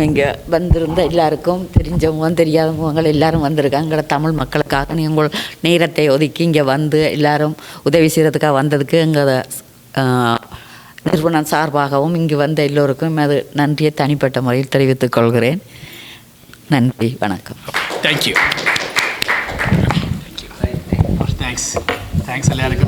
இங்கே வந்திருந்த எல்லாருக்கும் தெரிஞ்சவங்க தெரியாதவங்க எல்லாரும் வந்திருக்காங்க. எங்களோட தமிழ் மக்களுக்காக நீங்கள் நேரத்தை ஒதுக்கி இங்கே வந்து எல்லாரும் உதவி செய்கிறதுக்காக வந்ததுக்கு எங்கள் நிறுவனம் சார்பாகவும் இங்கு வந்த எல்லோருக்கும் அது நன்றியை தனிப்பட்ட முறையில் தெரிவித்துக் கொள்கிறேன். நன்றி, வணக்கம். தேங்க்யூ. தேங்க்ஸ் எல்லாருக்கும்.